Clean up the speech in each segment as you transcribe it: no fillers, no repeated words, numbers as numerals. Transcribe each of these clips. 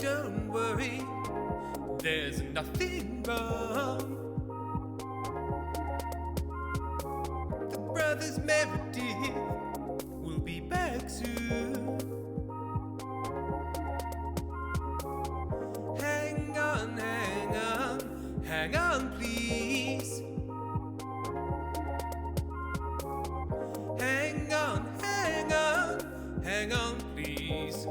Don't worry, there's nothing wrong. The brothers Meredith will be back soon. Hang on, hang on, hang on, please. Hang on, hang on, hang on, please.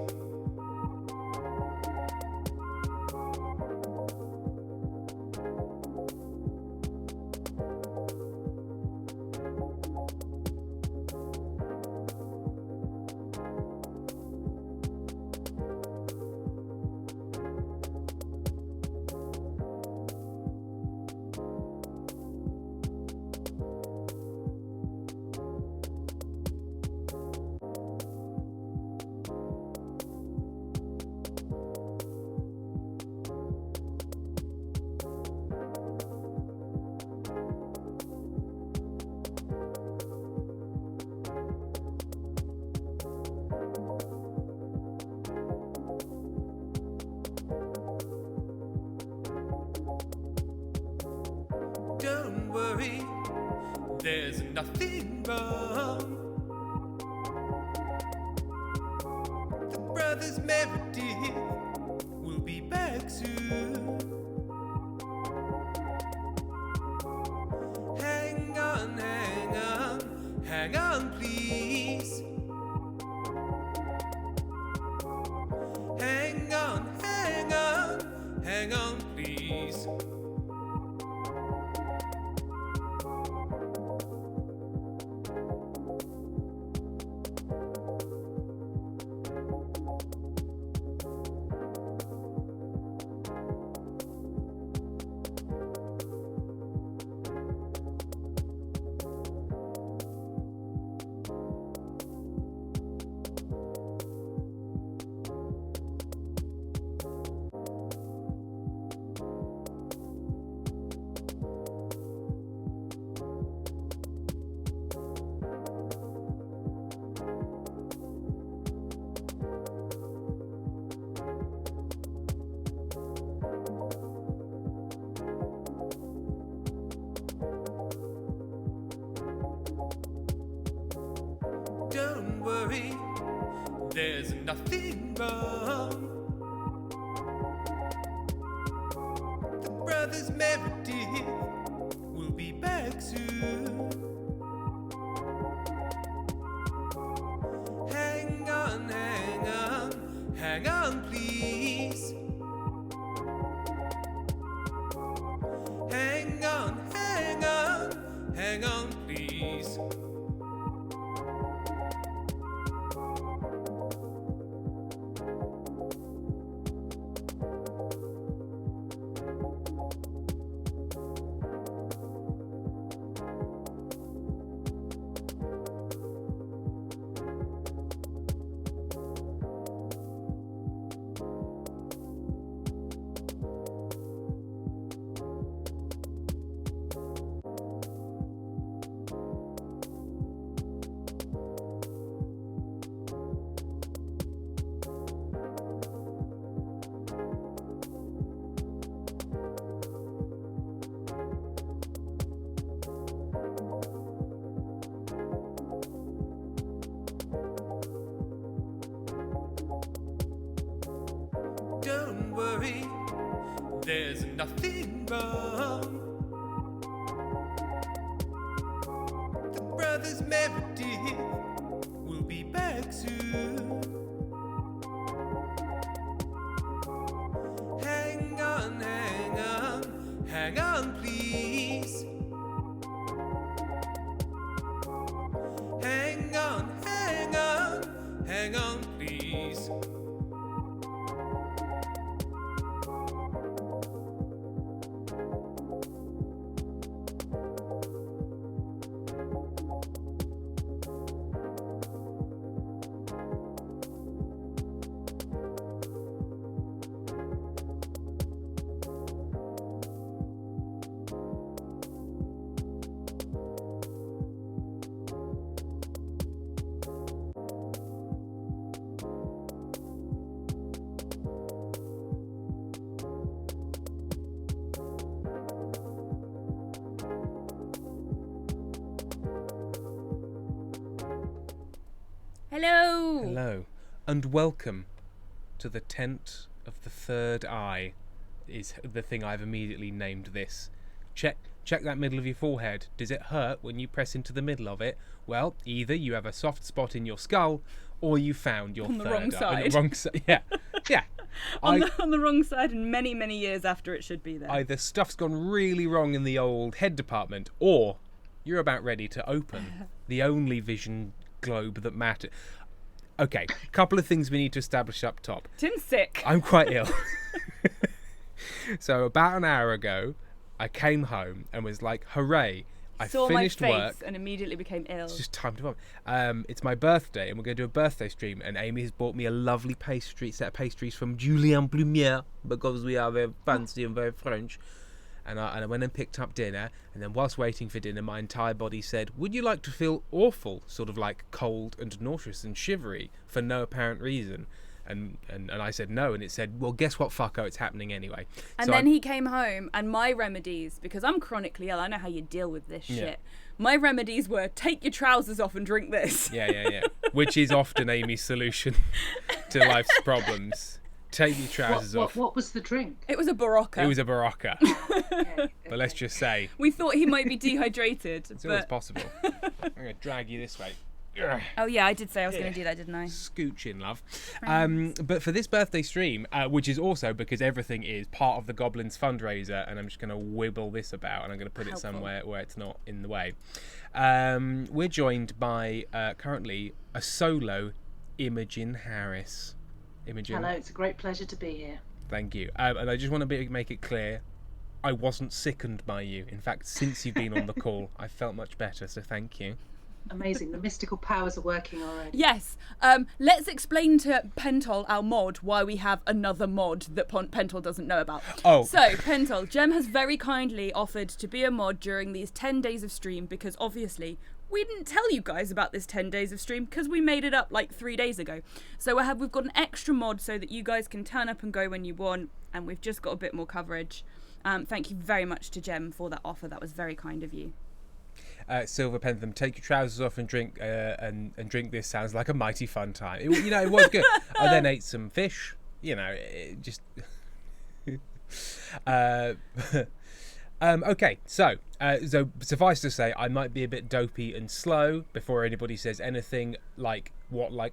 Don't worry, there's nothing wrong. The brothers Meredith will be back soon. Hang on, hang on, hang on, please. Hang on, hang on, hang on, please. Don't worry, there's nothing wrong. The brothers Meredith will be back soon. Hang on, hang on, hang on, please. Hang on, hang on, hang on, please. Don't worry, there's nothing wrong. The brothers Meredith will be back soon. Hang on, hang on, hang on, please. Hang on, hang on, hang on, please. Hello. Hello, and welcome to the tent of the third eye. Is the thing I've immediately named this. Check that middle of your forehead. Does it hurt when you press into the middle of it? Well, either you have a soft spot in your skull, or you found your On the third wrong eye. side. On the wrong side. Yeah, yeah. on the wrong side, and many, many years after it should be there. Either stuff's gone really wrong in the old head department, or you're about ready to open the only vision globe that matters. Okay, a couple of things we need to establish up top. Tim's sick. I'm quite ill. So about an hour ago, I came home and was like, hooray, I finished my face work. and immediately became ill. It's just time to vomit. It's my birthday and we're going to do a birthday stream, and Amy has bought me a lovely set of pastries from Julien Plumier, because we are very fancy and very French. And I went and picked up dinner, and then whilst waiting for dinner, my entire body said, would you like to feel awful, sort of like cold and nauseous and shivery for no apparent reason? And I said no, and it said, well, guess what, fucko, it's happening anyway. And then he came home, and my remedies, because I'm chronically ill, I know how you deal with this shit. My remedies were, take your trousers off and drink this. Yeah. Which is often Amy's solution to life's problems. Take your trousers off. What was the drink? It was a Barocca. It was a Barocca. Okay. But let's just say, We thought he might be dehydrated. it's always possible. I'm going to drag you this way. Oh yeah, I did say I was going to do that, didn't I? Scooch in, love. But for this birthday stream, which is also because everything is part of the Goblins fundraiser, and I'm just going to wibble this about, and I'm going to put it somewhere where it's not in the way. We're joined by currently a solo Imogen Harris. Imogen. Hello, it's a great pleasure to be here. Thank you. And I just want to make it clear, I wasn't sickened by you. In fact, since you've been on the call, I felt much better, so thank you. Amazing. The mystical powers are working already. Yes. Let's explain to Pentol, our mod, why we have another mod that Pentol doesn't know about. Oh. So, Pentol, Jem has very kindly offered to be a mod during these 10 days of stream, because obviously we didn't tell you guys about this 10 days of stream because we made it up like 3 days ago. So we've got an extra mod so that you guys can turn up and go when you want, and we've just got a bit more coverage. Thank you very much to Jem for that offer. That was very kind of you. Silver Pentham, take your trousers off and drink and drink this. Sounds like a mighty fun time. It was good. I then ate some fish. It just. Okay, so suffice to say, I might be a bit dopey and slow before anybody says anything like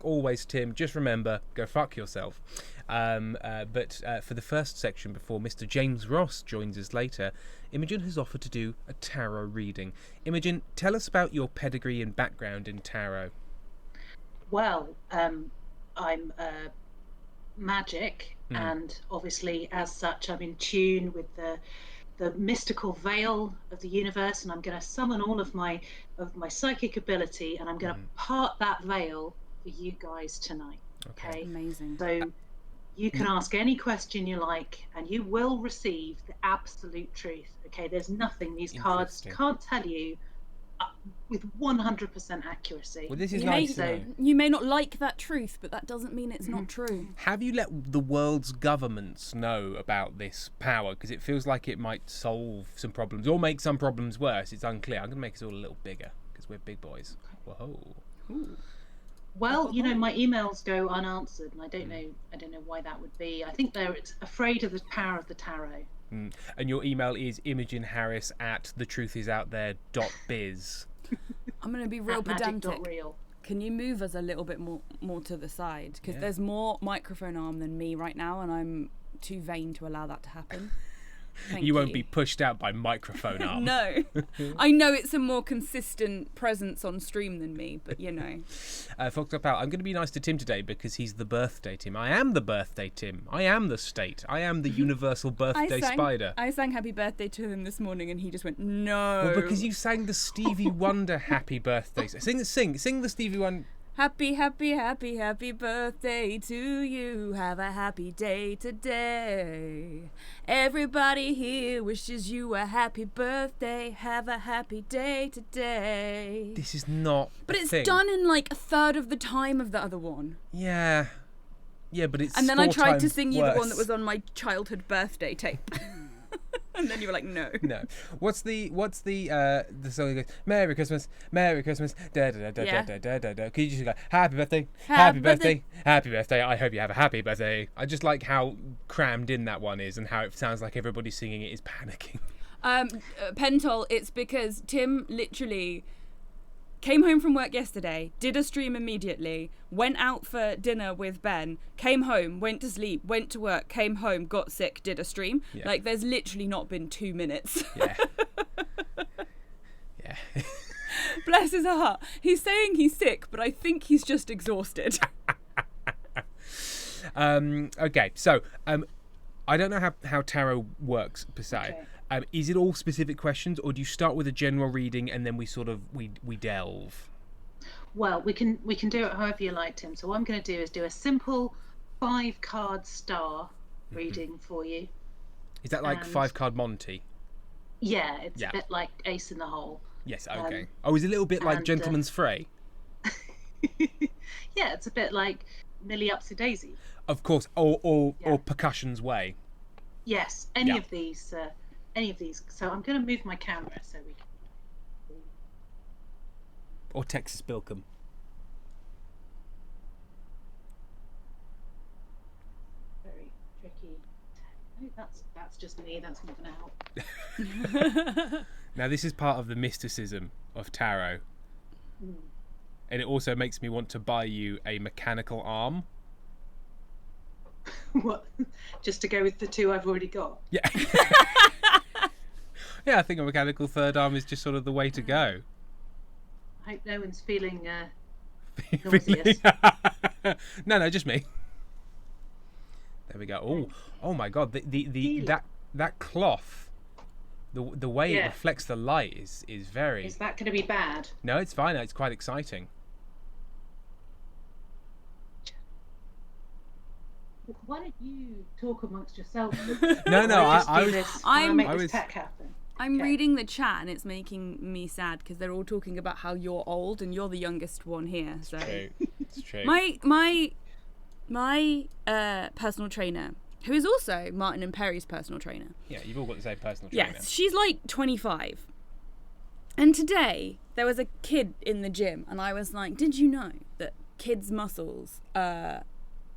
always, Tim. Just remember, go fuck yourself. But for the first section, before Mr. James Ross joins us later, Imogen has offered to do a tarot reading. Imogen, tell us about your pedigree and background in tarot. Well, I'm magic, and obviously, as such, I'm in tune with the mystical veil of the universe, and I'm going to summon all of my psychic ability, and I'm going to part that veil for you guys tonight. Okay. Amazing. So you can ask any question you like, and you will receive the absolute truth. Okay, there's nothing these cards can't tell you with 100% accuracy. Well, this is You may not like that truth, but that doesn't mean it's not true. Have you let the world's governments know about this power? Because it feels like it might solve some problems or make some problems worse. It's unclear. I'm going to make us all a little bigger because we're big boys. Whoa. Ooh. Well, my emails go unanswered, and I don't know why that would be. I think they're afraid of the power of the tarot. And your email is imogenharris@thetruthisouthere.biz. I'm going to be real pedantic. Real. Can you move us a little bit more to the side? Because there's more microphone arm than me right now, and I'm too vain to allow that to happen. You won't be pushed out by microphone arm. No. I know it's a more consistent presence on stream than me, but Foxed Up Out. I'm going to be nice to Tim today because he's the birthday Tim. I am the birthday Tim. I am the state. I am the universal birthday spider. I sang happy birthday to him this morning and he just went, no. Well, because you sang the Stevie Wonder happy birthday. Sing the Stevie Wonder. Happy, happy, happy, happy birthday to you. Have a happy day today. Everybody here wishes you a happy birthday. Have a happy day today. This is not. But it's done in like a third of the time of the other one. Yeah, but it's. And then I tried to sing you worse. the one that was on my childhood birthday tape. And then you were like, no. No. What's the song that goes, Merry Christmas, Merry Christmas, da da da da da da da da. Can you just go, Happy birthday, Happy birthday, Happy birthday, I hope you have a happy birthday. I just like how crammed in that one is and how it sounds like everybody singing it is panicking. Pentol, it's because Tim literally came home from work yesterday, did a stream immediately, went out for dinner with Ben, came home, went to sleep, went to work, came home, got sick, did a stream. Yeah. Like, there's literally not been 2 minutes. Yeah. Yeah. Bless his heart. He's saying he's sick, but I think he's just exhausted. Okay, so I don't know how tarot works per se. Okay. Is it all specific questions, or do you start with a general reading and then we sort of we delve? Well, we can do it however you like, Tim. So what I'm going to do is do a simple 5-card star reading for you. Is that like And- 5-card Monty? Yeah, it's Yeah. a bit like Ace in the Hole. Yes. Okay. Is it a little bit like and, Gentleman's Fray? Yeah, it's a bit like Millie Upsy Daisy. Of course. Or Yeah. Percussion's Way. Yes, Yeah. any of these. So I'm going to move my camera so we can. Or Texas Bilcom. Very tricky. No, that's just me. That's not going to help. Now this is part of the mysticism of tarot. And it also makes me want to buy you a mechanical arm. What? Just to go with the 2 I've already got. Yeah. Yeah, I think a mechanical third arm is just sort of the way to go. I hope no one's feeling nauseous. No, just me. There we go. Oh my God! That cloth, the way it Yeah. reflects the light is very. Is that going to be bad? No, it's fine. It's quite exciting. Why don't you talk amongst yourselves? No, I was. I'm- make I this was- tech happen. I'm Okay. reading the chat and it's making me sad because they're all talking about how you're old and you're the youngest one here. So True. It's true. my personal trainer, who is also Martin and Perry's personal trainer. Yeah, you've all got the same personal trainer. Yes, she's like 25. And today there was a kid in the gym and I was like, did you know that kids' muscles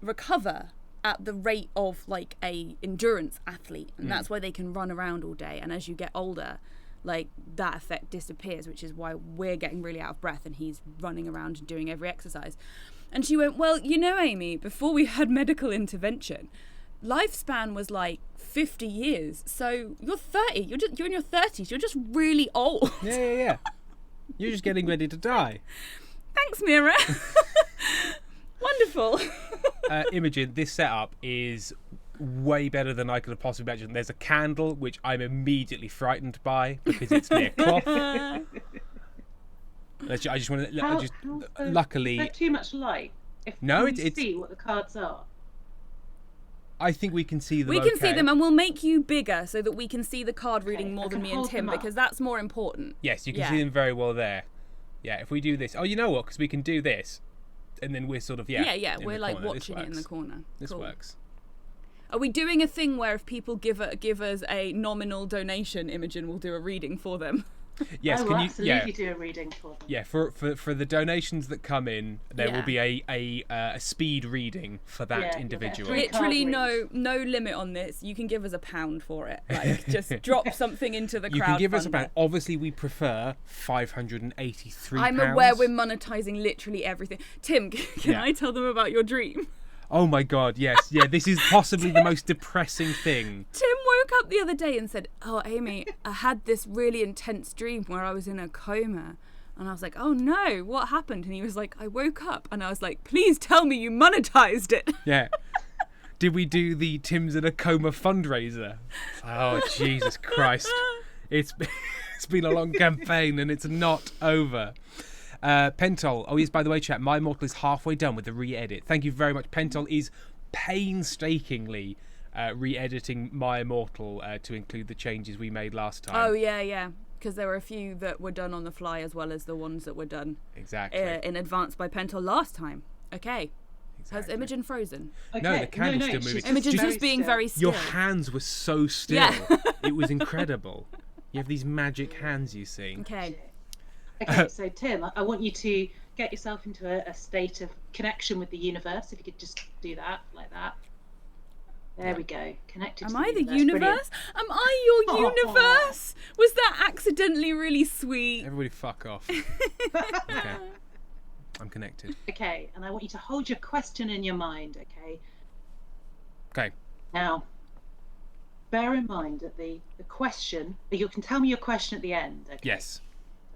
recover at the rate of like a endurance athlete, and that's why they can run around all day, and as you get older, like that effect disappears, which is why we're getting really out of breath and he's running around and doing every exercise. And she went, well, you know, Amy, before we had medical intervention, lifespan was like 50 years, so you're 30, you're in your 30s, you're just really old. Yeah. You're just getting ready to die. Thanks, Mira. Wonderful. Imogen, this setup is way better than I could have possibly imagined. There's a candle, which I'm immediately frightened by because it's near cloth. I just want to. Luckily, Is there too much light? No, Can you it's- see what the cards are. I think we can see them. We can see okay. them, and we'll make you bigger so that we can see the card reading more I than can me and hold Tim, them up. because that's more important. Yes, you can Yeah. see them very well there. Yeah, if we do this. Oh, you know what? Because we can do this, and then we're sort of Yeah, in we're the like corner. This watching it in the works. corner. This Cool. works. Are we doing a thing where if people give us a nominal donation, Imogen will do a reading for them? Yes, I will can you? absolutely Yeah, do a reading for them. yeah. For the donations that come in, there will Yeah. be a speed reading for that Yeah, you'll get individual. three Literally card no limit on this. You can give us £1 for it. Like, just drop something into the crowd. You can give us a pound. Obviously, we prefer £583. I'm aware we're monetizing literally everything. Tim, can Yeah. I tell them about your dream? Oh my God, yes, yeah. This is possibly the most depressing thing. Tim woke up the other day and said, oh, Amy, I had this really intense dream where I was in a coma. And I was like, oh no, what happened? And he was like, I woke up. And I was like, please tell me you monetized it. Yeah. Did we do the Tim's in a Coma fundraiser? Oh, Jesus Christ. It's been a long campaign and it's not over. Pentol. Oh, yes, by the way, chat, My Immortal is halfway done with the re-edit. Thank you very much. Pentol is painstakingly re-editing My Immortal to include the changes we made last time. Oh, yeah. Because there were a few that were done on the fly as well as the ones that were done Exactly. in advance by Pentel last time. Okay. Has Imogen frozen? Okay. No, the candle's still she's moving. Imogen's very just being still. very still. Your hands were so still. Yeah. It was incredible. You have these magic hands, you see. Okay. Okay, so Tim, I want you to get yourself into a state of connection with the universe. If you could just do that, like that. There we go. Connected Am to I the universe. universe? Brilliant. Am I your universe? Was that accidentally really sweet? Everybody fuck off. Okay. I'm connected. Okay, and I want you to hold your question in your mind, okay? Okay. Now, bear in mind that the question, you can tell me your question at the end, okay? Yes.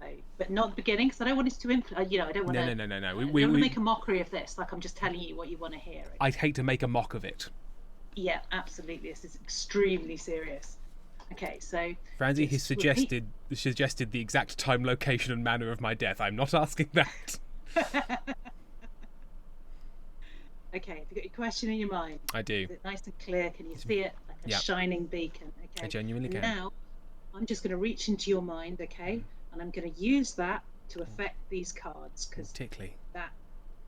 So, but not at the beginning, because I don't want it to influence, I don't want to... No. I don't want to make a mockery of this, like I'm just telling you what you want to hear. Okay? I'd hate to make a mock of it. Yeah, absolutely. This is extremely serious. Okay, so... Francie has suggested the exact time, location and manner of my death. I'm not asking that. Okay, have you got your question in your mind? I do. Is it nice and clear? Can you see it like a shining beacon? Okay. I genuinely can. Now, I'm just going to reach into your mind, okay, and I'm going to use that to affect these cards because Tickly. that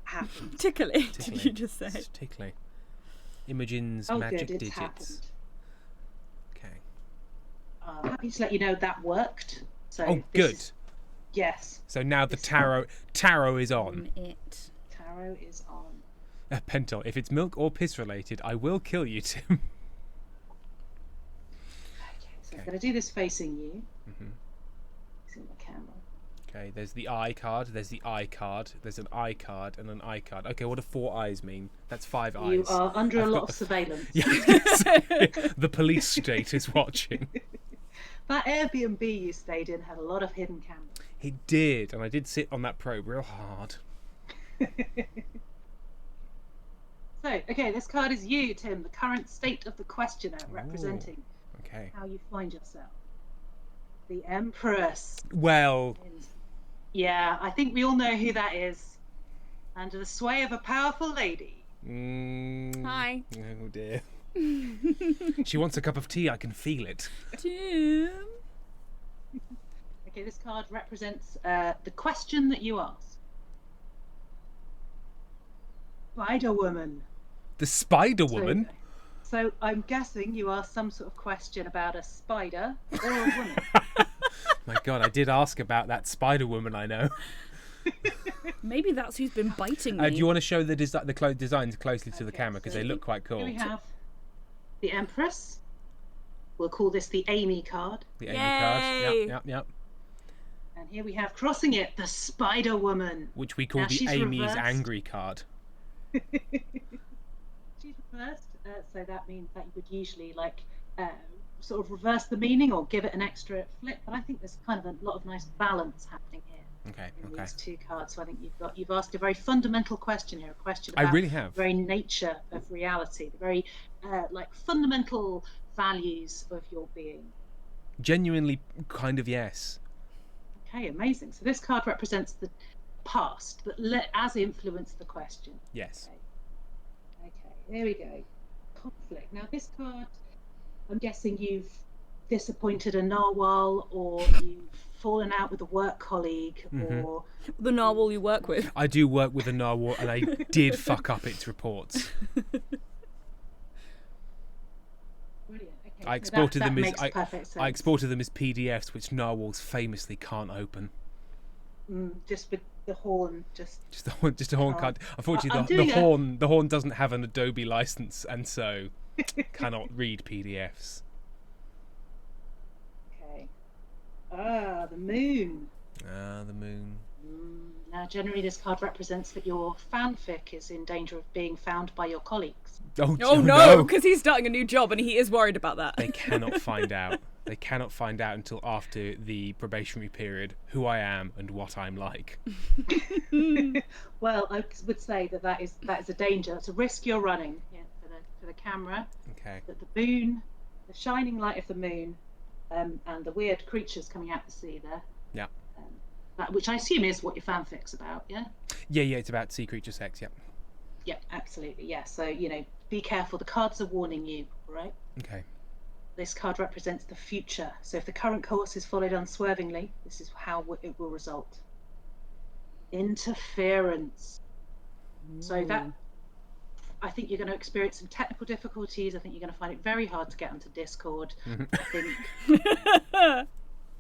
happened. Tickly, did you just say? It's tickly. Imogen's Oh, magic good, it's digits. happened. Okay. I'm happy to let you know that worked. So Oh, good. Yes. So now the tarot is on. It. Tarot is on. Pentel, if it's milk or piss related, I will kill you, Tim. Okay, so I'm going to do this facing you. Mm-hmm. Facing the camera. Okay, there's the eye card, there's the eye card, there's an eye card and an eye card. Okay, what do 4 eyes mean? That's 5 eyes. You are under I've a got lot of surveillance. Yeah, the police state is watching. That Airbnb you stayed in had a lot of hidden cameras. He did, and I did sit on that probe real hard. So, okay, this card is you, Tim, the current state of the questioner, representing Okay. how you find yourself. The Empress. Well, Yeah, I think we all know who that is. Under the sway of a powerful lady. Hi. Oh dear. She wants a cup of tea, I can feel it. Tim. Okay, this card represents the question that you asked. Spider Woman. The Spider Woman? So I'm guessing you asked some sort of question about a spider or a woman. My God, I did ask about that Spider Woman, I know. Maybe that's who's been biting me. Do you want to show the designs closely to the camera because so they look quite cool? Here we have the Empress. We'll call this the Amy card. The Amy card. Yep. And here we have crossing it, the Spider Woman. Which we call Now, the she's Amy's reversed. angry card. She's reversed, so that means that you would usually sort of reverse the meaning or give it an extra flip. But I think there's kind of a lot of nice balance happening here. Okay. These 2 cards. So I think you've asked a very fundamental question here, a question about I really have. the very nature of reality, the very fundamental values of your being. Genuinely, kind of yes. Okay, amazing. So this card represents the past that has influenced the question. Yes. Okay, there we go. Conflict. Now this card, I'm guessing you've disappointed a narwhal, or you've fallen out with a work colleague, or The narwhal you work with. I do work with a narwhal, and I did fuck up its reports. brilliant. Okay, I so exported that them as makes perfect sense. I exported them as PDFs, which narwhals famously can't open. Just with the horn, just Just a horn card. Unfortunately, I'm the doing horn doesn't have an Adobe license, and so cannot read PDFs. okay. The moon. The moon. Now, generally, this card represents that your fanfic is in danger of being found by your colleagues. Oh no, because he's starting a new job and he is worried about that. They cannot find out. They cannot find out until after the probationary period who I am and what I'm like. Well, I would say that is a danger. It's a risk you're running for the camera. Okay. That the moon, the shining light of the moon, and the weird creatures coming out the sea there. Yeah. Which I assume is what your fanfic's about, yeah? Yeah. It's about sea creature sex. Yeah. Yeah, absolutely, yeah. So, be careful. The cards are warning you, right? Okay. This card represents the future. So if the current course is followed unswervingly, this is how it will result. Interference. So I think you're going to experience some technical difficulties. I think you're going to find it very hard to get onto Discord. I think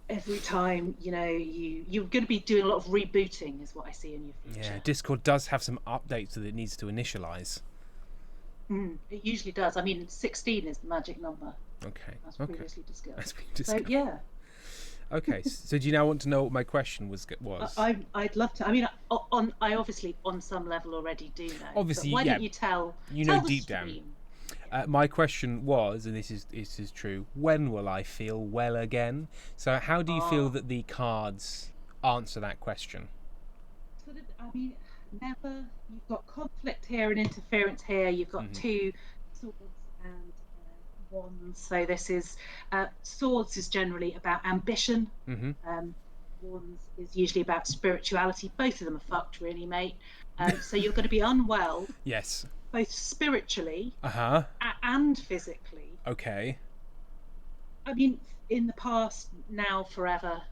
every time, you're going to be doing a lot of rebooting is what I see in your future. Yeah, Discord does have some updates that it needs to initialize. It usually does. I mean, 16 is the magic number. Okay. As previously discussed. As we discussed. So, yeah. Okay, so do you now want to know what my question was? I'd love to. I mean, I obviously on some level already do know. Obviously, but why don't you tell? You tell know the deep stream. down. My question was, and this is true. When will I feel well again? So, how do you feel that the cards answer that question? I mean, never. You've got conflict here and interference here. You've got two swords and wands. So this is swords is generally about ambition. Wands is usually about spirituality. Both of them are fucked, really, mate. So you're going to be unwell. Yes. Both spiritually. Uh-huh. And physically. Okay. I mean, in the past, now, forever.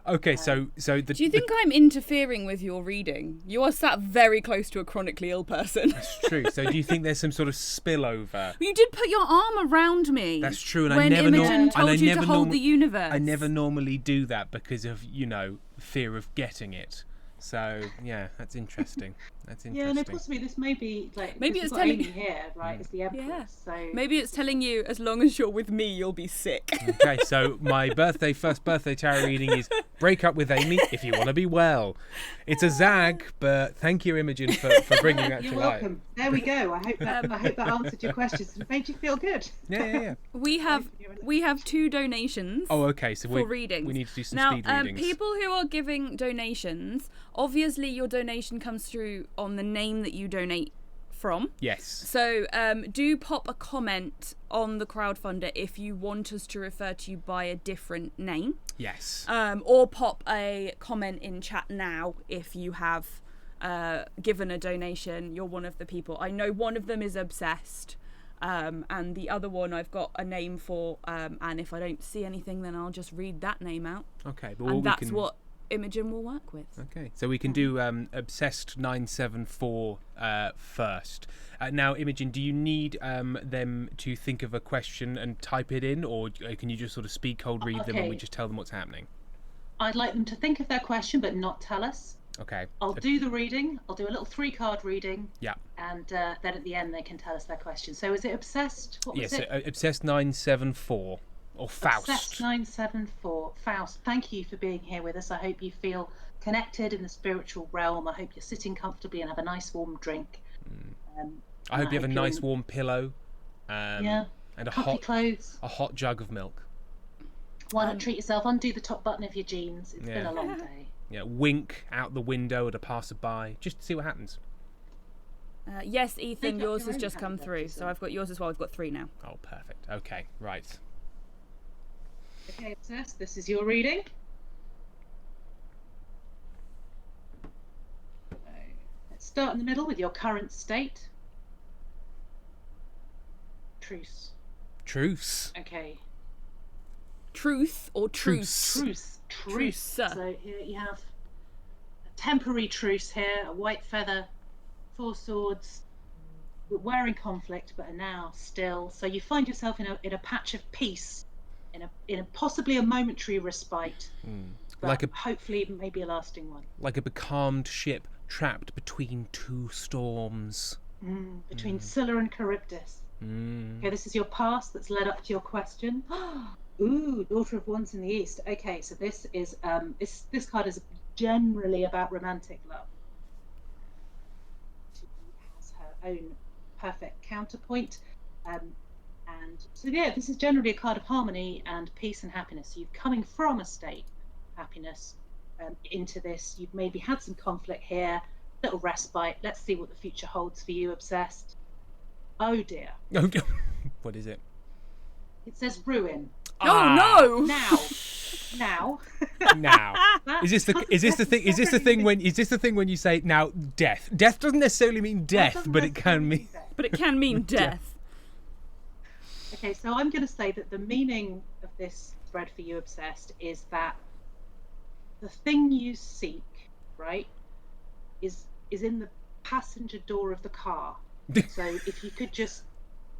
Okay, so do you think I'm interfering with your reading? You are sat very close to a chronically ill person. That's true. So do you think there's some sort of spillover? You did put your arm around me. That's true, and when I never Imogen told you to hold the universe. I never normally do that because of fear of getting it. So yeah, that's interesting. Yeah, no, possibly this may be like maybe it's telling you here, right? It's the Empress. Yeah. So maybe it's telling you as long as you're with me, you'll be sick. Okay, so my first birthday tarot reading is break up with Amy if you want to be well. It's a zag, but thank you, Imogen, for bringing that to light. You're welcome. There we go. I hope that answered your questions and made you feel good. Yeah. We have 2 donations. Oh, okay. So for readings. We need to do some now, speed readings. People who are giving donations, obviously your donation comes through on the name that you donate from. Yes. So do pop a comment on the crowdfunder if you want us to refer to you by a different name. Yes. Or pop a comment in chat now if you have given a donation. You're one of the people. I know one of them is obsessed. And the other one I've got a name for, and if I don't see anything, then I'll just read that name out. Okay, but and that's what Imogen will work with. Okay, so we can do Obsessed 974 first. Now, Imogen, do you need them to think of a question and type it in, or can you just sort of speak cold read them and we just tell them what's happening? I'd like them to think of their question but not tell us. Okay. I'll do the reading. I'll do a little 3-card reading. Yeah. And then at the end they can tell us their question. So is it Obsessed? What was it? Obsessed 974. Or Faust. Obsessed 974. Faust, thank you for being here with us. I hope you feel connected in the spiritual realm. I hope you're sitting comfortably and have a nice warm drink. I hope you have a nice warm pillow. And a clothes. A hot jug of milk. Why not treat yourself? Undo the top button of your jeans. It's been a long day. Yeah, wink out the window at a passerby. Just to see what happens. Yes, Ethan, yours has just come through. So I've got yours as well. I've got 3 now. Oh, perfect. Okay, right. Okay, Obsessed, this is your reading. Let's start in the middle with your current state. Truce. Truce. Okay. Truth or truce? Truce. So here you have a temporary truce here, a white feather, 4 swords. We're in conflict, but are now still. So you find yourself in a patch of peace. In a possibly a momentary respite, but hopefully maybe a lasting one. Like a becalmed ship trapped between 2 storms. Between Scylla and Charybdis. Okay, this is your past that's led up to your question. Ooh, Daughter of Wands in the East. Okay, so this is this card is generally about romantic love. She has her own perfect counterpoint. And so, yeah, this is generally a card of harmony and peace and happiness. So you're coming from a state of happiness into this. You've maybe had some conflict here, little respite. Let's see what the future holds for you, Obsessed. Oh, dear. What is it? It says ruin. Oh, no! Now. Is this the thing when you say now death? Death doesn't necessarily mean death, but it can mean. But it can mean death. Okay, so I'm going to say that the meaning of this thread for you, Obsessed, is that the thing you seek, right, is in the passenger door of the car. So if you could just,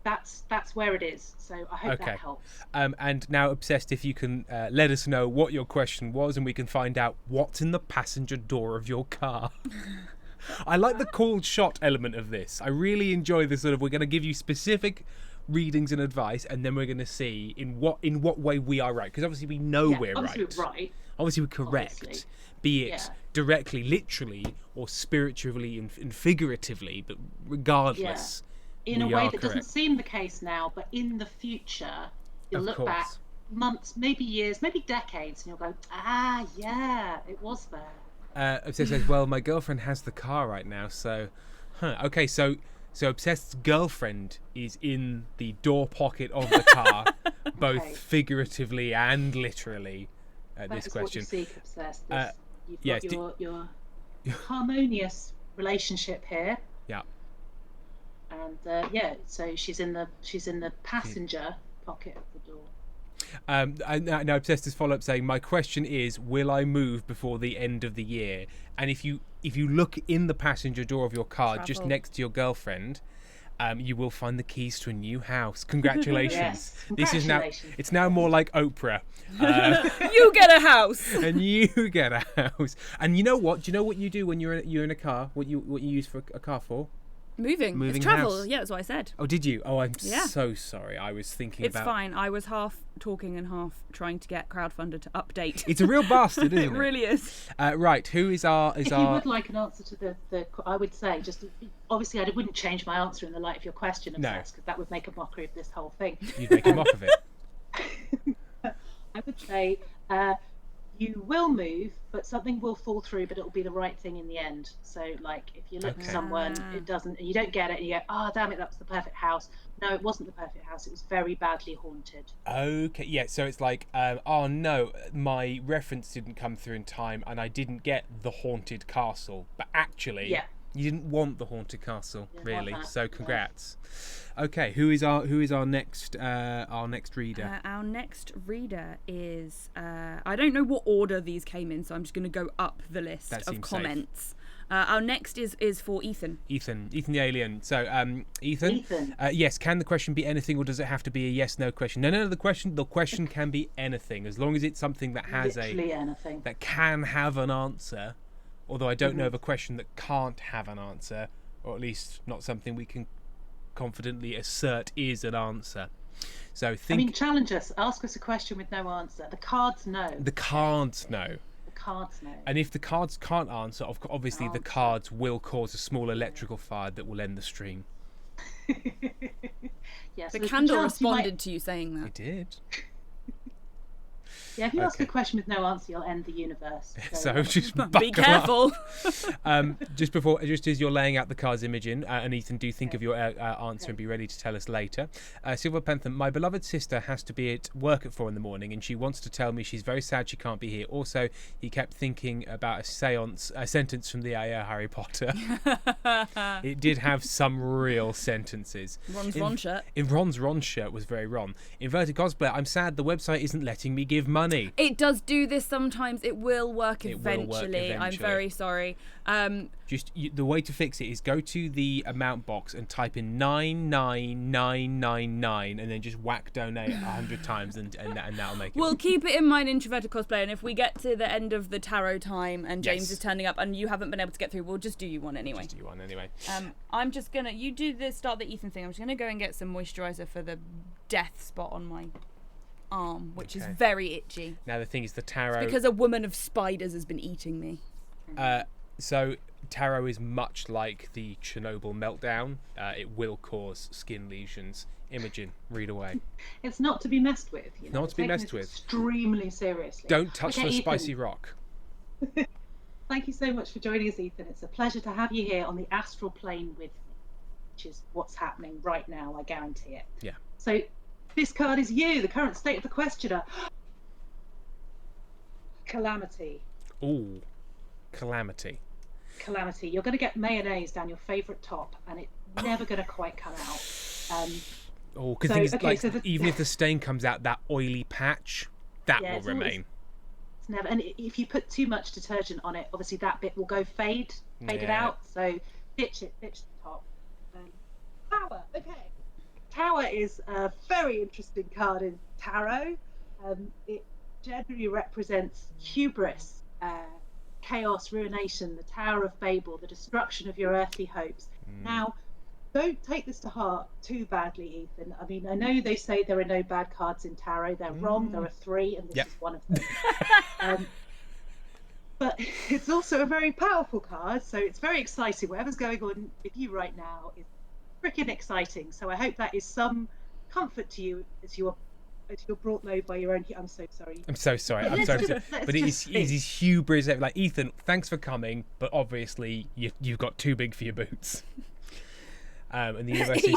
that's where it is. So I hope Okay. that helps. And now, Obsessed, if you can let us know what your question was, and we can find out what's in the passenger door of your car. I like the called shot element of this. I really enjoy this sort of, we're going to give you specific readings and advice, and then we're going to see in what way we are right. Because obviously we know we're obviously right. We're right. Obviously we're correct. Obviously. Be it directly, literally, or spiritually and figuratively, but regardless, in a we way are that correct. doesn't seem the case now, but in the future, you'll look back months, maybe years, maybe decades, and you'll go, yeah, it was there. Obsessed says, well, my girlfriend has the car right now, so... Okay, so Obsessed's girlfriend is in the door pocket of the car, both figuratively and literally, this question. What you seek, Obsessed. You've got your harmonious relationship here. Yeah. And so she's in the passenger pocket of the door. Now Obsessed has follow up saying, my question is, will I move before the end of the year? And if you look in the passenger door of your car, just next to your girlfriend, you will find the keys to a new house. Congratulations. Yes. This is now, it's now more like Oprah. You get a house. And you get a house. And you know what? Do you know what you do when you're in a car? What you use for a car for? Moving. It's travel. Yeah, that's what I said. Oh, did you? Oh, I'm so sorry. I was thinking It's fine. I was half talking and half trying to get Crowdfunder to update. It's a real bastard, isn't it? It really is. Right. Who is our? If you would like an answer to the I would say, just obviously I wouldn't change my answer in the light of your question, because that would make a mockery of this whole thing. You'd make a mock of it. I would say you will move, but something will fall through, but it'll be the right thing in the end. So, like, if you look for someone, it doesn't, you don't get it, and you go, oh, damn it, that was the perfect house. No, it wasn't the perfect house. It was very badly haunted. Okay, yeah, so it's like, oh no, my reference didn't come through in time, and I didn't get the haunted castle. But actually, you didn't want the haunted castle, really. So, congrats. Okay, who is our next reader? Our next reader is I don't know what order these came in, so I'm just going to go up the list of comments. Our next is for Ethan. Ethan the alien. So, Ethan. Yes. Can the question be anything, or does it have to be a yes/no question? No. The question can be anything, as long as it's something that has anything that can have an answer. Although I don't know of a question that can't have an answer, or at least not something we can confidently assert is an answer. So challenge us. Ask us a question with no answer. The cards know. The cards know. And if the cards can't answer, obviously the cards will cause a small electrical fire that will end the stream. Yes, the candle responded to you saying that. It did. Yeah, if you ask a question with no answer, you'll end the universe. So just be careful. Just as you're laying out the cards, Imogen, and Ethan, do think of your answer and be ready to tell us later. Silver Panther, my beloved sister has to be at work at 4 a.m, and she wants to tell me she's very sad she can't be here. Also, he kept thinking about a sentence from the Harry Potter. It did have some real sentences. Ron shirt. In Ron's Ron shirt was very Ron. Inverted cosplay, I'm sad the website isn't letting me give money. It does do this sometimes. It will work eventually. I'm very sorry. The way to fix it is go to the amount box and type in 99999 and then just whack donate 100 times and that'll make it. We'll keep it in mind, introverted cosplay, and if we get to the end of the tarot time and James is turning up and you haven't been able to get through, we'll just do you one anyway. I'm just gonna start the Ethan thing. I'm just gonna go and get some moisturizer for the death spot on my arm, which is very itchy. Now the thing is, the tarot, it's because a woman of spiders has been eating me. So tarot is much like the Chernobyl meltdown. It will cause skin lesions. Imogen, read away. It's not to be messed with. Not to be messed with. Extremely seriously. Don't touch the Ethan. spicy rock. Thank you so much for joining us, Ethan. It's a pleasure to have you here on the astral plane with me, which is what's happening right now. I guarantee it. Yeah. So. This card is you, the current state of the questioner. Calamity. Ooh, calamity. Calamity. You're going to get mayonnaise down your favourite top, and it's never going to quite come out. Because even if the stain comes out, that oily patch, that will remain. It's never. And if you put too much detergent on it, obviously that bit will go faded out. So ditch the top. Tower is a very interesting card in tarot. It generally represents hubris, chaos, ruination, the Tower of Babel, the destruction of your earthly hopes. Now, don't take this to heart too badly, Ethan. I mean, I know they say there are no bad cards in tarot. They're wrong. There are 3, and this is one of them. But it's also a very powerful card, so it's very exciting. Whatever's going on with you right now is freaking exciting. So I hope that is some comfort to you as you're brought low by your own. I'm so sorry. I'm so sorry. But it is his hubris. Like, Ethan, thanks for coming, but obviously you've got too big for your boots. And the university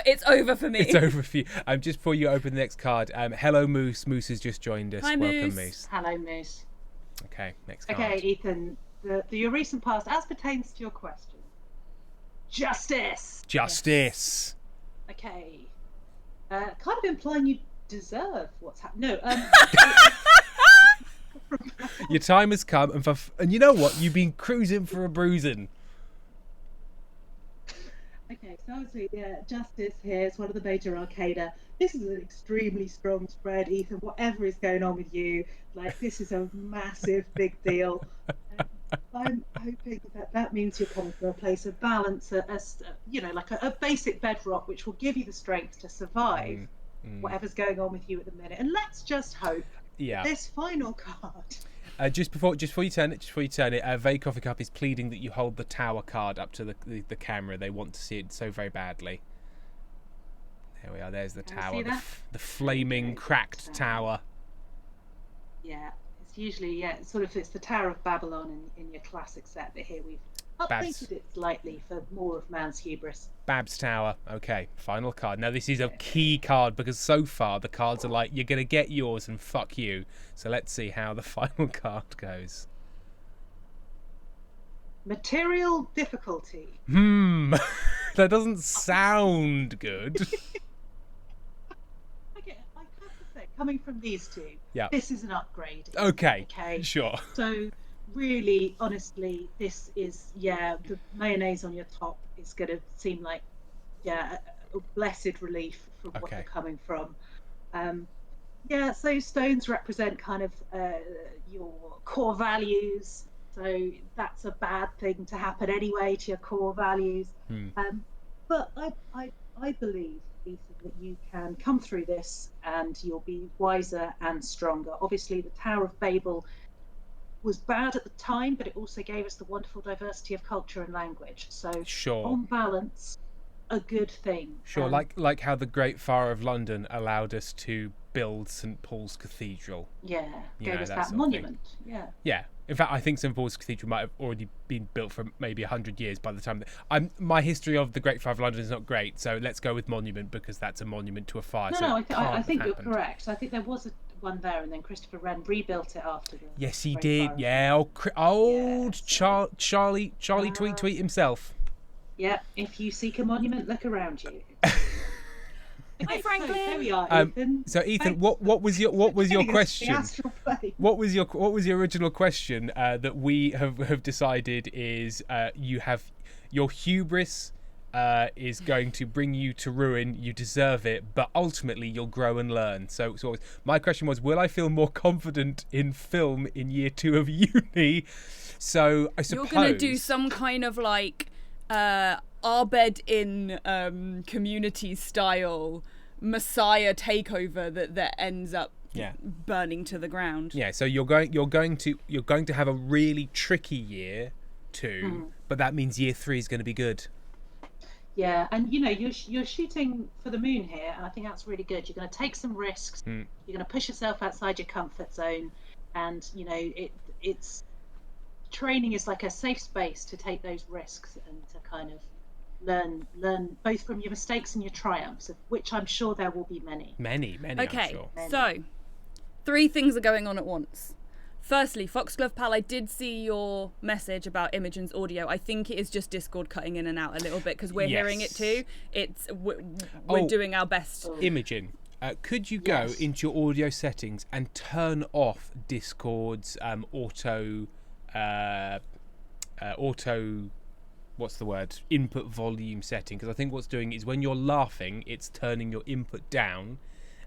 it's over for me. It's over for you. Just before you open the next card, hello Moose. Moose has just joined us. Hi, Welcome, Moose. Hello, Moose. Okay, next card. Okay, Ethan, your recent past, as pertains to your question. Justice. Justice. Yes. Okay. Kind of implying you deserve what's happening. No. Your time has come, and you know what? You've been cruising for a bruising. Okay, so obviously, Justice here is one of the major arcana. This is an extremely strong spread, Ethan. Whatever is going on with you, like, this is a massive, big deal. I'm hoping that means you're coming from a place of balance, like a basic bedrock, which will give you the strength to survive whatever's going on with you at the minute. And let's just hope this final card. Just before you turn it, Vey Coffee Cup is pleading that you hold the Tower card up to the camera. They want to see it so very badly. There we are. There's the Tower, the flaming, cracked tower. Yeah, it's usually it's the Tower of Babylon in your classic set, but here we've updated it slightly for more of man's hubris. Bab's Tower. Okay, final card. Now this is a key card because so far the cards are like, you're gonna get yours and fuck you. So let's see how the final card goes. Material difficulty. That doesn't sound good. I have to say, coming from these two, this is an upgrade. Okay, sure. So really, honestly, this is the mayonnaise on your top is going to seem like a blessed relief from what you're coming from. So stones represent kind of your core values, so that's a bad thing to happen anyway to your core values. But I believe, Ethan, that you can come through this and you'll be wiser and stronger. Obviously, the Tower of Babel was bad at the time, but it also gave us the wonderful diversity of culture and language. So, on balance, a good thing. Sure, like how the Great Fire of London allowed us to build St Paul's Cathedral. Yeah, gave us that monument. Yeah. In fact, I think St Paul's Cathedral might have already been built for maybe 100 years by the time. My history of the Great Fire of London is not great, so let's go with monument because that's a monument to a fire. I think you're correct. I think there was one there, and then Christopher Wren rebuilt it after the. Yes, he did. Yeah, Charlie tweet himself. Yeah, if you seek a monument, look around you. Hi, Franklin. So there we are, Ethan. So Ethan, what was your question? What was your original question that we have decided is your hubris is going to bring you to ruin. You deserve it, but ultimately you'll grow and learn. So my question was, will I feel more confident in film in year 2 of uni? So I suppose you're gonna do some kind of like Abed in Community style Messiah takeover that ends up burning to the ground. Yeah, so you're going to have a really tricky year 2, but that means year 3 is going to be good. Yeah, and you're shooting for the moon here, and I think that's really good. You're going to take some risks. You're going to push yourself outside your comfort zone, and it's training is like a safe space to take those risks and to kind of learn both from your mistakes and your triumphs, of which I'm sure there will be many. Many. Okay, I'm sure. So 3 things are going on at once. Firstly, Foxglove Pal, I did see your message about Imogen's audio. I think it is just Discord cutting in and out a little bit because we're hearing it too. We're doing our best. Imogen, could you go into your audio settings and turn off Discord's auto what's the word, input volume setting, because I think what's doing is when you're laughing, it's turning your input down,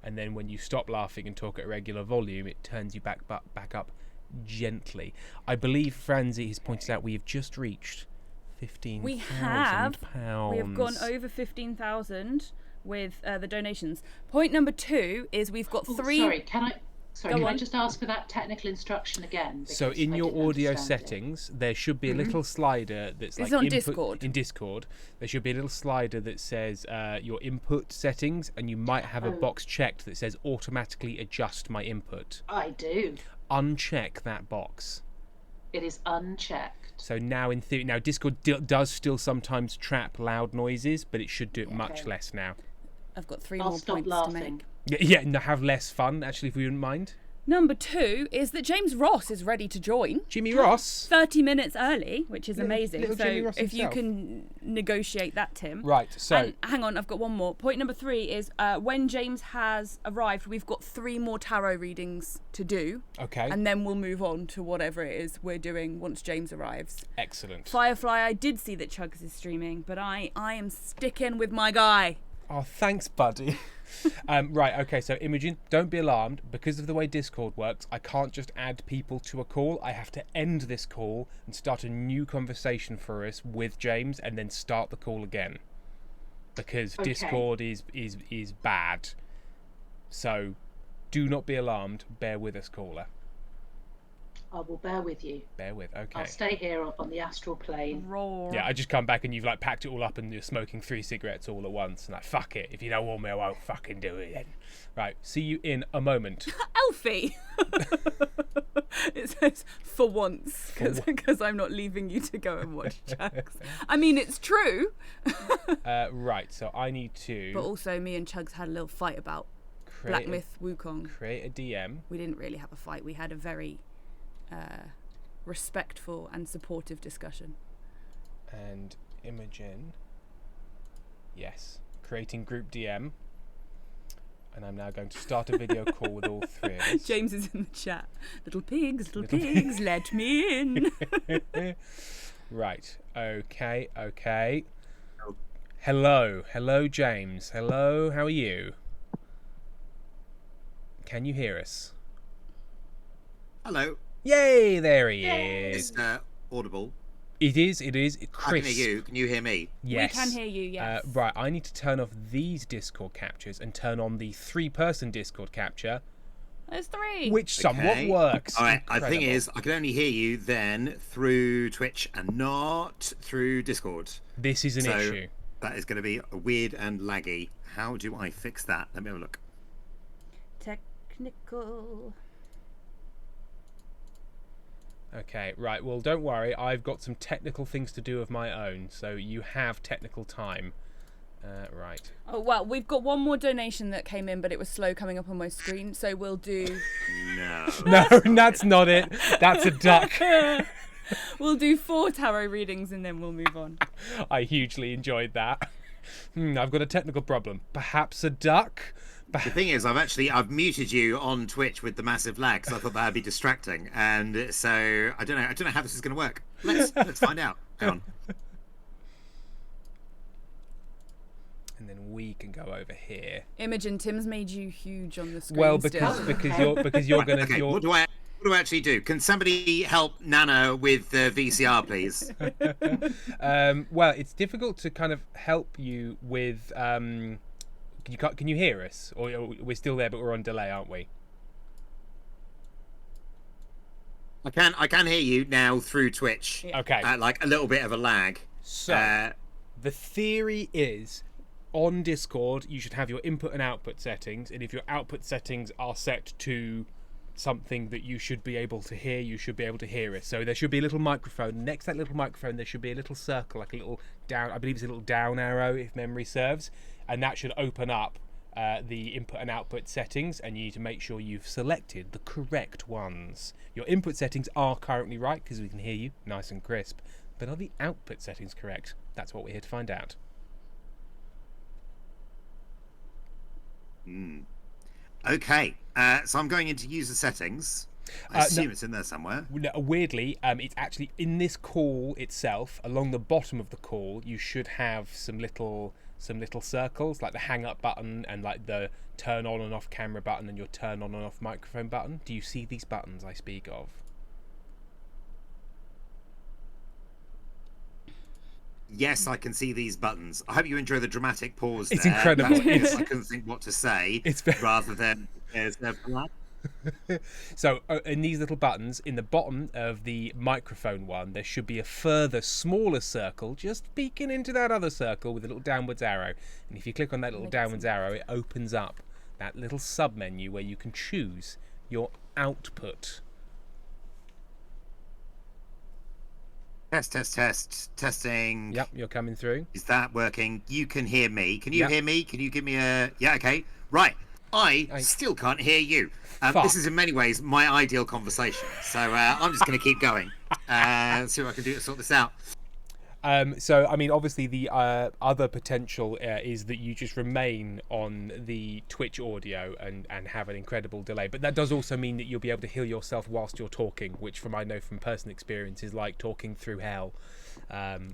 and then when you stop laughing and talk at a regular volume, it turns you back up gently. I believe Franzi has pointed out we have just reached £15,000. We have gone over 15,000 with the donations. Point number 2 is we've got 3. Sorry, can I just ask for that technical instruction again? So in your audio settings, there should be a little slider that's like on input, Discord. in Discord. There should be a little slider that says your input settings, and you might have a box checked that says automatically adjust my input. I do. Uncheck that box. It is unchecked. So now in theory, Discord does still sometimes trap loud noises, but it should do it much less now. I've got 3 I'll more stop points laughing. to make. Yeah, and have less fun, actually, if you wouldn't mind. Number 2 is that James Ross is ready to join. Jimmy Ross. 30 minutes early, which is amazing. little So Jimmy Ross if you himself. can negotiate that, Tim. Right, so... And hang on, I've got one more. Point number 3 is when James has arrived, we've got 3 more tarot readings to do. Okay. And then we'll move on to whatever it is we're doing once James arrives. Excellent. Firefly, I did see that Chugs is streaming, but I am sticking with my guy. Oh, thanks, buddy. Right, okay, so Imogen, don't be alarmed. Because of the way Discord works, I can't just add people to a call. I have to end this call and start a new conversation for us with James and then start the call again. Because Discord is bad. So do not be alarmed. Bear with us, caller. I will bear with you. Bear with, okay. I'll stay here on the astral plane. Roar. Yeah, I just come back and you've like packed it all up and you're smoking 3 cigarettes all at once. And like, fuck it. If you don't want me, I won't fucking do it then. Right, see you in a moment. Alfie! It says, for once, because I'm not leaving you to go and watch Chugs. I mean, it's true. Right, so I need to... But also, me and Chugs had a little fight about Black Myth Wukong. Create a DM. We didn't really have a fight. We had a very respectful and supportive discussion. And Imogen. Yes. Creating group DM. And I'm now going to start a video call with all 3 of us. James is in the chat. Little pigs, let me in. Right. Okay. Hello, James. Hello, how are you? Can you hear us? Hello. Yay, there he is. It's audible. It is. I can hear you. Can you hear me? Yes. We can hear you, yes. Right, I need to turn off these Discord captures and turn on the 3-person Discord capture, There's 3. which somewhat works. All right. The thing Incredible. is, I can only hear you then through Twitch and not through Discord. This is an So issue. that is going to be weird and laggy. How do I fix that? Let me have a look. Technical. Okay, right, well, don't worry. I've got some technical things to do of my own, so you have technical time. Right. Oh, well, we've got one more donation that came in, but it was slow coming up on my screen, so we'll do... No. No, that's not it. That's a duck. We'll do 4 tarot readings and then we'll move on. I hugely enjoyed that. I've got a technical problem. Perhaps a duck? The thing is, I've muted you on Twitch with the massive lag, so I thought that'd be distracting, and so I don't know how this is going to work. Let's find out. Hang on. And then we can go over here. Imogen, Tim's made you huge on the screen. Well, still. because you're going to... Okay, what do I actually do? Can somebody help Nana with the VCR, please? Well, it's difficult to kind of help you with... Can you hear us? Or we're still there, but we're on delay, aren't we? I can hear you now through Twitch. Okay. Like a little bit of a lag. So, the theory is, on Discord, you should have your input and output settings, and if your output settings are set to something that you should be able to hear, you should be able to hear it. So there should be a little microphone. Next to that little microphone, there should be a little circle, like a little down, I believe it's a little down arrow, if memory serves, and that should open up the input and output settings, and you need to make sure you've selected the correct ones. Your input settings are currently right, because we can hear you nice and crisp, but are the output settings correct? That's what we're here to find out. Okay, so I'm going into user settings. I assume it's in there somewhere. Weirdly, it's actually in this call itself. Along the bottom of the call, you should have some little circles, like the hang up button and like the turn on and off camera button and your turn on and off microphone button. Do you see these buttons I speak of? Yes, I can see these buttons. I hope you enjoy the dramatic pause. It's there. incredible. Because I couldn't think what to say. It's very... rather than there's no blood. So in these little buttons, in the bottom of the microphone one, there should be a further smaller circle just peeking into that other circle with a little downwards arrow. And if you click on that little downwards arrow, it opens up that little sub menu where you can choose your output. Testing. Yep, you're coming through. Is that working? You can hear me. Can you hear me? Can you give me a... Yeah, okay. Right. I still can't hear you. This is in many ways my ideal conversation. So I'm just going to keep going. See what I can do to sort this out. So, I mean, obviously the other potential is that you just remain on the Twitch audio and have an incredible delay. But that does also mean that you'll be able to hear yourself whilst you're talking, which I know from personal experience is like talking through hell,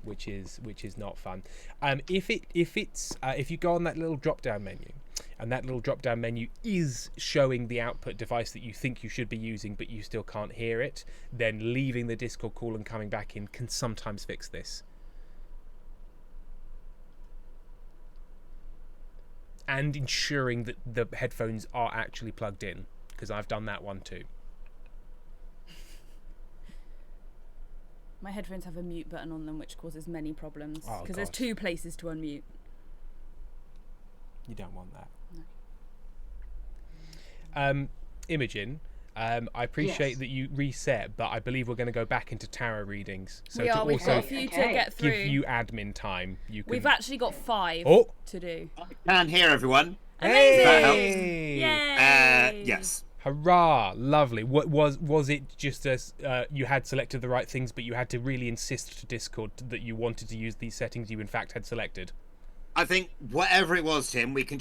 which is not fun. If you go on that little drop-down menu, and that little drop-down menu is showing the output device that you think you should be using, but you still can't hear it, then leaving the Discord call and coming back in can sometimes fix this. And ensuring that the headphones are actually plugged in, because I've done that one too. My headphones have a mute button on them, which causes many problems, Oh, because there's 2 places to unmute. You don't want that. No. Imogen, I appreciate that you reset, but I believe we're going to go back into tarot readings. So We've got also a few to get through. give you admin time, We've actually got 5 to do. I can hear everyone. Amazing! That helps. Yay! Yes. Hurrah! Lovely. What was it? Just as you had selected the right things, but you had to really insist to Discord that you wanted to use these settings you in fact had selected. I think whatever it was, Tim, we can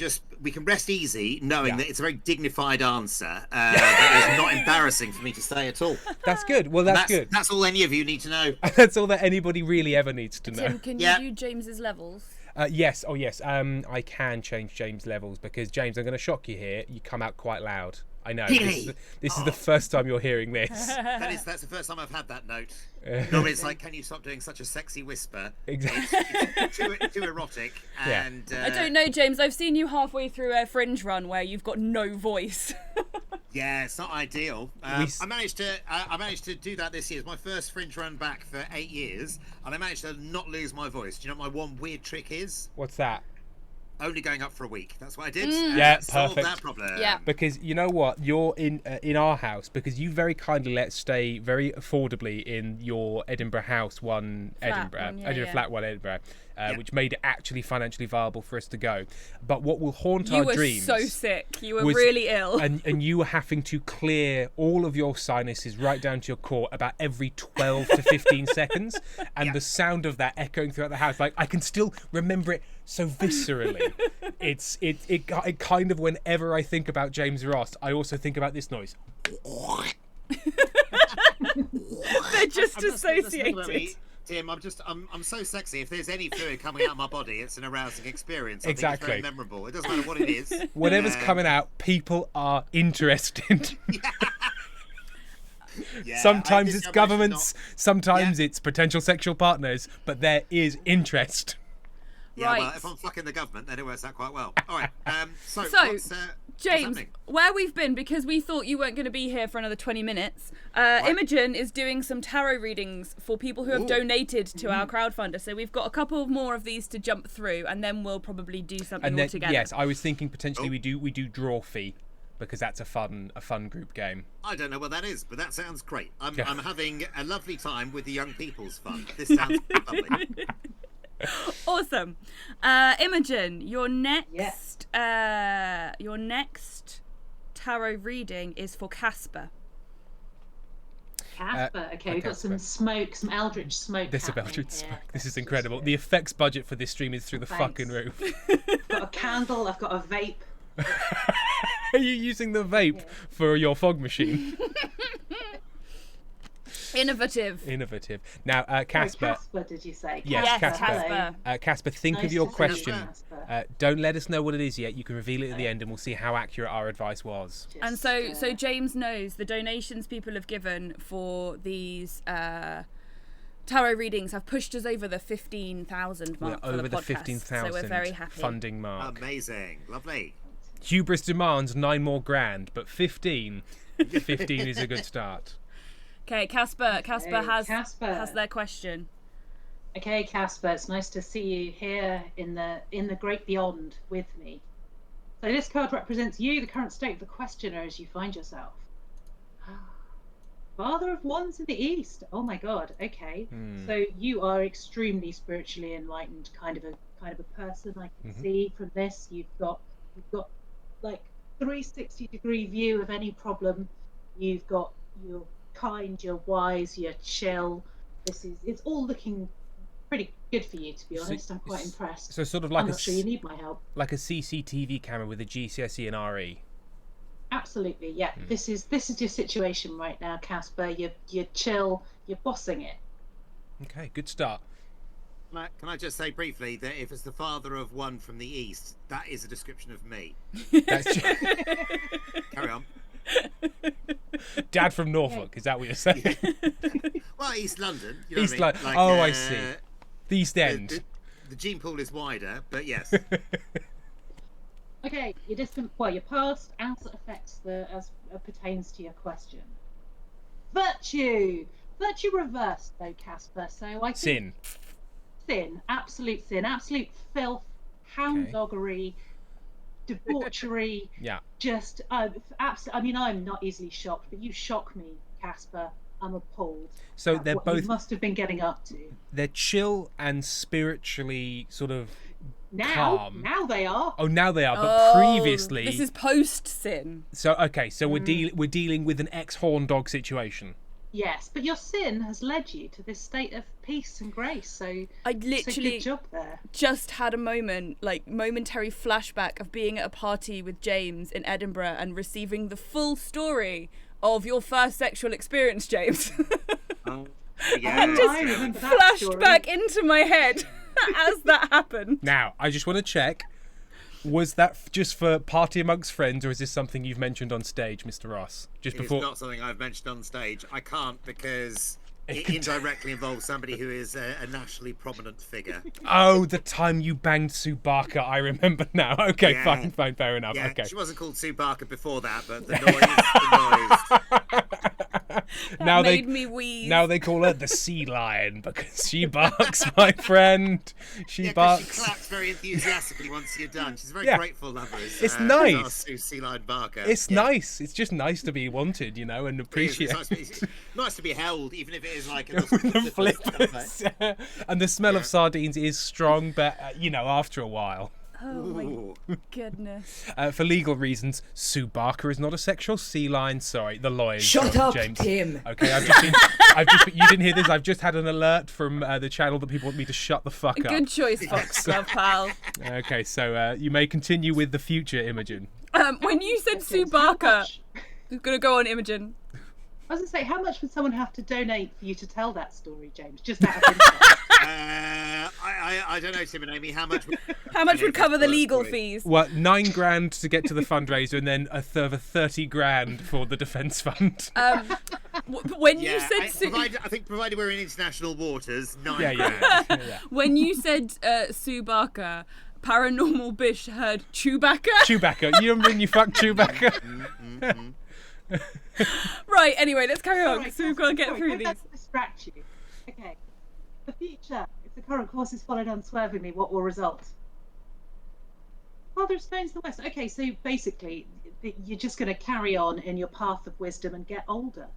rest easy knowing that it's a very dignified answer that is not embarrassing for me to say at all. That's good. Well, that's good. That's all any of you need to know. That's all that anybody really ever needs to know. Tim, can you do James's levels? Yes. Oh, yes. I can change James' levels because, James, I'm going to shock you here. You come out quite loud. I know. Really? This is the first time you're hearing this. That's the first time I've had that note. Normally it's like, can you stop doing such a sexy whisper? Exactly. It's too erotic. And I don't know, James. I've seen you halfway through a Fringe run where you've got no voice. Yeah, it's not ideal. I managed to do that this year. It's my first Fringe run back for 8 years, and I managed to not lose my voice. Do you know what my one weird trick is? What's that? Only going up for a week. That's what I did. Yeah, solved perfect. that problem. Yeah. Because you know what, you're in our house because you very kindly let us stay very affordably in your Edinburgh house Edinburgh flat one Edinburgh, which made it actually financially viable for us to go. But what will haunt our dreams? You were so sick. You were really ill. And you were having to clear all of your sinuses right down to your core about every 12 to 15 seconds, and the sound of that echoing throughout the house, like I can still remember it so viscerally. It kind of, whenever I think about James Ross, I also think about this noise. They're just associated. Tim, I'm so sexy. If there's any fluid coming out of my body, it's an arousing experience. I think it's very memorable. It doesn't matter what it is. Whatever's coming out, people are interested. Yeah, sometimes it's governments, sometimes it's potential sexual partners, but there is interest. Yeah, right. Well, if I'm fucking the government, then it works out quite well. All right. So James, where we've been, because we thought you weren't going to be here for another 20 minutes, Imogen is doing some tarot readings for people who have donated to our crowdfunder. So we've got a couple more of these to jump through, and then we'll probably do something all together. Yes, I was thinking potentially we do draw fee, because that's a fun group game. I don't know what that is, but that sounds great. I'm having a lovely time with the young people's fun. This sounds lovely. Awesome. Imogen, your next tarot reading is for Casper. Casper. Okay, we've got some smoke, some eldritch smoke. This is eldritch smoke. This is incredible. The effects budget for this stream is through the fucking roof. I've got a candle. I've got a vape. Are you using the vape for your fog machine? Innovative. Now, Casper. Casper, did you say? Yes, Yes, Casper. Casper, think Nice of your to see you, question. Casper. Don't let us know what it is yet. You can reveal it at the end, and we'll see how accurate our advice was. And so James knows the donations people have given for these tarot readings have pushed us over the 15,000 mark. We're for over the the podcast, 15,000 so we're very happy. funding mark. Amazing, lovely. Hubris demands 9 more grand, but 15 is a good start. Okay, Casper Casper. has their question. Okay, Casper, it's nice to see you here in the great beyond with me. So this card represents you, the current state of the questioner as you find yourself. Father of Wands in the East. Oh my God. Okay. So you are extremely spiritually enlightened, kind of a person. I can see from this. You've got like 360-degree view of any problem. You're kind, you're wise, you're chill. It's all looking pretty good for you, to be honest. I'm quite impressed. So sort of like I'm not sure you need my help. Like a CCTV camera with a GCSE and RE. Absolutely, yeah. This is your situation right now, Casper. You're chill. You're bossing it. Okay, good start. Can I just say briefly that if it's the father of one from the east, that is a description of me. That's Carry on. Dad from Norfolk. Is that what you're saying? Well, East London. You know East what I mean? London. Oh, I see. The East End. The gene pool is wider, but yes. Okay, your past as it affects as pertains to your question. Virtue reversed though, Casper. So I think sin, absolute filth, houndoggery, debauchery. Yeah. Just absolutely. I mean, I'm not easily shocked, but you shock me, Casper. I'm appalled. So they're what both. you must have been getting up to. They're chill and spiritually sort of. Now they are. Oh, now they are, but previously. This is post sin. So okay, so we're dealing with an ex-horn dog situation. Yes, but your sin has led you to this state of peace and grace. So I literally good job there. Just had a momentary flashback of being at a party with James in Edinburgh and receiving the full story of your first sexual experience, James. Yeah. I remember that Flashed story. back into my head as that happened. Now, I just want to check. Was that just for party amongst friends, or is this something you've mentioned on stage, Mr. Ross? Just before. It's not something I've mentioned on stage. I can't because it indirectly involves somebody who is a nationally prominent figure. Oh, the time you banged Sue Barker, I remember now. Okay, Yeah. fine, fair enough. Yeah, Okay. she wasn't called Sue Barker before that, but the noise. Now made me wheeze. Now they call her the sea lion because she barks, my friend. She barks. She claps very enthusiastically once you're done. She's a very grateful lover. It's nice. Our Sue Sea Lion Barker. It's nice. It's just nice to be wanted, and appreciated. It's nice to be held, even if it is like a little The flippers. And the smell of sardines is strong, but after a while. Oh my goodness. For legal reasons, Sue Barker is not a sexual sea lion. Sorry, the lawyers. Shut up, James. Tim. Okay, you didn't hear this. I've just had an alert from the channel that people want me to shut the fuck up. Good choice, Foxglove pal. Okay, so you may continue with the future, Imogen. When you said Sue Barker, I'm gonna go on, Imogen. I was going to say, how much would someone have to donate for you to tell that story, James? Just out of interest. I don't know, Tim and Amy. How much would cover the legal fees? Well, $9,000 to get to the fundraiser, and then a further $30,000 for the defence fund. When you said I think provided we're in international waters, $9,000. Yeah. When you said Sue Barker, Paranormal Bish heard Chewbacca. Chewbacca. You remember when you fucked Chewbacca? Right, anyway, let's carry on, Right, so we've got to get through these. Let's distract you. Okay. The future, if the current course is followed unswervingly, what will result? Father of Stones the West. Okay, so basically, you're just going to carry on in your path of wisdom and get older.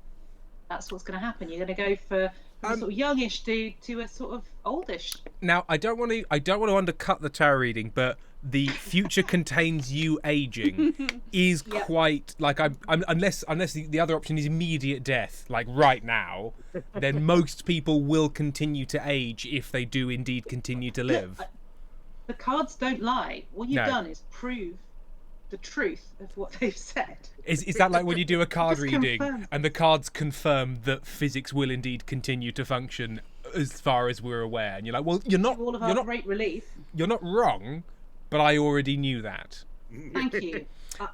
That's what's going to happen. You're going to go from a sort of youngish dude to a sort of oldish. Now, I don't want to undercut the tarot reading, but the future contains you aging is quite like I'm unless the other option is immediate death, like right now, then most people will continue to age if they do indeed continue to live. The cards don't lie. All you've done is prove the truth of what they've said. Is that like when you do a card Just reading confirms. and the cards confirm that physics will indeed continue to function as far as we're aware, and you're like, well, you're not, To all of you're our not, great relief. you're not wrong, but I already knew that. Thank you.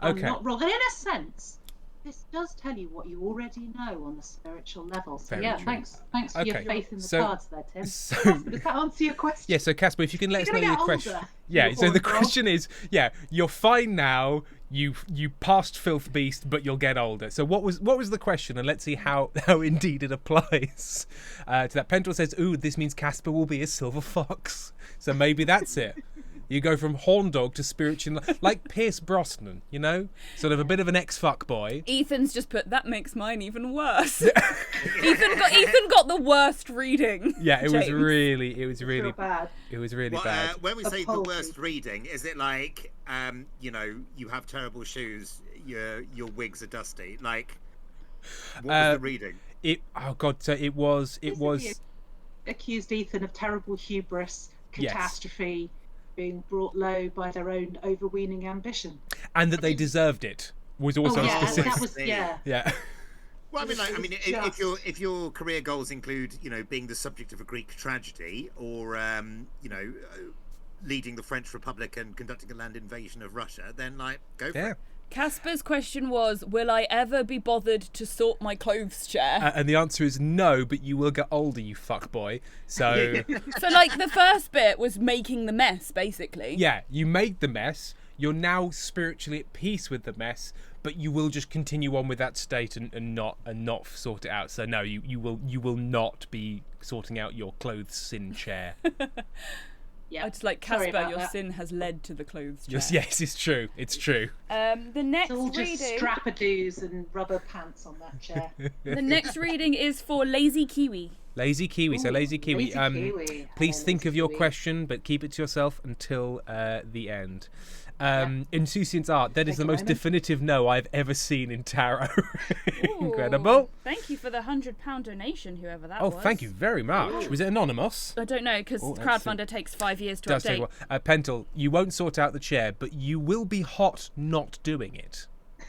I'm Okay. not wrong. And in a sense, this does tell you what you already know on the spiritual level. So Very yeah, true. thanks for your Okay, faith in the so- cards there, Tim. so- Casper, does that answer your question? Yeah, so Casper, if you can let us You're know gonna your get question. older, Yeah, you so the horn dog. question is, yeah, you're fine now. You passed Filth Beast, but you'll get older. So what was the question? And let's see how indeed it applies to that. Pentel says, "Ooh, this means Casper will be a silver fox." So maybe that's it. You go from horn dog to spiritual, like Pierce Brosnan, you know, sort of a bit of an ex-fuck boy. Ethan's just put, that makes mine even worse. Ethan got the worst reading. Yeah, it was James. really Feel bad. bad. When we say the Apology. worst reading, is it like, you know, you have terrible shoes, your wigs are dusty? Like, what was the reading? Oh god, so it was Basically, accused Ethan of terrible hubris, Yes. catastrophe, being brought low by their own overweening ambition. and that they deserved it was also Oh yeah, specific. that was yeah. Yeah. Well, I mean, like, It was if your career goals include, you know, being the subject of a Greek tragedy, or you know, leading the French Republic and conducting a land invasion of Russia, then like go for Yeah. it. Casper's question was, will I ever be bothered to sort my clothes chair? And the answer is no, but you will get older, you fuck boy. So So, like, the first bit was making the mess, basically. yeah, you made the mess. You're now spiritually at peace with the mess, but you will just continue on with that state and not sort it out. So no, you will not be sorting out your clothes sin chair. Yeah. I just like, Sorry Casper, about your that. sin has led to the clothes chair. Just yes, it's true. It's true. The next It's all just reading... strappadoos and rubber pants on that chair. The next reading is for Lazy Kiwi. Lazy Kiwi. So Ooh, Lazy Kiwi. Lazy Kiwi. Please Hello, think Lazy of your Kiwi. question, but keep it to yourself until the end. In Susian's art, that is Take the a most moment. definitive no I've ever seen in tarot. Ooh, Incredible. Thank you for the £100 donation, whoever that Oh, was. thank you very much. Was it anonymous? I don't know, because Oh, let's crowdfunder takes 5 years to Does update. take a while. Pentel, you won't sort out the chair, but you will be hot not doing it,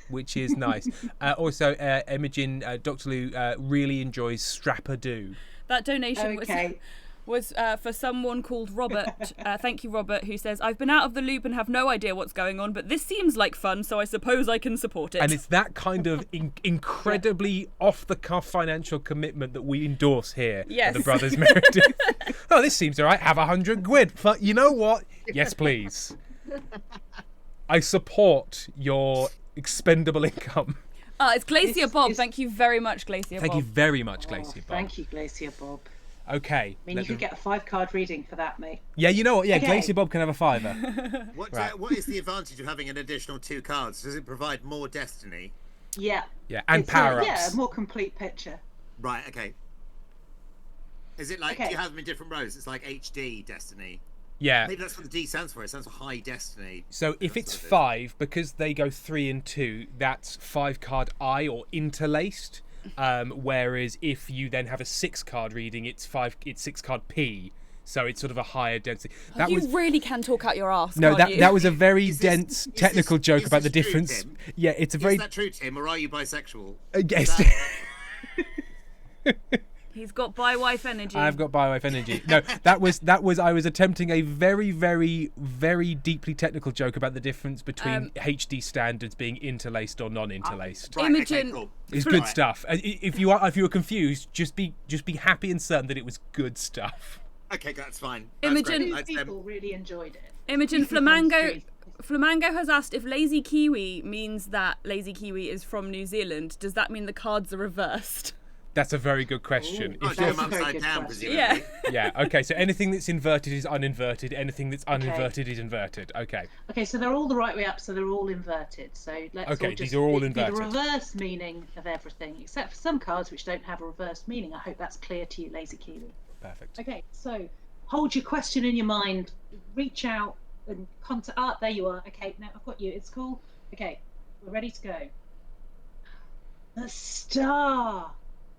which is nice. Also, Imogen, Dr. Lou really enjoys Strappadoo. That donation Okay. was for someone called Robert. Thank you, Robert, who says, I've been out of the loop and have no idea what's going on, but this seems like fun, so I suppose I can support it. And it's that kind of incredibly off-the-cuff financial commitment that we endorse here at Yes. the Brothers Meredith. Oh, this seems all right. Have 100 quid. You know what? Yes, please. I support your expendable income. It's Glacier This Bob. is- Thank you very much, Glacier Thank Bob. you very much, Oh, Glacier Bob. thank you, Glacier Bob. Okay. I mean, you could get a 5-card reading for that, mate. Yeah, you know what? Yeah, Okay. Glacier Bob can have a fiver. What is the advantage of having an additional 2 cards? Does it provide more destiny? Yeah. Yeah, and It's power-ups. Yeah, a more complete picture. Right. Okay. Is it like, Okay. do you have them in different rows? It's like HD destiny. Yeah. Maybe that's what the D stands for. It stands for high destiny. So if That's it's what it is. 5, because they go 3 and 2, that's 5-card I or interlaced. Whereas if you then have a 6-card reading, it's 6-card P. So it's sort of a higher density. That you was really can talk out your arse, no, can't you? that was a very Is this- dense is technical this- joke is about the this true, difference. Tim? Yeah, it's a very Is that true, Tim, or are you bisexual? yes. He's got bi-wife energy. I've got biowife energy. No, that was I was attempting a very, very, very deeply technical joke about the difference between HD standards being interlaced or non-interlaced. Right, Imogen- okay, cool. It's Right. good stuff. If you were confused, just be happy and certain that it was good stuff. Okay, that's fine. Imogen- Two That's people really enjoyed it. Imogen This is on Flamango. street. Flamango has asked if Lazy Kiwi means that Lazy Kiwi is from New Zealand. Does that mean the cards are reversed? That's a very good question. Ooh, Oh, If do you're, that's them a very upside good down, question. presumably. Yeah. yeah, okay. So anything that's inverted is uninverted. Anything that's uninverted is inverted. Okay. Okay, so they're all the right way up, so they're all inverted. So let's Okay, all just these are all be inverted. the reverse meaning of everything, except for some cards which don't have a reverse meaning. I hope that's clear to you, Lazy Kiwi. Perfect. Okay, so hold your question in your mind, reach out and contact. Ah, there you are. Okay, now I've got you. It's cool. Okay, we're ready to go. The star.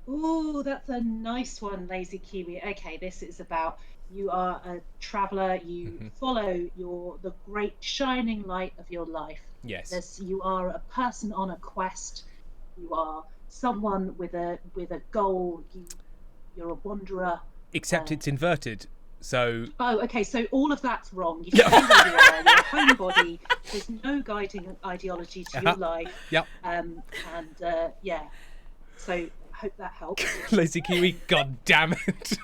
Ooh, that's a nice one, Lazy Kiwi. Okay, this is about you are a traveller. You follow the great shining light of your life. Yes. You are a person on a quest. You are someone with a goal. You're a wanderer. Except it's inverted. So. Oh, okay. So all of that's wrong. You stay where you are. You're a homebody. There's no guiding ideology to your life. Yep. Yeah. So I hope that helps. Lazy Kiwi, god damn it.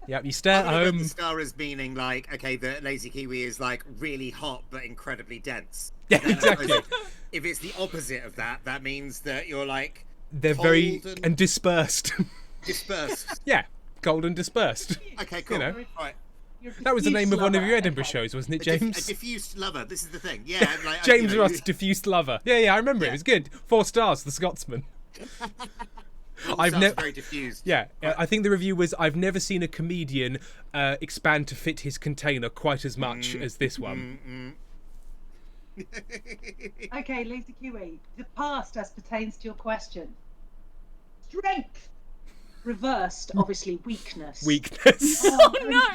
Yep, you stay at home. The star is meaning like, okay, the Lazy Kiwi is like really hot but incredibly dense. Yeah, exactly. If it's the opposite of that, that means that you're like they're very and dispersed. Dispersed. Yeah, cold and dispersed. Okay, cool. You know. Right. That was the name of one of your Edinburgh shows, wasn't it, James? A diffused lover. This is the thing. Yeah. Like, James Ross, diffused lover. Yeah, I remember it. It was good. 4 stars, The Scotsman. I've never very diffused. Yeah, I think the review was, I've never seen a comedian expand to fit his container quite as much as this one. Okay, Lazy Kiwi, the past as pertains to your question. Strength. Reversed, obviously, weakness. Weakness. Oh no!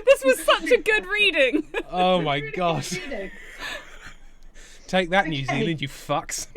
This was such a good reading. Oh my god. Take that, New Okay. Zealand, you fucks.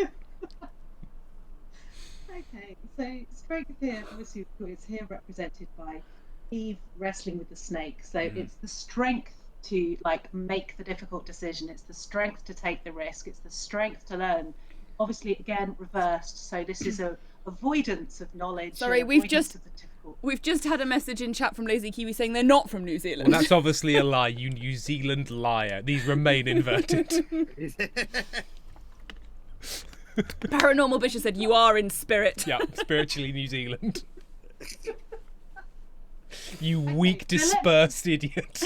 Okay, so strength here, obviously, is here represented by Eve wrestling with the snake. So it's the strength to like make the difficult decision. It's the strength to take the risk. It's the strength to learn. Obviously, again, reversed. So this is a avoidance of knowledge. Sorry, and we've avoidance just- of the difficult. We've just had a message in chat from Lazy Kiwi saying they're not from New Zealand. Well, that's obviously a lie, you New Zealand liar. These remain inverted. Paranormal Bishop said, you are in spirit. Yeah, spiritually New Zealand. You weak, dispersed idiot.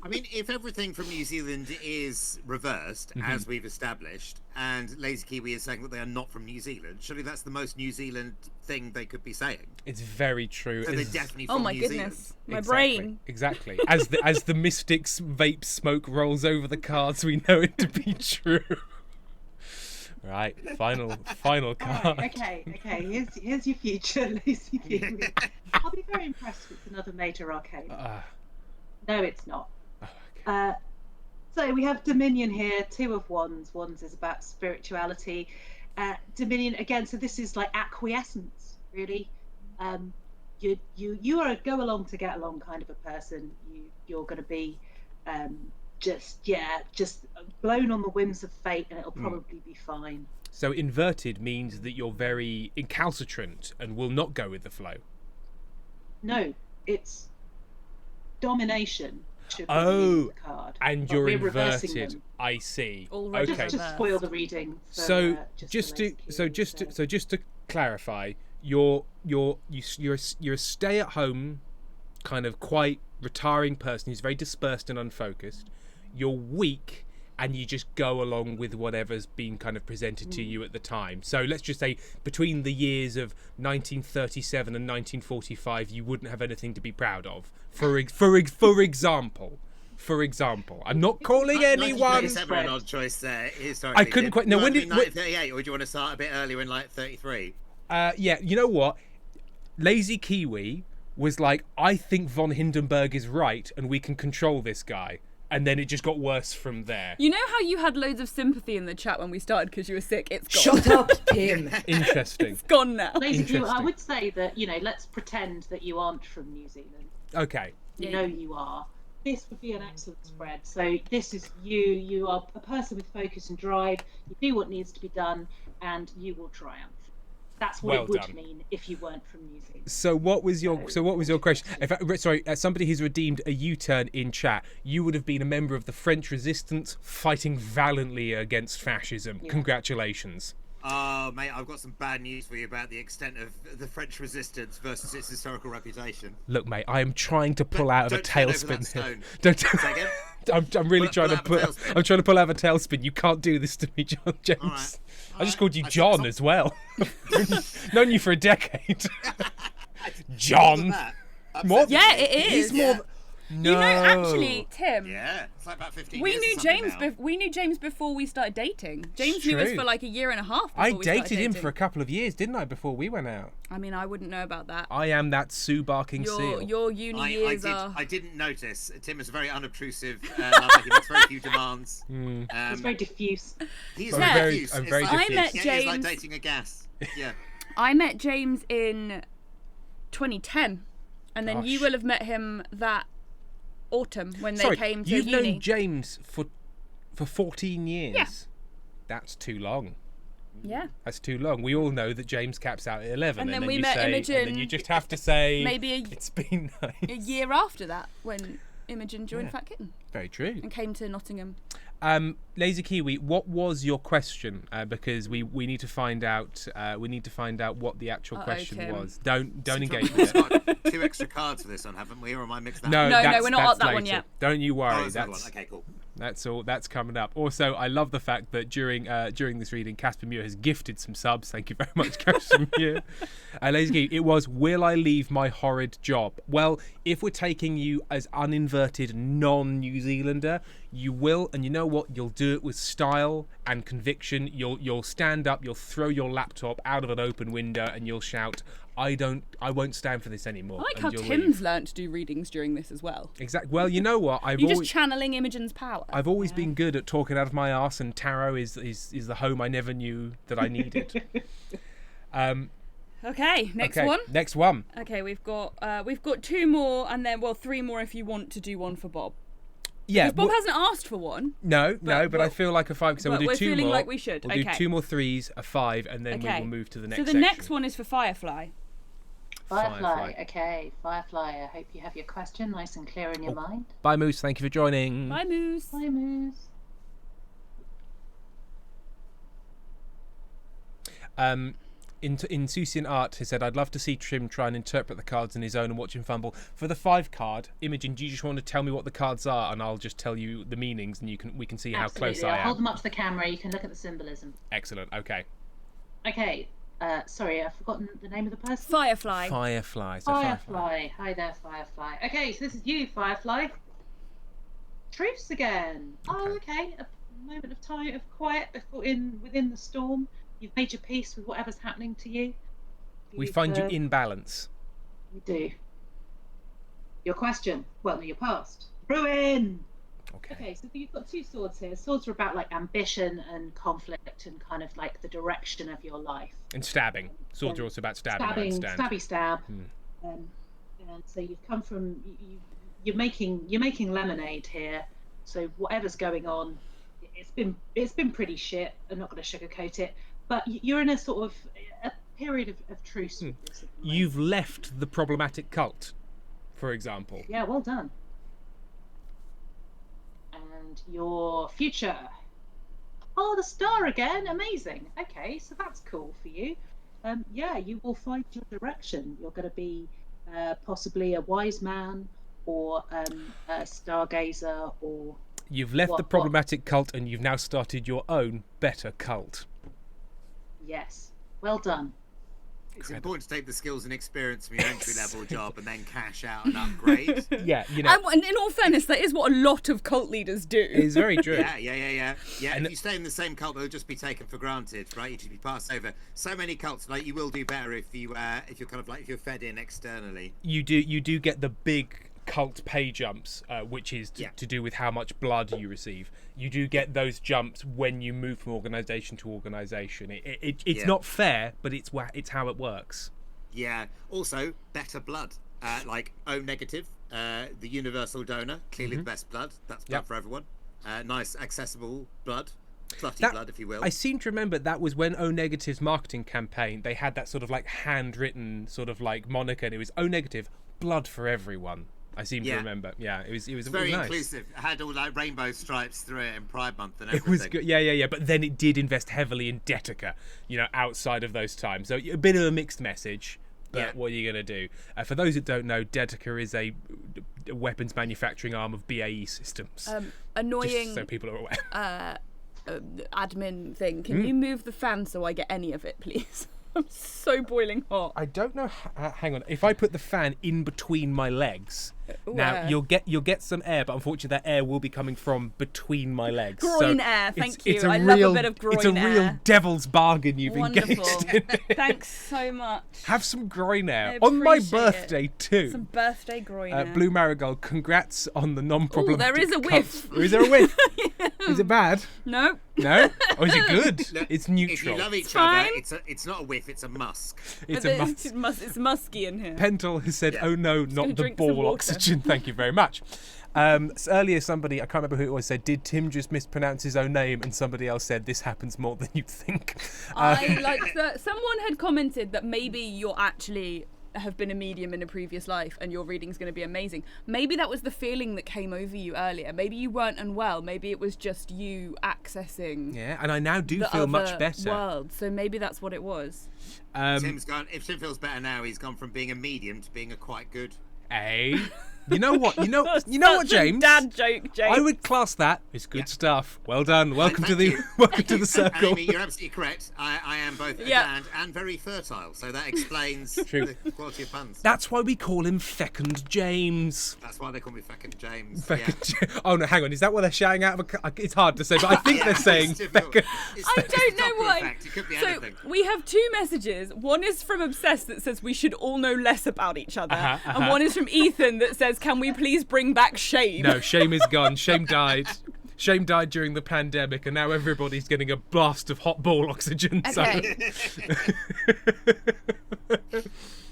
I mean, if everything from New Zealand is reversed, as we've established, and Lazy Kiwi is saying that they are not from New Zealand, surely that's the most New Zealand thing they could be saying. It's very true. So they're definitely from Oh my New goodness. Zealand. My Exactly, brain. Exactly. As the mystic's vape smoke rolls over the cards, we know it to be true. Right, final card. Okay. Here's your future, Lazy Kiwi. I'll be very impressed if it's another major arcane. No, it's not. Okay. So we have Dominion here, 2 of Wands. Wands is about spirituality. Dominion again. So this is like acquiescence, really. You are a go along to get along kind of a person. You're going to be just blown on the whims of fate, and it'll probably be fine. So inverted means that you're very incalcitrant and will not go with the flow. No, it's domination. Should be Oh, the card. and But you're we're reversing inverted. them. I see. Already Okay. Just to spoil the reading. For, So just to clarify, you're a stay-at-home kind of quite retiring person who's very dispersed and unfocused. You're weak, and you just go along with whatever's been kind of presented to you at the time. So let's just say between the years of 1937 and 1945, you wouldn't have anything to be proud of. For example, I'm not calling anyone. 1937 an odd choice there. Historically. I couldn't quite. No, when did 1938, or do you want to start a bit earlier in like 33? Yeah, you know what? Lazy Kiwi was like, I think von Hindenburg is right, and we can control this guy. And then it just got worse from there. You know how you had loads of sympathy in the chat when we started because you were sick? It's gone. Shut up, Tim. Interesting. It's gone now. Basically, I Interesting. would say that, let's pretend that you aren't from New Zealand. Okay. You know you are. This would be an excellent spread. So this is you are a person with focus and drive. You do what needs to be done, and you will triumph. That's what Well it would done. mean if you weren't from New Zealand. So what was your question? In fact, sorry, as somebody who's redeemed a U-turn in chat, you would have been a member of the French Resistance, fighting valiantly against fascism. Yeah. Congratulations. Oh, mate, I've got some bad news for you about the extent of the French resistance versus its historical reputation. Look, mate, I am trying to pull out of a Don't turn over that tailspin here. stone. Don't. Say again? I'm really Pull trying to out of a pull. tailspin. I'm trying to pull out of a tailspin. You can't do this to me, John James. All right. I just All called you right. John as well. Known you for a decade. John. More than that. What? Yeah, it is. He's more. No. You know, actually, Tim. Yeah, it's like about 15 We years knew or something James. now. We knew James before we started dating. James It's knew us true. for like a year and a half. I Before we started dated him dating. for a couple of years, didn't I, before we went out? I mean, I wouldn't know about that. I am that Sue barking seal. Your uni years are. I didn't notice. Tim is a very unobtrusive. He makes very few demands. It's very diffuse. He's I'm Yeah. very, diffuse. I'm It's very like, diffuse. I met It's like James- dating a gas. Yeah. I met James in 2010, and then you Gosh. will have met him that autumn when Sorry, they came to you've uni. known James for 14 years. Yeah. That's too long. Yeah. That's too long. We all know that James caps out at 11. And then we you met say, Imogen and then you just have to say, maybe it's been nice. a year after that when Imogen joined Yeah. Fat Kitten Very true. and came to Nottingham. Lazy Kiwi, what was your question? Because we need to find out. We need to find out what the actual question Tim. was. Don't engage We've with it. got 2 extra cards for this one, haven't we? Or am I mixed that No, up? No, that's, we're not that's at that one later. yet. Don't you worry. Oh, that's the other that's one. Okay, cool. That's all. That's coming up. Also, I love the fact that during this reading, Casper Muir has gifted some subs. Thank you very much, Casper Muir. Lazy Kiwi, it was, will I leave my horrid job? Well, if we're taking you as uninverted non-New Zealander, you will, and you know what? You'll do it with style and conviction. You'll stand up. You'll throw your laptop out of an open window, and you'll shout, "I won't stand for this anymore." I like and how you'll Tim's leave. learnt to do readings during this as well. Exactly. Well, you know what? You're just channeling Imogen's power. I've always been good at talking out of my arse, and tarot is the home I never knew that I needed. Okay, next Okay, one. Next one. Okay, we've got 2 more, and then 3 more if you want to do one for Bob. Yeah. Because Bob hasn't asked for one. No, but I but- feel like a 5. So we'll but do we're 2 feeling more. like we should. We'll do Okay. 2 more 3s, a 5, and then we Okay. will move to the next So the section. next one is for Firefly. Firefly. Okay, Firefly. I hope you have your question nice and clear in your mind. Bye, Moose. Thank you for joining. Bye, Moose. Bye, Moose. In Susian Art has said, I'd love to see Trim try and interpret the cards in his own and watch him fumble. For the 5 card, Imogen, do you just want to tell me what the cards are, and I'll just tell you the meanings, and we can see how Absolutely. close I I'll hold am. them up to the camera. You can look at the symbolism. Excellent. Okay. Okay. Sorry, I've forgotten the name of the person. Firefly. Firefly. So Firefly. Hi there, Firefly. Okay, so this is you, Firefly. Truce again. Oh, okay. A moment of time of quiet within the storm. You've made your peace with whatever's happening to you. We find you in balance. You do. Your question. Well, no, your past. Ruin. Okay, so you've got 2 swords here. Swords are about like ambition and conflict and kind of like the direction of your life. And stabbing. Swords are also about stabbing. I understand. Stabby stab. And so you've come from you're making lemonade here. So whatever's going on, it's been pretty shit. I'm not going to sugarcoat it, but you're in a sort of a period of truce with this at the moment. You've left the problematic cult, for example. Yeah, well done. And your future. Oh, the star again. Amazing. Okay, so that's cool for you. Yeah, you will find your direction. You're going to be possibly a wise man or a stargazer or... You've left the problematic cult, and you've now started your own better cult. Yes. Well done. It's important to take the skills and experience from your entry-level job and then cash out and upgrade. Yeah, you know. And in all fairness, that is what a lot of cult leaders do. It's very true. Yeah. And if you stay in the same cult, they'll just be taken for granted, right? You just be passed over. So many cults, like you will do better if you're kind of like if you're fed in externally. You do get the big cult pay jumps, which is to do with how much blood you receive. You do get those jumps when you move from organisation to organisation. It's not fair, but it's how it works. Yeah. Also, better blood. Like O negative, the universal donor, clearly the best blood. That's blood for everyone. Nice, accessible blood. Slutty blood, if you will. I seem to remember that was when O Negative's marketing campaign. They had that sort of like handwritten sort of like moniker, and it was O Negative, blood for everyone. I seem to remember. Yeah, it was very nice. inclusive. It had all like rainbow stripes through it in Pride Month and It everything. was good. Yeah. But then it did invest heavily in Detica, outside of those times. So a bit of a mixed message. But what are you going to do? For those that don't know, Detica is a weapons manufacturing arm of BAE Systems. Annoying. Just so people are aware. Admin thing. Can you move the fan so I get any of it, please? I'm so boiling hot. I don't know. Hang on. If I put the fan in between my legs, Now you'll get some air, but unfortunately that air will be coming from between my legs. Groin so air, thank you. It's a I real, love a bit of groin It's a real air. devil's bargain you've Wonderful. engaged in. Thanks so much. Have some groin air I on my appreciate birthday too. Some birthday groin air. Blue Marigold, congrats on the Ooh, non-problematic there is a whiff. Is there a whiff? Is it bad? No. No? Or is it good? Look, It's If you neutral. love each fine. other, it's not a whiff, it's a musk. It's But a must. it's musky in here. Pentel has said, "Oh no, gonna not the drink some ball water. oxygen." Thank you very much. Earlier, somebody, I can't remember who it was, said, "Did Tim just mispronounce his own name?" And somebody else said, "This happens more than you'd think." I like that someone had commented that maybe you're actually have been a medium in a previous life and your reading's going to be amazing. Maybe that was the feeling that came over you earlier. Maybe you weren't unwell. Maybe it was just you accessing Yeah, and I now do the feel much other better. world. So maybe that's what it was. Tim's gone. If Tim feels better now, he's gone from being a medium to being a quite good. Hey, you know what? You know what, Such a James? dad joke, James. I would class that as good stuff. Well done. Welcome to Thank the you. welcome to the And circle. Amy, you're absolutely correct. I am both a Yeah. dad and very fertile, so that explains True. the quality of puns. That's why we call him Fecund James. That's why they call me Fecund James. Fecund. Oh no, hang on. Is that what they're shouting out of? It's hard to say, but I think Yeah, they're saying it's difficult. Fecund. I don't know not for a why. fact. It could be So anything. we have two messages. One is from Obsessed that says we should all know less about each other, Uh-huh. and one is from Ethan that says, "Can we please bring back shame?" No, shame is gone. Shame died. Shame died during the pandemic, and now everybody's getting a blast of hot ball oxygen. Okay.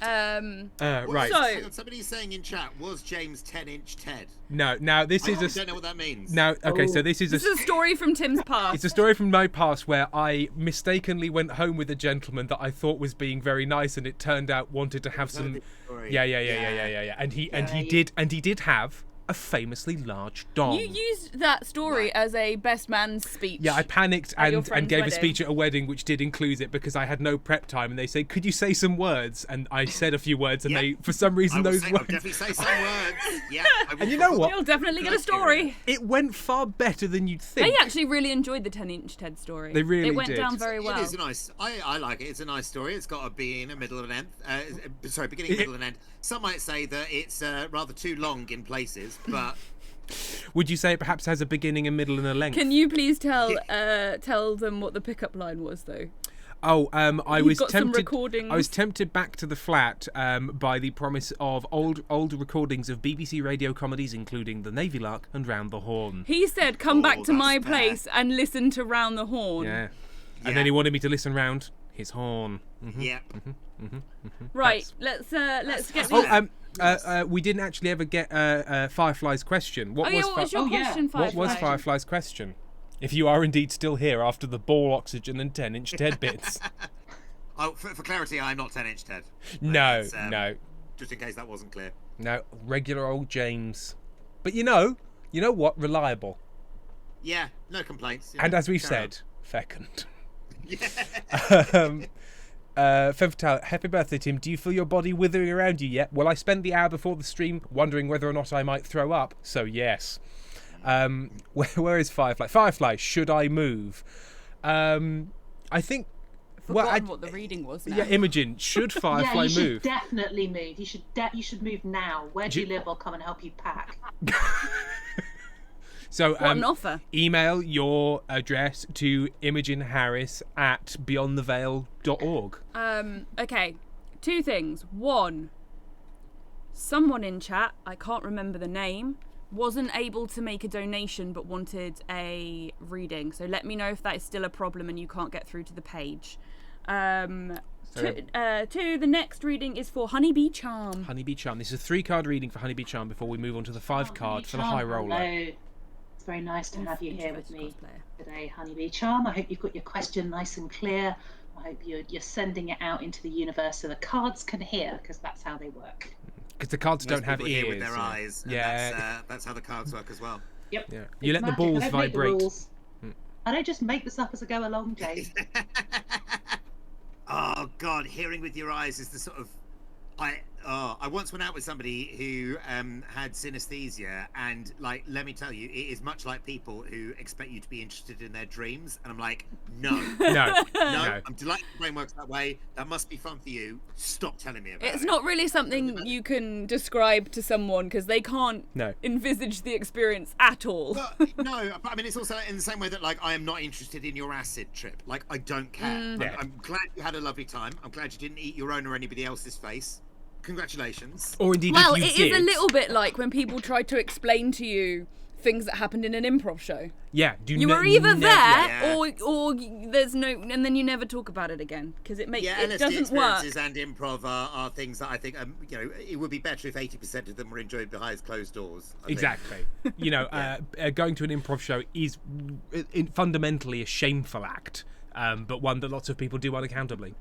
Right. So- Hang on, somebody's saying in chat, was James 10-inch Ted? No, now this I is don't know what that means. now. Okay, so this is This is a story from Tim's past. It's a story from my past where I mistakenly went home with a gentleman that I thought was being very nice, and it turned out wanted to have some. this story? Yeah. And he did have a famously large dong. You used that story as a best man's speech. Yeah, I panicked At your and friend's gave a wedding. speech at a wedding which did include it because I had no prep time, and they said, "Could you say some words?" And I said a few words, and Yeah. they, for some reason, I'll those definitely words. say some words. Yeah. I will And you know what? You'll definitely get a Good hearing. story. It went far better than you'd think. They actually really enjoyed the 10-inch Ted story. They really It went did. down very well. It is a nice. I like it. It's a nice story. It's got a beginning, a middle, and an end. Beginning, middle, and end. Some might say that it's rather too long in places, but Would you say it perhaps has a beginning, a middle, and a length? Can you please tell them what the pickup line was, though? Oh, I You've was got some tempted. recordings. I was tempted back to the flat by the promise of old recordings of BBC radio comedies, including The Navy Lark and Round the Horn. He said, "Come back to that's my bad. place and listen to Round the Horn." Yeah, Yeah. and then he wanted me to listen round his horn. yeah. Right. Let's get. Oh, these- we didn't actually ever get Firefly's question. What Oh, yeah, was what was your Oh, yeah. question, what was Firefly? Firefly's question? If you are indeed still here after the ball oxygen and 10-inch Ted bits. Oh, for clarity, I'm not 10-inch Ted. No, It's, no, Just in case that wasn't clear. no. Regular old James. But you know what? Reliable. Yeah, no complaints. And as we've Carry on. said, fecund. Yeah. Femfatal, happy birthday, Tim. Do you feel your body withering around you yet? Well, I spent the hour before the stream wondering whether or not I might throw up, so yes. Where is Firefly? Firefly, should I move? I think. Forgotten what the reading was now. Yeah, Imogen, should Firefly you should move? definitely move. You should move now. Where do you live? I'll come and help you pack. So, What an offer. email your address to imogenharris@beyondtheveil.org. Okay, two things. One, someone in chat, I can't remember the name, wasn't able to make a donation but wanted a reading. So let me know if that is still a problem and you can't get through to the page. Two, the next reading is for Honeybee Charm. Honeybee Charm. This is a 3-card reading for Honeybee Charm before we move on to the 5-card for the High Roller. Hello. It's very nice to have you here with me Cosplayer. today, Honeybee Charm. I hope you've got your question nice and clear. I hope you're sending it out into the universe so the cards can hear, because that's how they work. Because the cards don't Most have people ears. hear with their eyes. And Yeah. that's how the cards work as well. Yep. Yeah. It's You let the magic. balls I don't make the vibrate. rules. I don't just make this up as I go along, Jane. Oh God, hearing with your eyes is the sort of I once went out with somebody who had synesthesia, and like, let me tell you, it is much like people who expect you to be interested in their dreams, and I'm like, no, No. I'm delighted the brain works that way. That must be fun for you. Stop telling me about it. It's not really something you can describe to someone because they can't No. envisage the experience at all. Well, no, but I mean, it's also in the same way that, like, I am not interested in your acid trip. Like, I don't care. Yeah. I'm glad you had a lovely time. I'm glad you didn't eat your own or anybody else's face. Congratulations. Or indeed, Well, if you it did, is a little bit like when people try to explain to you things that happened in an improv show. Yeah. You were either there Yeah. or there's no, and then you never talk about it again because it makes Yeah, it LSD doesn't work. experiences and improv are things that I think, it would be better if 80% of them were enjoyed behind closed doors. I think. Exactly. You know, going to an improv show is fundamentally a shameful act, but one that lots of people do unaccountably.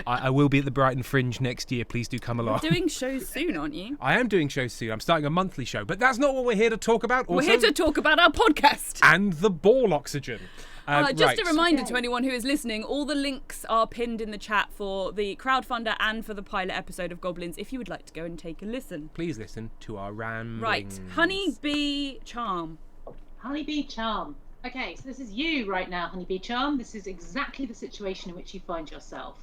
I will be at the Brighton Fringe next year. Please do come along. Doing shows soon, aren't you? I am doing shows soon. I'm starting a monthly show, but that's not what we're here to talk about. We're Also, here to talk about our podcast. and the ball oxygen. Just right. a reminder to anyone who is listening, all the links are pinned in the chat for the crowdfunder and for the pilot episode of Goblins if you would like to go and take a listen. Please listen to our ramblings. Right, Honeybee Charm. Honeybee Charm. Okay, so this is you right now, Honeybee Charm. This is exactly the situation in which you find yourself.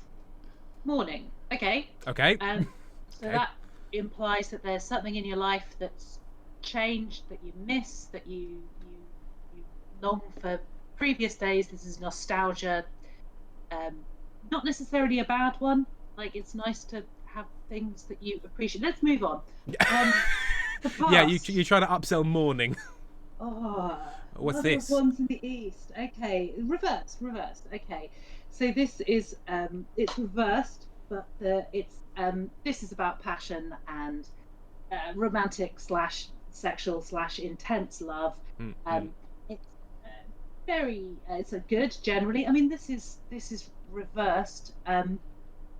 Morning. Okay. Okay. So Okay. that implies that there's something in your life that's changed, that you miss, that you long for previous days. This is nostalgia. Not necessarily a bad one. Like, it's nice to have things that you appreciate. Let's move on. The past. Yeah, you're trying to upsell morning. Oh, What's another this? Ones in the east. Okay, reversed. Okay, so this is it's reversed, but this is about passion and romantic / sexual / intense love. It's it's a good generally. I mean, this is reversed.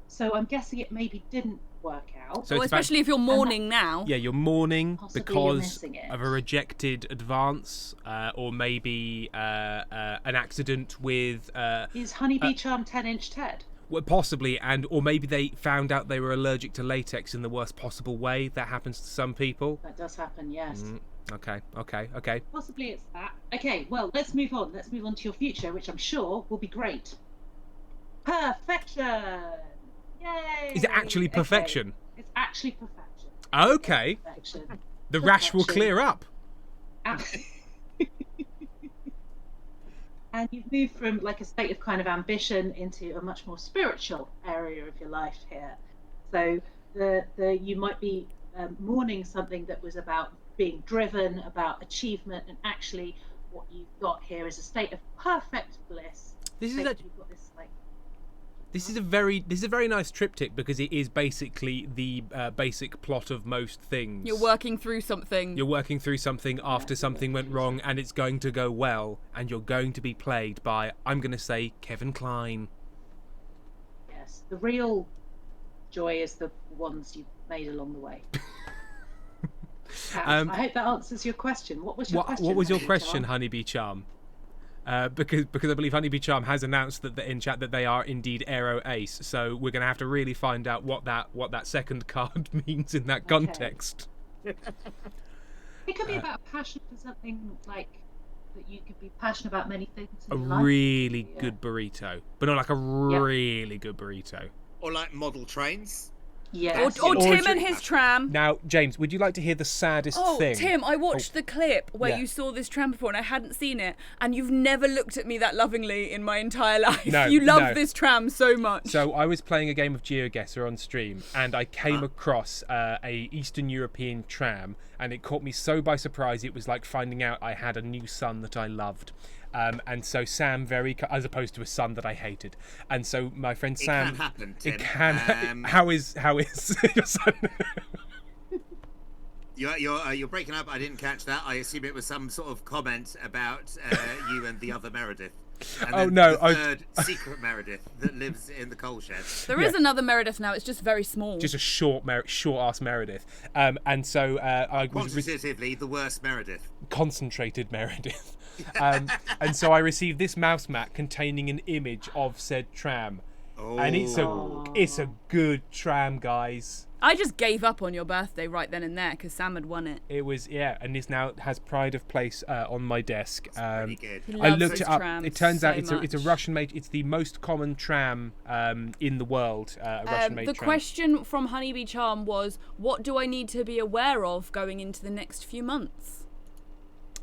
So I'm guessing it maybe didn't work out. So Well, it's about- especially if you're mourning now. Yeah, you're mourning Possibly you're because missing it. of a rejected advance, or maybe an accident with, Is Honeybee Charm 10-inch Ted? well, possibly, or maybe they found out they were allergic to latex in the worst possible way. That happens to some people. That does happen, yes. Okay. Possibly it's that. Okay, well, let's move on. Let's move on to your future, which I'm sure will be great. Perfection! Yay! Is it actually Okay. perfection? It's actually perfection. Okay. Perfection. The rash will Perfection. clear up. And you've moved from like a state of kind of ambition into a much more spiritual area of your life here. So you might be mourning something that was about being driven, about achievement, and actually what you've got here is a state of perfect bliss. This is So a- you've got this like This is a very nice triptych because it is basically the basic plot of most things. You're working through something. You're working through something after something went wrong, and it's going to go well, and you're going to be played by, I'm going to say, Kevin Kline. yes, the real joy is the ones you've made along the way. I hope that answers your question. What was your question? What was your Honeybee question, Charm? Honeybee Charm? Because I believe Honeybee Charm has announced that in chat that they are indeed Aero Ace, so we're going to have to really find out what that second card means in that context. It could be about passion for something like that. You could be passionate about many things. A In your life. really Yeah. good burrito, but not like a really good burrito. Or like model trains. Yes. Or Tim Or- and his tram. Now, James, would you like to hear the saddest Oh, thing? Tim, I watched the clip where Yeah. you saw this tram before and I hadn't seen it, and you've never looked at me that lovingly in my entire life. No, you love no. this tram so much. So I was playing a game of GeoGuessr on stream, and I came across a Eastern European tram, and it caught me so by surprise. It was like finding out I had a new son that I loved. And so Sam as opposed to a son that I hated, and so my friend Sam. It can happen, Tim. It can. How is your son? You're breaking up. I didn't catch that. I assume it was some sort of comment about you and the other Meredith. And Oh, then no, the third secret Meredith that lives in the coal shed. There is another Meredith now. It's just very small. Just a short ass Meredith. And so I was Quantitatively, the worst Meredith. concentrated Meredith. And so I received this mouse mat containing an image of said tram. And it's a good tram, guys. I just gave up on your birthday right then and there because Sam had won it. It was, and this now has pride of place on my desk. Pretty good. He I loves looked his it up. trams It turns out so it's a much. Russian-made. It's the most common tram in the world. A Russian-made The tram. question from Honeybee Charm was, what do I need to be aware of going into the next few months?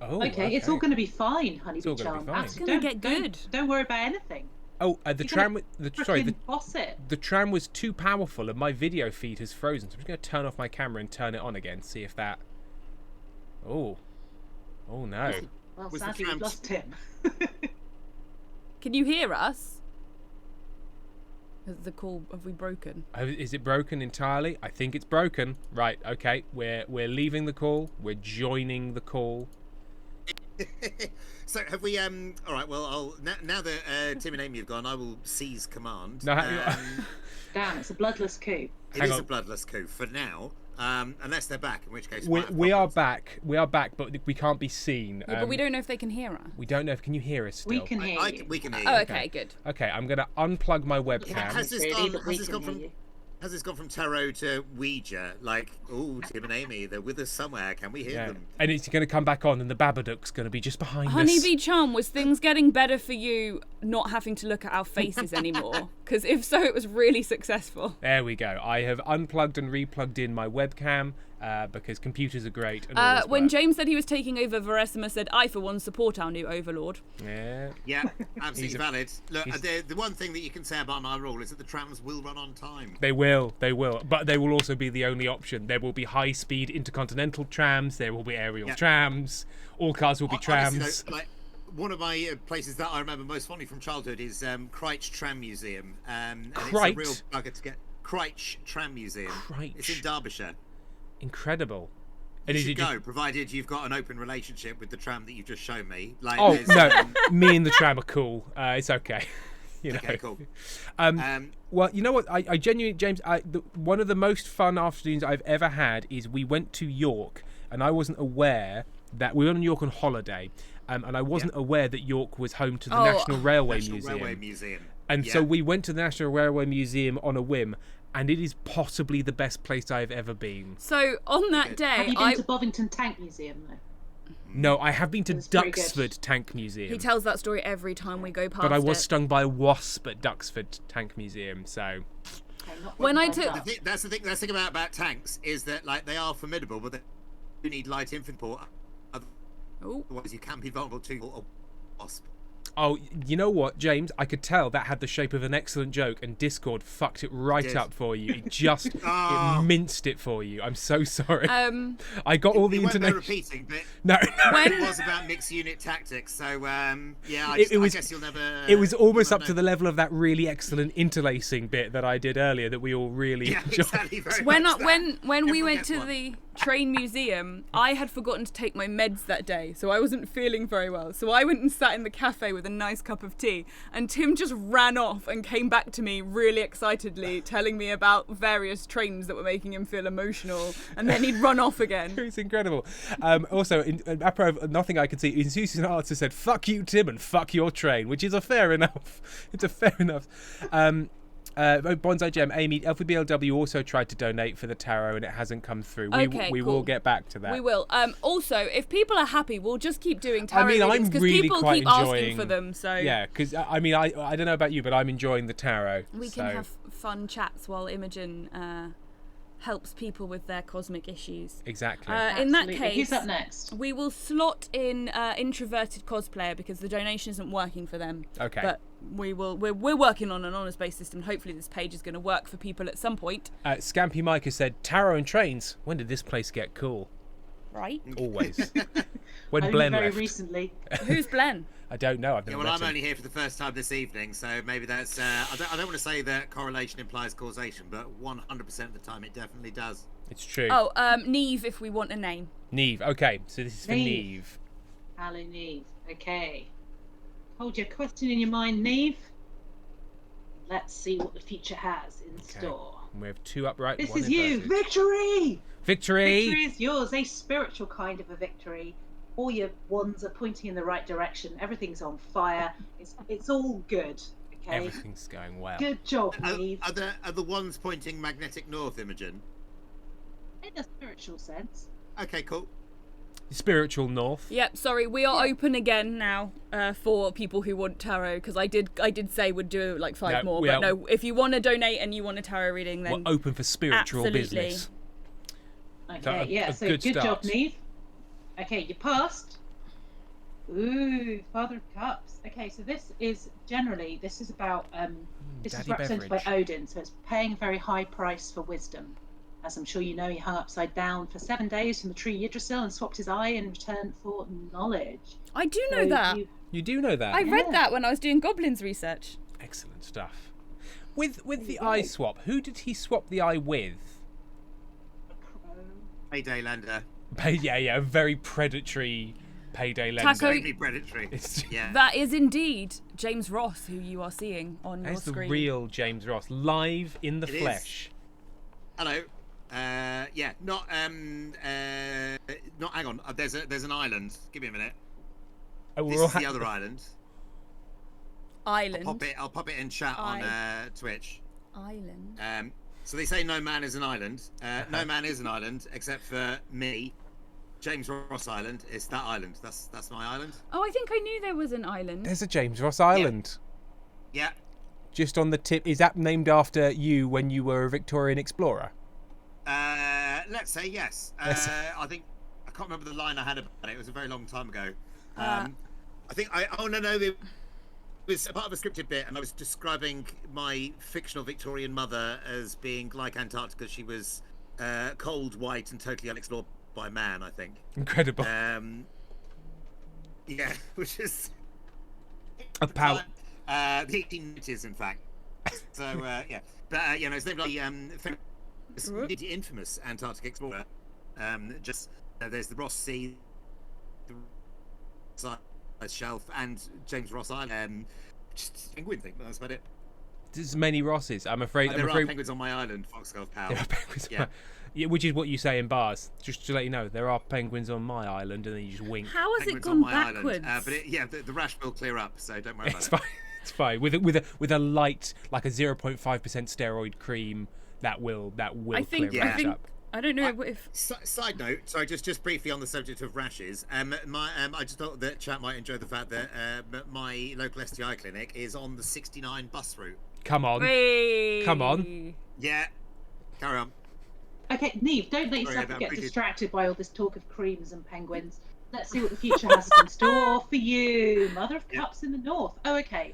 Oh, Okay, it's all going to be fine, Honeybee all gonna be Charm. fine. It's gonna get good. Don't worry about anything. Oh, the tram. Frickin' boss it. The tram was too powerful and my video feed has frozen. So I'm just going to turn off my camera and turn it on again. See if that. Oh no. Well, Was the sadly, we've tram- lost him. Can you hear us? Has the call, have we broken? Is it broken entirely? I think it's broken. Right. Okay. We're leaving the call. We're joining the call. So have we? All right. Well, now that Tim and Amy have gone, I will seize command. No, Damn, it's a bloodless coup. It is a bloodless coup for now, unless they're back, in which case we are back. We are back, but we can't be seen. Yeah, but we don't know if they can hear us. We don't know if. Can you hear us still? We can hear you. We can hear you. Oh, okay, good. Okay, I'm gonna unplug my You webcam. haven't really, but we can hear you. Has this gone from tarot to Ouija? Like, oh, Tim and Amy, they're with us somewhere. Can we hear them? And it's going to come back on, and the Babadook's going to be just behind us. Honeybee Charm, was things getting better for you not having to look at our faces anymore? Because if so, it was really successful. There we go. I have unplugged and replugged in my webcam because computers are great. And always When work. James said he was taking over, Veressima said, I, for one, support our new overlord. Yeah. Yeah, absolutely valid. Look, the one thing that you can say about my rule is that the trams will run on time. They will. But they will also be the only option. There will be high-speed intercontinental trams. There will be aerial trams. All cars will be trams. Honestly, though, like, one of my places that I remember most fondly from childhood is Cryche Tram Museum. And it's a real bugger to get. Cryche Tram Museum. Cryche. It's in Derbyshire. Incredible. You And should go, provided you've got an open relationship with the tram that you've just shown me. Like, Oh, there's, no. Me and the tram are cool. It's okay. You know. Okay, cool. Well, you know what? I genuinely, James, one of the most fun afternoons I've ever had is we went to York, and I wasn't aware that we were in York on holiday, and I wasn't aware that York was home to the National Railway Museum. And so we went to the National Railway Museum on a whim, and it is possibly the best place I've ever been. So on that day, Have you been to Bovington Tank Museum, though? No, I have been to It's pretty Duxford Tank Museum. he tells that story every time we go past But I was it. stung by a wasp at Duxford Tank Museum, so... Okay, not When I Bovington took- Tank. That's the thing. That's the thing about tanks is that like they are formidable, but they do need light infantry. Ooh. Otherwise, you can be vulnerable to a wasp. Oh, you know what, James? I could tell that had the shape of an excellent joke, and Discord fucked it right did. up for you. It just it Oh. minced it for you. I'm so sorry. Um, I got all the You weren't there intonation. repeating, but No, when it was about mixed unit tactics. So yeah, It was- I guess you'll never. it was almost you'll up never to the know. level of that really excellent interlacing bit that I did earlier that we all really Yeah, enjoyed. exactly. Very when much that. when we Everyone went gets to one. the train museum, I had forgotten to take my meds that day, so I wasn't feeling very well. So I went and sat in the cafe with a nice cup of tea, and Tim just ran off and came back to me really excitedly, telling me about various trains that were making him feel emotional, and then he'd run off again. It's incredible. Also, apropos of nothing I could see, Susan Arthur said, "Fuck you, Tim, and fuck your train," which is a fair enough. It's a fair enough. Bonsai Gem, Amy, LVBLW also tried to donate for the tarot and it hasn't come through. Okay, we cool. will get back to that. We will. Also, if people are happy, we'll just keep doing I tarot mean, I'm readings because really people quite keep asking enjoying for them. So Yeah, because I mean, I don't know about you, but I'm enjoying the tarot. we can have fun chats while Imogen helps people with their cosmic issues. Exactly. In that Absolutely. case, Who's up next? we will slot in introverted cosplayer because the donation isn't working for them. Okay. But we're working on an honours-based system. Hopefully this page is going to work for people at some point. Scampy Micah said, "Tarot and trains. When did this place get cool?" Right? Always. When Only Blen very left. recently. Who's Blen? I don't know. I've Yeah, never well, met I'm him. only here for the first time this evening, so maybe that's. I don't want to say that correlation implies causation, but 100% of the time it definitely does. It's true. Oh, Neve, if we want a name. Neve. Okay, so this is for Neve. Neve. Hello, Neve. Okay. Hold your question in your mind, Neve. Let's see what the future has in store. We have two upright. This one is you. inverted. Victory! Victory! Victory is yours. A spiritual kind of a victory. All your wands are pointing in the right direction. Everything's on fire. It's all good. Okay. Everything's going well. Good job, Neve. Are the ones pointing magnetic north, Imogen? In a spiritual sense. Okay, cool. Spiritual north. Yep, sorry, we are open again now for people who want tarot, because I did say we'd do like 5 more, but no, if you want to donate and you want a tarot reading, then we're open for spiritual absolutely. business. Okay, so good job, Neve. Okay, you passed. Ooh, Father of Cups. Okay, so this is about this is Daddy represented beverage. by Odin, so it's paying a very high price for wisdom. As I'm sure you know, he hung upside down for 7 days from the tree Yggdrasil and swapped his eye in return for knowledge. I do know that. You do know that. I read that when I was doing goblins research. Excellent stuff. With the eye swap, who did he swap the eye with? Payday lender. Yeah, very predatory payday lender. Taco- Extremely predatory. Yeah. That is indeed James Ross, who you are seeing on your There's the screen. real James Ross, live in the It is. flesh. Hello. Yeah. Not. Hang on. There's an island. Give me a minute. Oh, This is the other island. Island. I'll pop it in chat on Twitch. Island. So they say no man is an island. No man is an island except for me. James Ross Island. It's that island. That's my island. Oh, I think I knew there was an island. There's a James Ross Island. Yeah. Just on the tip. Is that named after you when you were a Victorian explorer? Let's say yes. I think I can't remember the line I had about it. It was a very long time ago. I think it was a part of a scripted bit, and I was describing my fictional Victorian mother as being like Antarctica. She was cold, white, and totally unexplored by man, I think. Incredible. Yeah, which is About the 1890s, in fact. So yeah, but it's named like the infamous Antarctic explorer. There's the Ross Sea, the Ice Shelf, and James Ross Island. Just penguin thing. That's about it. there's many Rosses. I'm afraid. There are penguins on my island, Foxglove Powell. There are penguins. Yeah. Yeah, which is what you say in bars. Just to let you know, there are penguins on my island, and then you just wink. How has Penguins it on gone my backwards? Island. But the rash will clear up, so don't worry It's about fine. It's fine. With a light, like a 0.5% steroid cream, that will I think. clear I rash think. up. I don't know if. Side note, sorry, just briefly on the subject of rashes. I just thought that chat might enjoy the fact that my local STI clinic is on the 69 bus route. Come on. Hey. Come on. Yeah, carry on. Okay, Neve, don't let Sorry, yourself I'm get pretty- distracted by all this talk of creams and penguins. Let's see what the future has in store for you. Mother of Cups in the north. Oh, okay.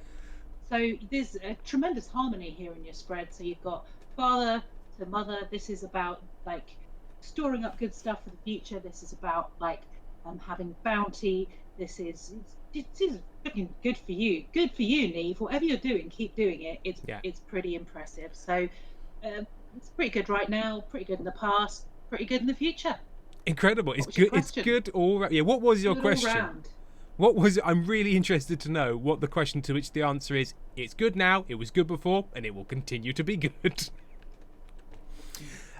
So there's a tremendous harmony here in your spread. So you've got father to mother. This is about like storing up good stuff for the future. This is about like having bounty. This is looking good for you. Good for you, Neve. Whatever you're doing, keep doing it. It's pretty impressive. So it's pretty good right now. Pretty good in the past. Pretty good in the future. Incredible. It's was your good. It's question? good all round. Yeah. What was your Good all question? round. What was? I'm really interested to know what the question to which the answer is. It's good now. It was good before, and it will continue to be good.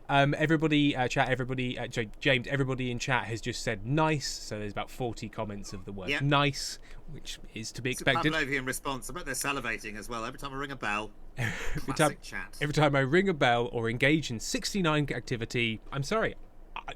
Everybody, chat. Everybody, James. Everybody in chat has just said nice. So there's about 40 comments of the word nice, which is to be expected. Pavlovian response. I bet they're salivating as well. Every time I ring a bell. Chat. Every time I ring a bell or engage in 69 activity, I'm sorry,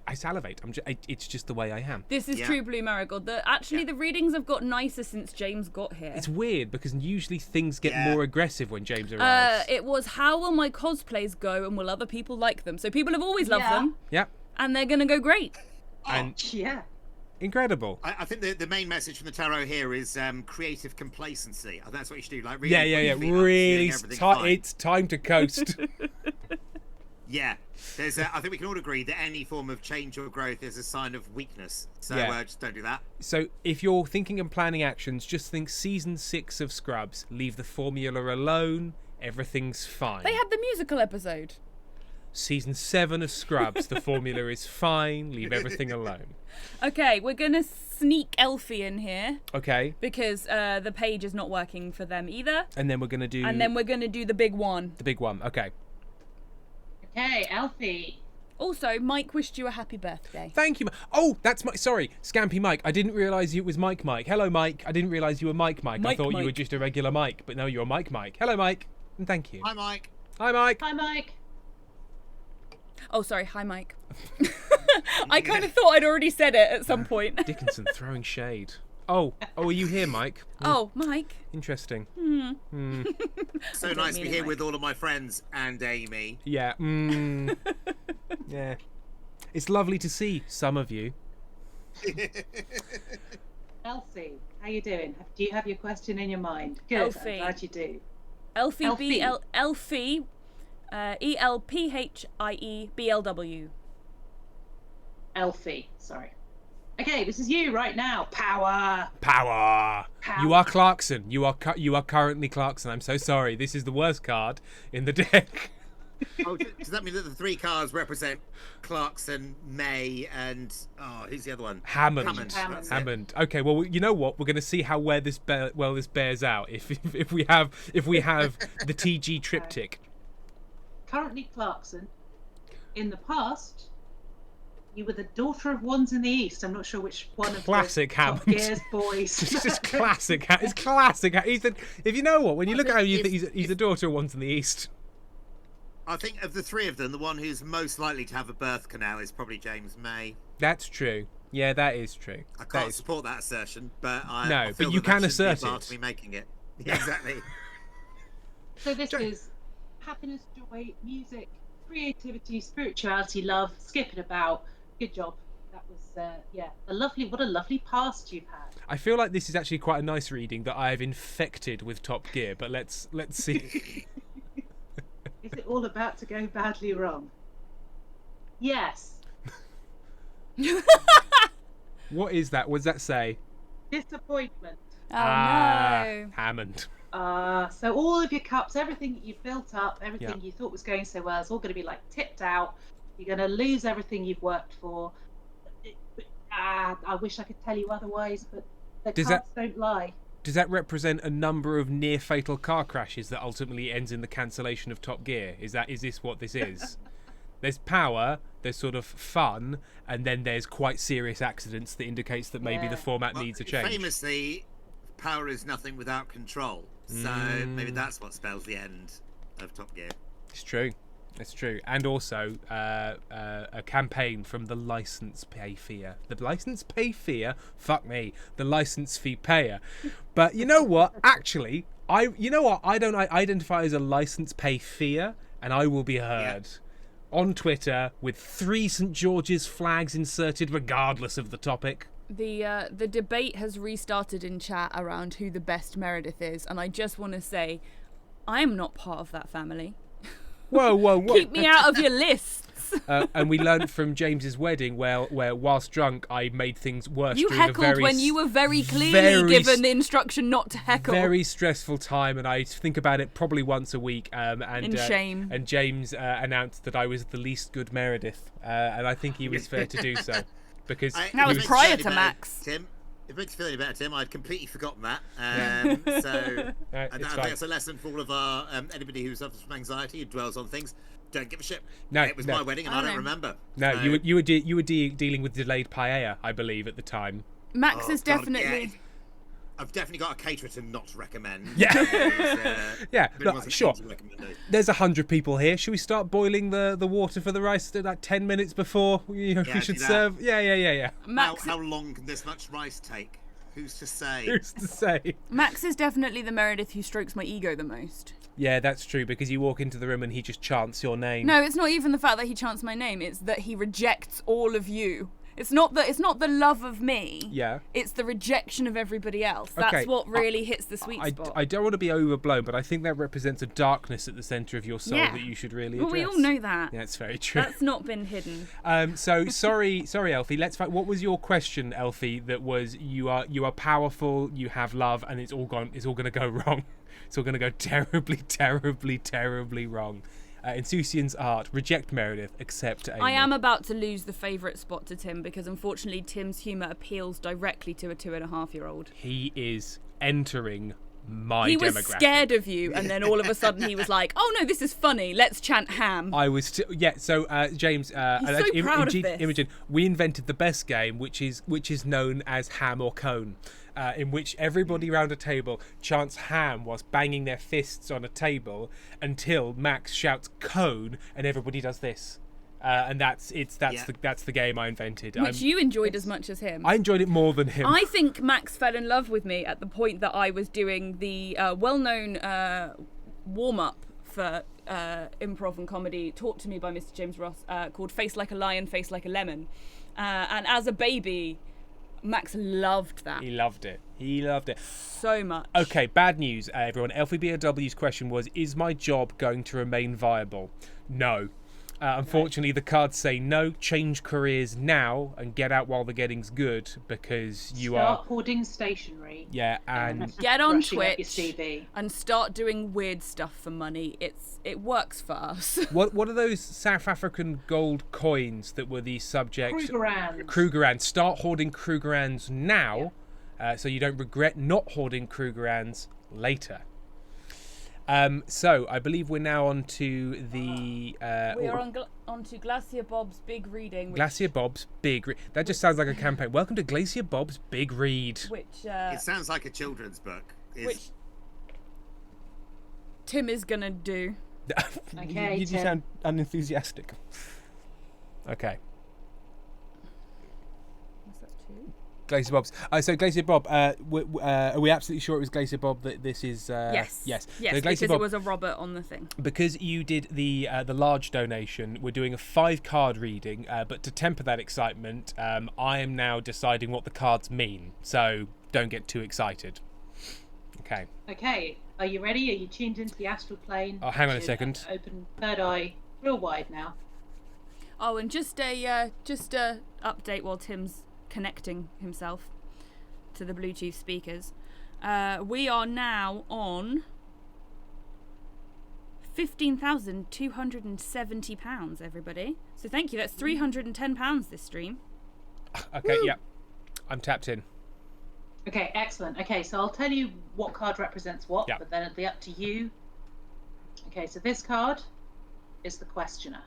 I salivate. It's just the way I am. This is true, Blue Marigold. The readings have got nicer since James got here. It's weird because usually things get more aggressive when James arrives. It was, how will my cosplays go and will other people like them? So people have always loved them. Yep. And they're going to go great. And Yeah. incredible. I think the main message from the tarot here is creative complacency. I think that's what you should do. Like really, Yeah. put your feet up, Really, doing everything fine. it's time to coast. Yeah, I think we can all agree that any form of change or growth is a sign of weakness. So just don't do that. So if you're thinking and planning actions, just think season 6 of Scrubs. Leave the formula alone. Everything's fine. They had the musical episode. Season 7 of Scrubs. The formula is fine. Leave everything alone. Okay, we're going to sneak Elfie in here. Okay. Because the page is not working for them either. And then we're going to do... And then we're going to do the big one. the big one. Okay. Okay, Alfie. Also, Mike wished you a happy birthday. Thank you. Oh, that's my. Sorry, Scampy Mike. I didn't realise it was Mike. Hello, Mike. I didn't realise you were Mike. I thought you were just a regular Mike, but no, you're Mike. Hello, Mike. And thank you. Hi, Mike. Hi, Mike. Hi, Mike. Oh, sorry. Hi, Mike. I kind of thought I'd already said it at some point. Dickinson throwing shade. Oh, are you here, Mike? Oh, Mike. Interesting. So nice to be here with all of my friends and Amy. Yeah. Yeah. It's lovely to see some of you. Elfie, how you doing? Do you have your question in your mind? Good. Elfie. I'm glad you do. Elfie. Elfie. Elfie. ELPHIEBLW. Elfie, sorry. Okay, this is you right now. Power. You are Clarkson. You are currently Clarkson. I'm so sorry. This is the worst card in the deck. Oh, does that mean that the 3 cards represent Clarkson, May, and who's the other one? Hammond. That's it. Hammond. Okay, well, you know what? We're going to see how this bears out. If we have the TG triptych. Currently Clarkson. In the past, you were the daughter of Wands in the East. I'm not sure which one of Classic the Hammond. Top Gear's boys. It's just classic. It's classic. If you know what, when you look at him, you think he's a daughter of Ones in the East. I think of the 3 of them, the one who's most likely to have a birth canal is probably James May. That's true. Yeah, that is true. I can't support that assertion, but I No, feel but you that can shouldn't be assert part it. of me making it. Yeah, exactly. So this is happiness, joy, music, creativity, spirituality, love, skipping about. Good job. That was what a lovely past you've had. I feel like this is actually quite a nice reading that I have infected with Top Gear, but let's see. Is it all about to go badly wrong? Yes. What is that? What does that say? Disappointment. Oh, no. Hammond. So all of your cups, everything that you've built up, everything you thought was going so well, it's all going to be like tipped out. You're going to lose everything you've worked for. I wish I could tell you otherwise, but the cards don't lie. Does that represent a number of near fatal car crashes that ultimately ends in the cancellation of Top Gear? Is this what this is? There's power, there's sort of fun, and then there's quite serious accidents that indicates that maybe the format needs a change. Famously, power is nothing without control. So maybe that's what spells the end of Top Gear. It's true. It's true. And also a campaign from the license pay fear. The license pay fear? Fuck me. The license fee payer. But you know what? Actually, I don't identify as a license pay fear, and I will be heard on Twitter with 3 St. George's flags inserted regardless of the topic. The debate has restarted in chat around who the best Meredith is, and I just want to say, I am not part of that family. Whoa. Keep me out of your lists. And we learned from James's wedding where whilst drunk, I made things worse. You during heckled a very, when you were very clearly given the instruction not to heckle. Very stressful time, and I think about it probably once a week. In shame. And James announced that I was the least good Meredith, and I think he was fair to do so. Because that was prior to Max. Tim, if it makes you feel any better, Tim, I'd completely forgotten that. So I think it's a lesson for all of our anybody who suffers from anxiety, who dwells on things. Don't give a shit. No, it was my wedding, and I don't remember. No, so... you were dealing with delayed paella, I believe, at the time. Max is definitely. I've definitely got a caterer to not recommend. Yeah, look, sure. There's 100 people here. Should we start boiling the water for the rice like 10 minutes before we should serve? Yeah. Max... How long can this much rice take? Who's to say? Who's to say? Max is definitely the Meredith who strokes my ego the most. Yeah, that's true, because you walk into the room and he just chants your name. No, it's not even the fact that he chants my name. It's that he rejects all of you. It's not the love of me. Yeah. It's the rejection of everybody else. That's what really hits the sweet spot. I don't want to be overblown, but I think that represents a darkness at the centre of your soul that you should really address. Well, we all know that. Yeah, it's very true. That's not been hidden. So sorry, Elfie. Let's find. What was your question, Elfie? That was you are powerful. You have love, and it's all going to go wrong. It's all going to go terribly, terribly, terribly wrong. Insouciant's art, reject Meredith, accept Amy. I am about to lose the favourite spot to Tim because unfortunately Tim's humour appeals directly to a 2.5-year-old. He is entering my He demographic. was scared of you, and then all of a sudden he was like, "Oh no, this is funny. Let's chant ham." I was so James, He's so proud of this. Imogen, we invented the best game, which is known as ham or cone, in which everybody around a table chants ham whilst banging their fists on a table until Max shouts cone, and everybody does this. And that's the game I invented. Which you enjoyed as much as him. I enjoyed it more than him. I think Max fell in love with me at the point that I was doing the well-known warm-up for improv and comedy taught to me by Mr. James Ross called Face Like a Lion, Face Like a Lemon. And as a baby, Max loved that. He loved it. He loved it. So much. Okay, bad news, everyone. LVBOW's question was, is my job going to remain viable? No. Unfortunately, the cards say no, change careers now and get out while the getting's good, because you Start hoarding stationery. Yeah, and get on brushing up your Twitch CV. and start doing weird stuff for money. It works for us. What are those South African gold coins that were the subject? Krugerrands. Start hoarding Krugerrands now, so you don't regret not hoarding Krugerrands later. So I believe we're now on to the. We are on to Glacier Bob's Big Reading. Glacier Bob's Big Read. That just sounds like a campaign. Welcome to Glacier Bob's Big Read. Which it sounds like a children's book. Which Tim is gonna do. Okay, you Tim. sound unenthusiastic. Okay. What's that too? Glacier Bob's. So Glacier Bob, are we absolutely sure it was Glacier Bob that this is? Yes. Yes. Yes, So Glacier because Bob, it was a Robert on the thing. because you did the large donation, we're doing a 5-card reading. But to temper that excitement, I am now deciding what the cards mean. So don't get too excited. Okay. Okay, are you ready? Are you tuned into the astral plane? Oh, hang on a Should second. Open third eye real wide now. Oh, and just a update while Tim's connecting himself to the Bluetooth speakers. We are now on £15,270, everybody. So thank you. That's £310 this stream. Okay. Woo! Yeah. I'm tapped in. Okay, excellent. Okay, so I'll tell you what card represents what, Yeah. but then it'll be up to you. Okay, so this card is the questioner.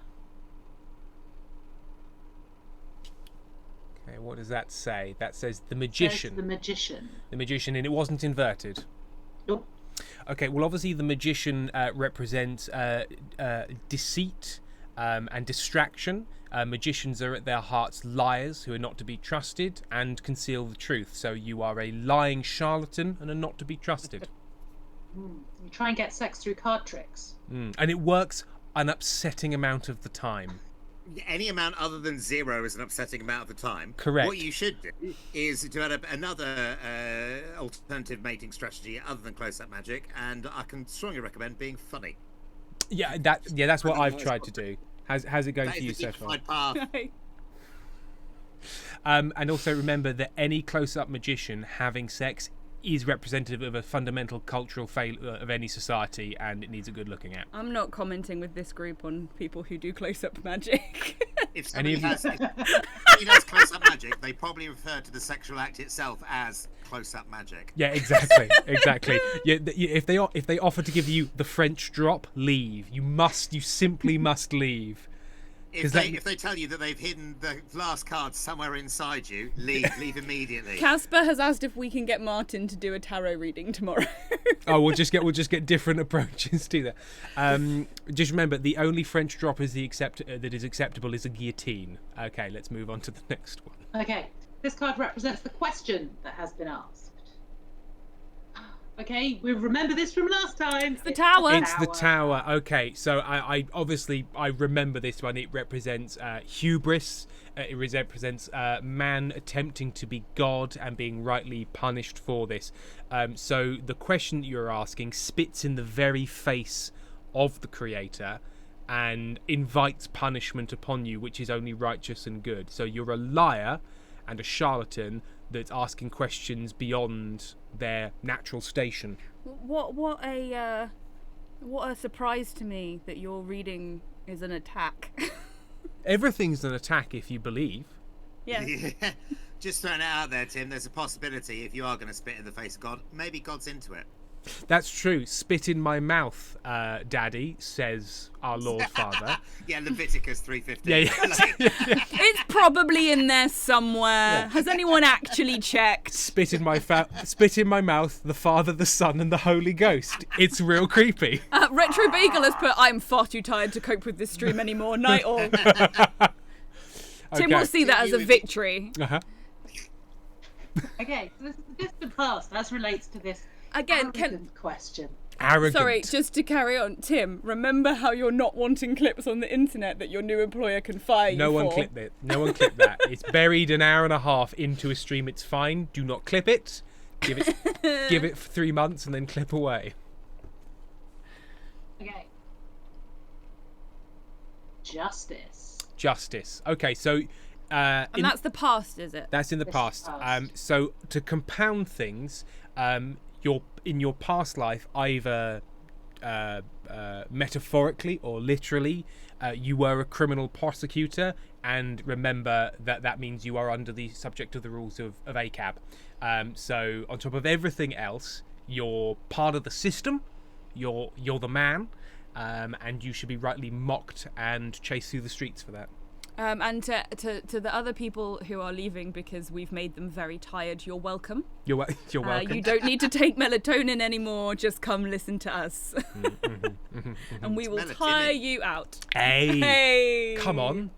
Okay. What does that say? That says the Says magician. the magician. The magician, and it wasn't inverted. Nope. Okay, well, obviously the magician represents deceit and distraction. Magicians are at their hearts liars who are not to be trusted and conceal the truth. So you are a lying charlatan and are not to be trusted. You try and get sex through card tricks. And it works an upsetting amount of the time. Any amount other than 0 is an upsetting amount of the time. Correct. What you should do is develop another alternative mating strategy other than close-up magic, and I can strongly recommend being funny. Yeah, that's what I've tried to do. How's it going That for is you the so far? dignified path. And also remember that any close-up magician having sex is representative of a fundamental cultural failure of any society, and it needs a good looking at. I'm not commenting with this group on people who do close-up magic. If somebody has close-up magic, they probably refer to the sexual act itself as close-up magic. Yeah, exactly, exactly. Yeah, if they offer to give you the French drop, leave. You simply must leave. If they tell you that they've hidden the last card somewhere inside you, leave immediately. Casper has asked if we can get Martin to do a tarot reading tomorrow. Oh, we'll just get different approaches to that. Just remember, the only French drop that is acceptable is a guillotine. Okay, let's move on to the next one. Okay, this card represents the question that has been asked. Okay, we remember this from last time. It's the tower. It's the tower. Okay, so I obviously remember this one. It represents hubris. It represents man attempting to be God and being rightly punished for this. So the question that you're asking spits in the very face of the Creator and invites punishment upon you, which is only righteous and good. So you're a liar and a charlatan that's asking questions beyond their natural station. What a surprise to me that your reading is an attack. Everything's an attack if you believe. Yeah. Just throwing it out there, Tim. There's a possibility if you are going to spit in the face of God, maybe God's into it. That's true. Spit in my mouth, Daddy, says our Lord Father. Yeah, Leviticus 3:15. Yeah. It's probably in there somewhere. Has anyone actually checked? Spit in my mouth, the Father, the Son, and the Holy Ghost. It's real creepy. Retro Bagel has put, I'm far too tired to cope with this stream anymore. Night all. Tim will see that as a victory. Uh-huh. Okay, so this is the distant past as relates to this Again, question. Arrogant. Sorry, just to carry on. Tim, remember how you're not wanting clips on the internet that your new employer can fire you for? No one clip it. No one clip that. It's buried an hour and a half into a stream. It's fine. Do not clip it. Give it for 3 months and then clip away. Okay. Justice. Okay, so... And that's the past, is it? That's in the past. So to compound things, in your past life, either metaphorically or literally, you were a criminal prosecutor, and remember that means you are under the subject of the rules of ACAB. So on top of everything else, you're part of the system. You're the man, and you should be rightly mocked and chased through the streets for that. And to the other people who are leaving because we've made them very tired, you're welcome. You're welcome. You don't need to take melatonin anymore. Just come listen to us. And we will tire you out. Hey! Come on.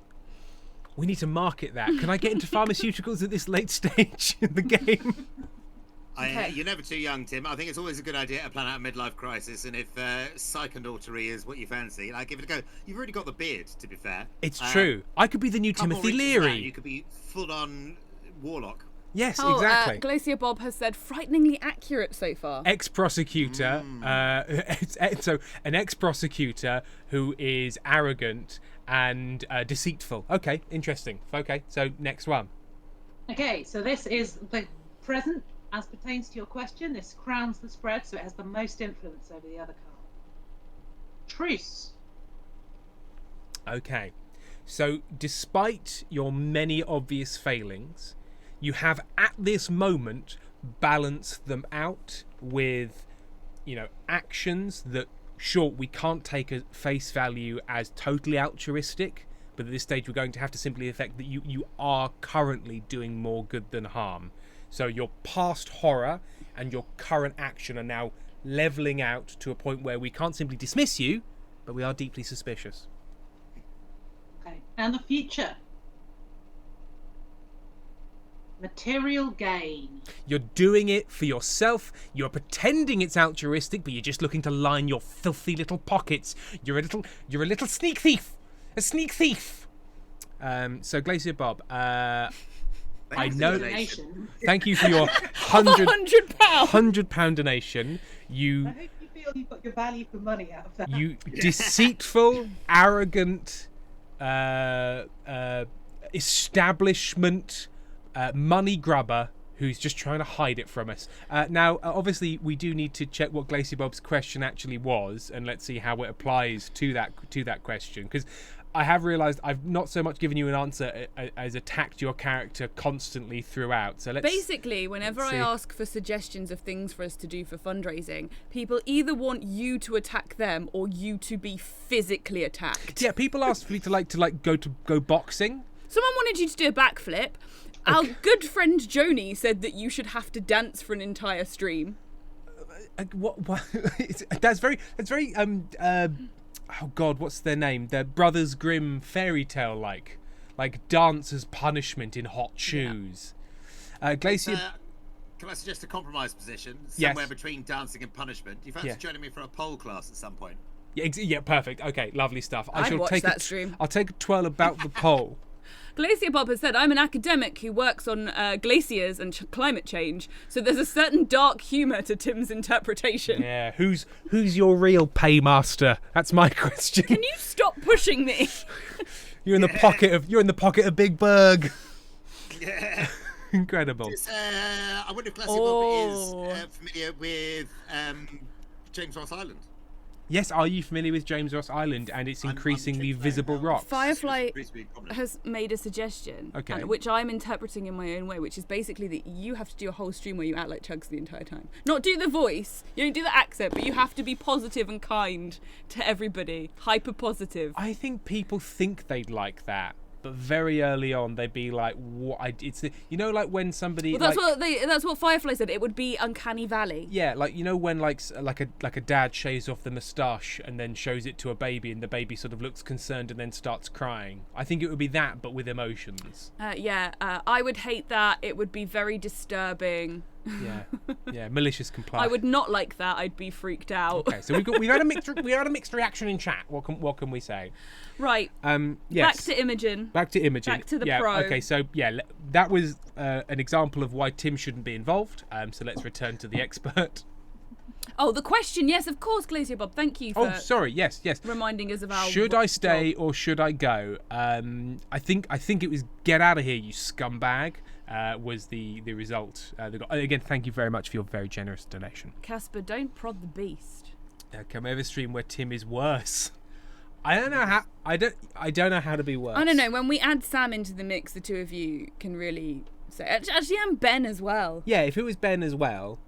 We need to market that. Can I get into pharmaceuticals at this late stage in the game? You're never too young, Tim. I think it's always a good idea to plan out a midlife crisis, and if psychonautery is what you fancy, give it a go. You've already got the beard, to be fair. It's true. I could be the new Timothy Leary. You could be full-on warlock. Yes, exactly. Glacier Bob has said frighteningly accurate so far. Ex-prosecutor. So an ex-prosecutor who is arrogant and deceitful. Okay, interesting. Okay, so next one. Okay, so this is the present. As pertains to your question, this crowns the spread, so it has the most influence over the other card. Truce. Okay. So, despite your many obvious failings, you have at this moment balanced them out with, actions that, sure, we can't take at face value as totally altruistic, but at this stage we're going to have to simply affect that you are currently doing more good than harm. So your past horror and your current action are now levelling out to a point where we can't simply dismiss you, but we are deeply suspicious. Okay. And the future. Material gain. You're doing it for yourself. You're pretending it's altruistic, but you're just looking to line your filthy little pockets. You're a little sneak thief. A sneak thief. So Glacier Bob, I know. Thank you for your £100 donation. I hope you feel you've got your value for money out of that. You deceitful, arrogant, establishment money grubber who's just trying to hide it from us. Now, obviously, we do need to check what Glacier Bob's question actually was, and let's see how it applies to that question, because I have realised I've not so much given you an answer as attacked your character constantly throughout. So basically, whenever I ask for suggestions of things for us to do for fundraising, people either want you to attack them or you to be physically attacked. Yeah, people ask for me to go boxing. Someone wanted you to do a backflip. Our good friend Joni said that you should have to dance for an entire stream. What? That's very. Oh God, what's their name? They're Brothers Grimm fairy tale like dance as punishment in hot shoes. Glacier. Can I suggest a compromise position somewhere between dancing and punishment? Do you fancy joining me for a pole class at some point? Yeah, perfect. Okay, lovely stuff. I'd watch that stream. I'll take a twirl about the pole. Glacier Bob has said, I'm an academic who works on glaciers and climate change, so there's a certain dark humour to Tim's interpretation. Yeah, who's your real paymaster? That's my question. Can you stop pushing me? You're in the pocket of Big Berg. Yeah. Incredible. I wonder if Glacier Bob is familiar with James Ross Island. Yes, are you familiar with James Ross Island and its increasingly visible rocks? Firefly has made a suggestion, Okay. which I'm interpreting in my own way, which is basically that you have to do a whole stream where you act like Chugs the entire time. Not do the voice, you don't do the accent, but you have to be positive and kind to everybody. Hyper positive. I think people think they'd like that, but very early on they'd be like, "What?" Like when somebody. Well, that's what Firefly said. It would be Uncanny Valley. Yeah, like when like a dad shaves off the moustache and then shows it to a baby, and the baby sort of looks concerned and then starts crying. I think it would be that, but with emotions. I would hate that. It would be very disturbing. Yeah, malicious complaint. I would not like that. I'd be freaked out. Okay, so we had a mixed reaction in chat. What can we say? Right. Yes. Back to Imogen. Back to the pro. Okay, so that was an example of why Tim shouldn't be involved. So let's return to the expert. Oh, the question. Yes, of course, Glacier Bob. Thank you for sorry. Yes. reminding us of our Should I stay job. or should I go? I think it was get out of here, you scumbag. Was the result. Again, thank you very much for your very generous donation. Casper, don't prod the beast. Come over stream where Tim is worse. I don't know how. I don't know how to be worse. I don't know. When we add Sam into the mix, the two of you can really say. Actually, and Ben as well. Yeah, if it was Ben as well,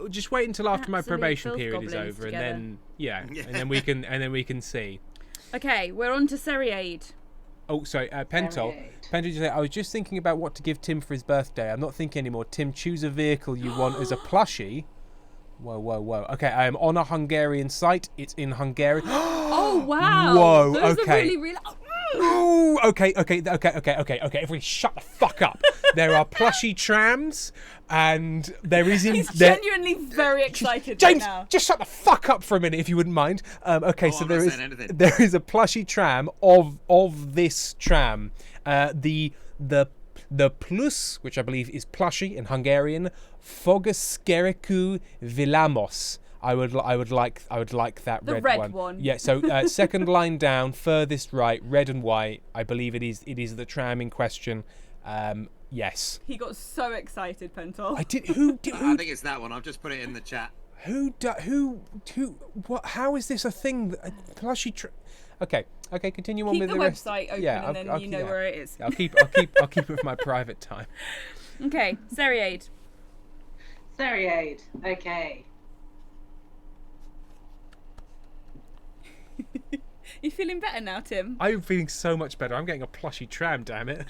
just wait until after my Absolute probation filth period is goblins over, together. and then we can see. Okay, we're on to Seriade. Oh, sorry, Pentol. Pentol, you say, I was just thinking about what to give Tim for his birthday. I'm not thinking anymore. Tim, choose a vehicle you want as a plushie. Whoa. Okay, I am on a Hungarian site. It's in Hungary. Oh, wow. Whoa, Those okay. are really... Ooh, okay. Everybody shut the fuck up. There are plushie trams, and there is... He's genuinely very excited James, right now. just shut the fuck up for a minute, if you wouldn't mind. Okay, so I'm there not is saying anything. there is a plushie tram of this tram. The plus, which I believe is plushie in Hungarian, Fogaskereku Villamos. I would like that The red red one. one. Yeah. So second line down, furthest right, red and white. I believe it is the tram in question. Yes. He got so excited, Pentol. I did. I think it's that one. I've just put it in the chat. What? How is this a thing? Plushie. Okay. Continue on Keep with the the rest. website open and then you know where it is. I'll keep it for my private time. Okay, Seriade. Okay. You feeling better now, Tim? I'm feeling so much better. I'm getting a plushie tram, damn it.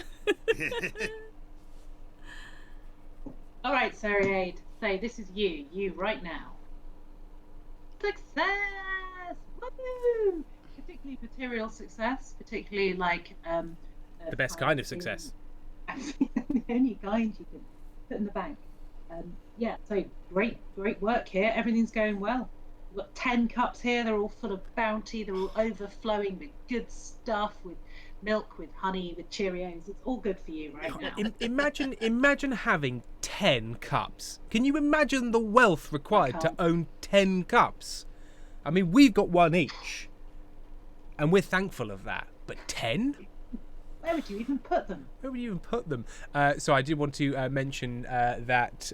All right, Seriade. So this is you right now. Success! Woo! Particularly material success, particularly like The best kind of success. the only kind you can put in the bank. So great work here. Everything's going well. We've got 10 cups here. They're all full of bounty. They're all overflowing with good stuff, with milk, with honey, with Cheerios. It's all good for you right now. Imagine having 10 cups. Can you imagine the wealth required to own 10 cups? I mean, we've got one each, and we're thankful of that. But 10? Where would you even put them? So I did want to mention that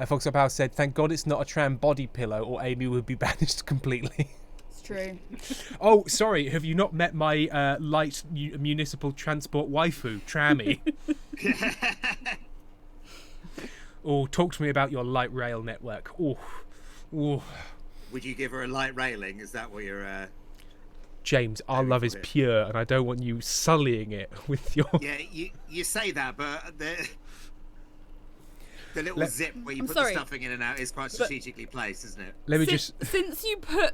Fox Up House said, "Thank God it's not a tram body pillow, or Amy would be banished completely." It's true. Oh, sorry. Have you not met my light municipal transport waifu, Trammy? Oh, talk to me about your light rail network. Oh. Would you give her a light railing? Is that what you're... James, our love is pure, and I don't want you sullying it with your... Yeah, you say that, but the little zip where you put the stuffing in and out is quite strategically placed, isn't it? Let me Since you put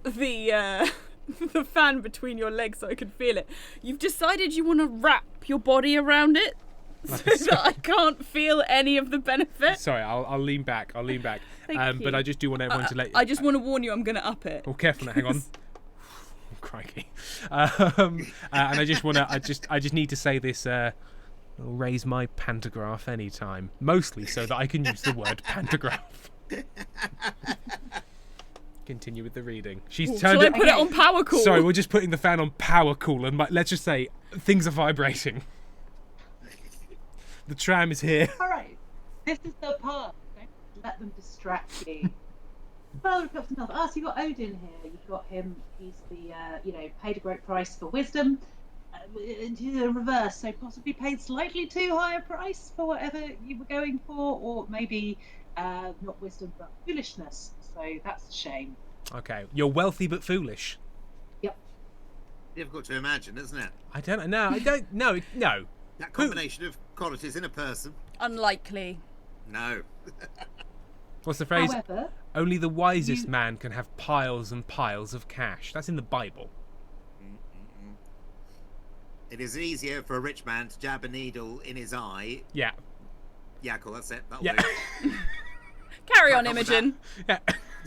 the the fan between your legs so I could feel it, you've decided you want to wrap your body around it so that I can't feel any of the benefit. Sorry, I'll lean back. Thank you. But I just do want everyone to let... I just want to warn you, I'm going to up it. Oh, careful now, hang on. Crikey. And I just need to say this, I'll raise my pantograph anytime. Mostly so that I can use the word pantograph. Continue with the reading. She's turned Shall I it... put it on power cool? Sorry, we're just putting the fan on power cool, and let's just say things are vibrating. The tram is here. All right, this is the part. Don't let them distract you. Well, we've got enough. So you've got Odin here. You've got him. He's the, paid a great price for wisdom. Into the reverse, so possibly paid slightly too high a price for whatever you were going for, or maybe not wisdom but foolishness. So that's a shame. Okay, you're wealthy but foolish. Yep. Difficult to imagine, isn't it? I don't know. I don't know. No. That combination of qualities in a person. Unlikely. No. What's the phrase? However, Only the wisest man can have piles and piles of cash. That's in the Bible. It is easier for a rich man to jab a needle in his eye. Yeah. Yeah, cool. That's it. That'll Yeah. do. Carry on, Imogen. Yeah.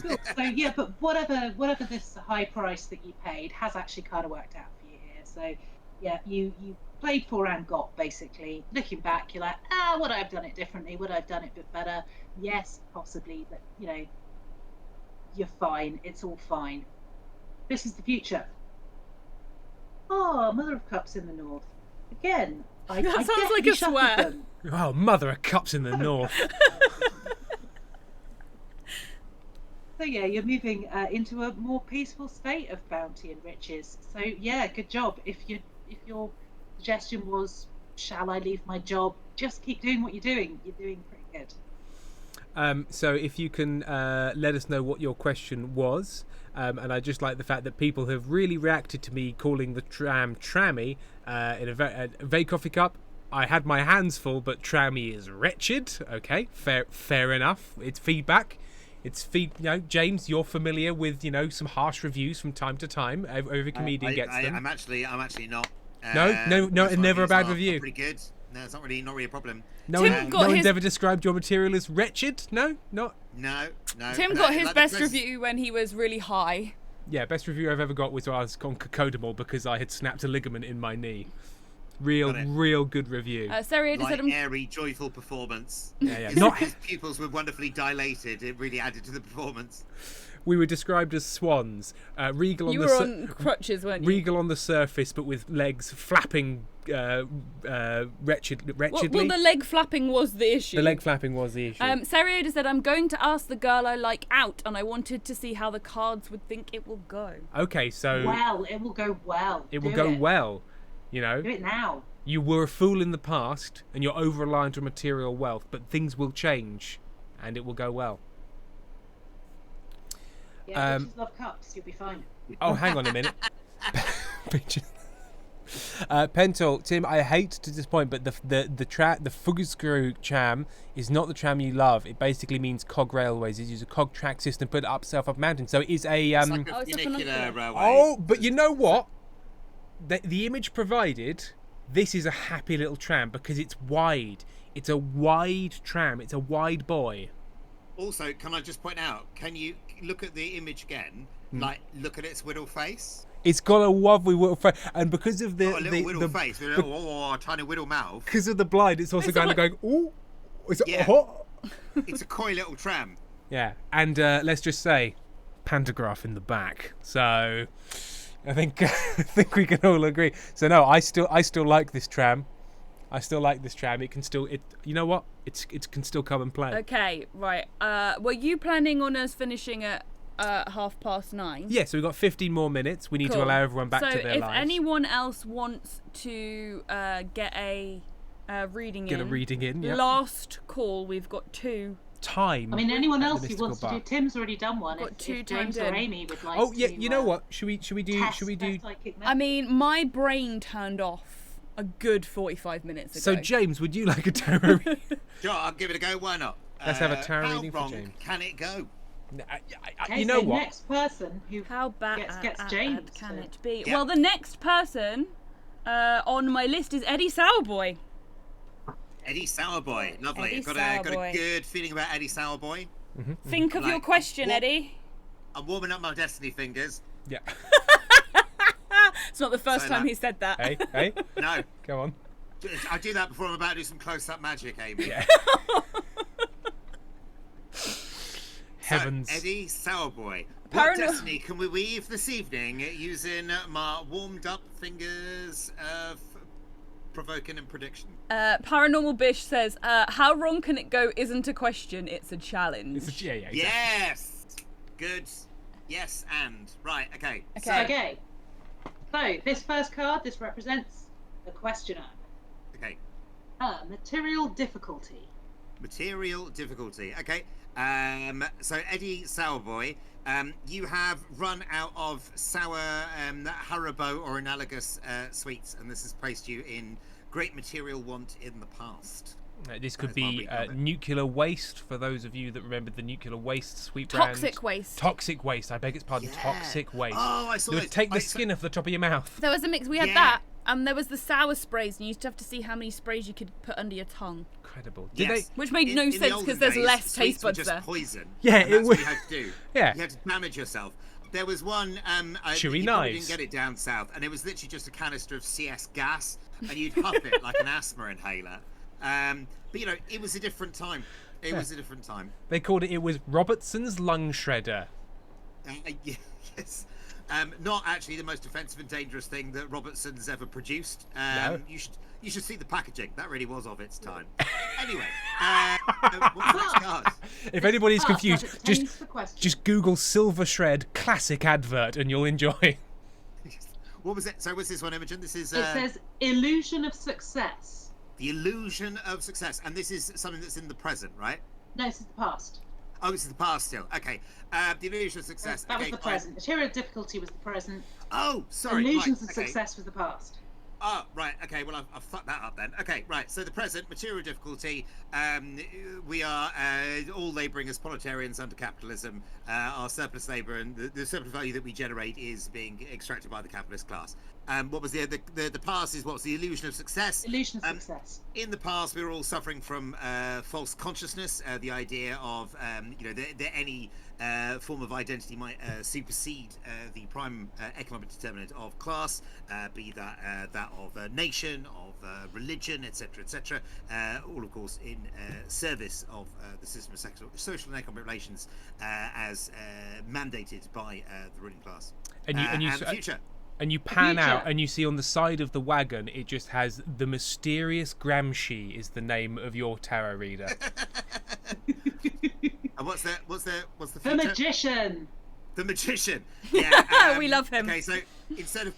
cool. So yeah, but whatever this high price that you paid has actually kind of worked out for you here. So yeah, you played for and got, basically. Looking back, you're like, would I have done it differently? Would I have done it a bit better? Yes, possibly, but you're fine. It's all fine. This is the future. Oh, Mother of Cups in the north. Again, I That sounds definitely like a shuffled swear. them. Oh, mother of cups in the north. So yeah, you're moving into a more peaceful state of bounty and riches. So yeah, good job. If your suggestion was, shall I leave my job? Just keep doing what you're doing. You're doing pretty good. So if you can let us know what your question was. And I just like the fact that people have really reacted to me calling the tram trammy in a Vey Coffee Cup. I had my hands full, but trammy is wretched. Okay, fair enough. It's feedback. James, you're familiar with some harsh reviews from time to time. Every comedian gets them. I'm actually not. No, never a bad review. Pretty good. No, it's not really a problem. No Tim one's ever described your material as wretched. No, not. No. Tim got his best review when he was really high. Yeah, best review I've ever got was when I was on Cocodamol because I had snapped a ligament in my knee. Real good review. Seriator said airy, joyful performance. Yeah. His pupils were wonderfully dilated. It really added to the performance. We were described as swans. Regal on you were on crutches, weren't you? Regal on the surface, but with legs flapping wretchedly. Well, the leg flapping was the issue. The leg flapping was the issue. Seriator said, I'm going to ask the girl I like out, and I wanted to see how the cards would think it will go. Okay, so... Well, it will go well. It will go well, Do it now. You were a fool in the past, and you're over-reliant on material wealth, but things will change, and it will go well. Yeah, bitches love cups. You'll be fine. Oh, hang on a minute. Pentel, Tim, I hate to disappoint, but the Fugscrew tram is not the tram you love. It basically means cog railways. It uses a cog track system put up self-up mountain. So it is a It's like a funicular railway. Oh, but you know what? The image provided, this is a happy little tram because it's wide. It's a wide tram. It's a wide boy. Also, can I just point out, can you look at the image again? Look at its whittle face. It's got a lovely whittle face, and because of the little whittle face, with a tiny whittle mouth. Because of the blind, it's also kind of going, ooh. It's a coy little tram. Yeah, and let's just say, pantograph in the back. So, I think we can all agree. So no, I still like this tram. It can still you know what? It can still come and play. Okay, right. Were you planning on us finishing at 9:30? Yeah, so we've got 15 more minutes. We need to allow everyone back to their lives. So if anyone else wants to get a reading in, yeah. Last call, we've got 2. Time. I mean, anyone else who wants to do, Tim's already done one. Got two if James timed or in. Amy would like Oh yeah, to, you know what? Should we do? I mean, my brain turned off a good 45 minutes ago. So James, would you like a tarot reading? Sure, I'll give it a go. Why not? Let's have a tarot reading How for James. wrong can it go? Okay, You know so what? next person who How bad gets James can to- it be? Yeah. Well, the next person on my list is Eddie Sourboy. Eddie Sourboy, lovely. Eddie got Sourboy. a good feeling about Eddie Sourboy. Think of your question, Eddie. I'm warming up my destiny fingers. Yeah. It's not the first Say time that. he said that. Hey, No, go on. I do that before I'm about to do some close-up magic, Amy. Yeah. So, Heavens. Eddie Sourboy. What Parano- destiny can we weave this evening using my warmed-up fingers of provoking and prediction? Paranormal Bish says, how wrong can it go isn't a question, it's a challenge. Yeah, exactly. Yes! Good. Yes, and. Right, okay. Okay. So, this first card, this represents the questioner. Okay. Material difficulty. Material difficulty. Okay. So Eddie Sourboy, you have run out of sour Haribo or analogous sweets, and this has placed you in great material want in the past. This could be nuclear waste, for those of you that remember the nuclear waste sweet brand. Toxic waste. Toxic waste, I beg its pardon. Yeah. Toxic waste. Oh, I saw It those. would take the skin off the top of your mouth. There was a mix. We had that. There was the sour sprays, and you used to have to see how many sprays you could put under your tongue. Incredible. Yes. Which made no sense because there's less taste buds just there. Poison. Yeah, and it that's was. what you had to do. Yeah. You had to damage yourself. There was one. Chewy you probably knives. didn't get it down south, and it was literally just a canister of CS gas, and you'd huff it like an asthma inhaler. But you know, it was a different time. It was a different time. They called it. It was Robertson's lung shredder. Yes. Not actually the most offensive and dangerous thing that Robertson's ever produced. No. You should see the packaging. That really was of its time. Anyway, what's the next card? If anybody's confused, Pertains to the question. just Google Silver Shred classic advert and you'll enjoy. What was it? So what's this one, Imogen? This is It says illusion of success. the illusion of success, and this is something that's in the present, right? No, this is the past. Oh, this is the past still. Okay. The illusion of success. That was okay, the present. Material difficulty was the present. Oh, sorry. Illusions right, of okay. success was the past. Oh, right. Okay. Well, I've fucked that up then. Okay. Right. So the present material difficulty. We are all labouring as proletarians under capitalism. Our surplus labour and the surplus value that we generate is being extracted by the capitalist class. What was the past is what's the illusion of success? Illusion of success. In the past, we were all suffering from false consciousness. The idea of that any form of identity might supersede the prime economic determinant of class, be that of a nation, of religion, etc., etc. All, of course, in service of the system of social and economic relations as mandated by the ruling class. And the future. And you pan out and you see on the side of the wagon, it just has the mysterious Gramsci is the name of your tarot reader. And what's the The future? magician. The magician. Yeah, We love him. Okay, so instead of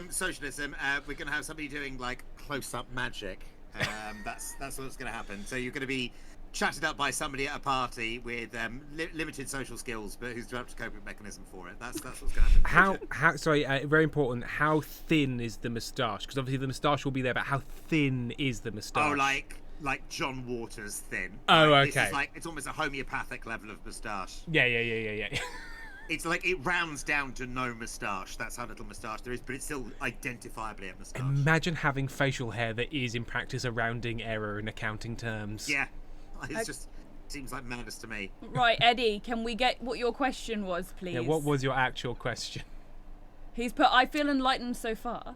socialism, we're going to have somebody doing like close-up magic. That's what's going to happen. So you're going to be chatted up by somebody at a party with limited social skills, but who's developed a coping mechanism for it. That's what's going to happen. How? Sorry, very important. How thin is the moustache? Because obviously the moustache will be there, but how thin is the moustache? Oh, like John Waters thin. Oh, Like, okay. This is like it's almost a homeopathic level of moustache. Yeah. It's like it rounds down to no moustache. That's how little moustache there is, but it's still identifiably a moustache. Imagine having facial hair that is in practice a rounding error in accounting terms. Yeah, it just seems like madness to me. Right, Eddie, can we get what your question was, please? Yeah, what was your actual question? He's put, I feel enlightened so far.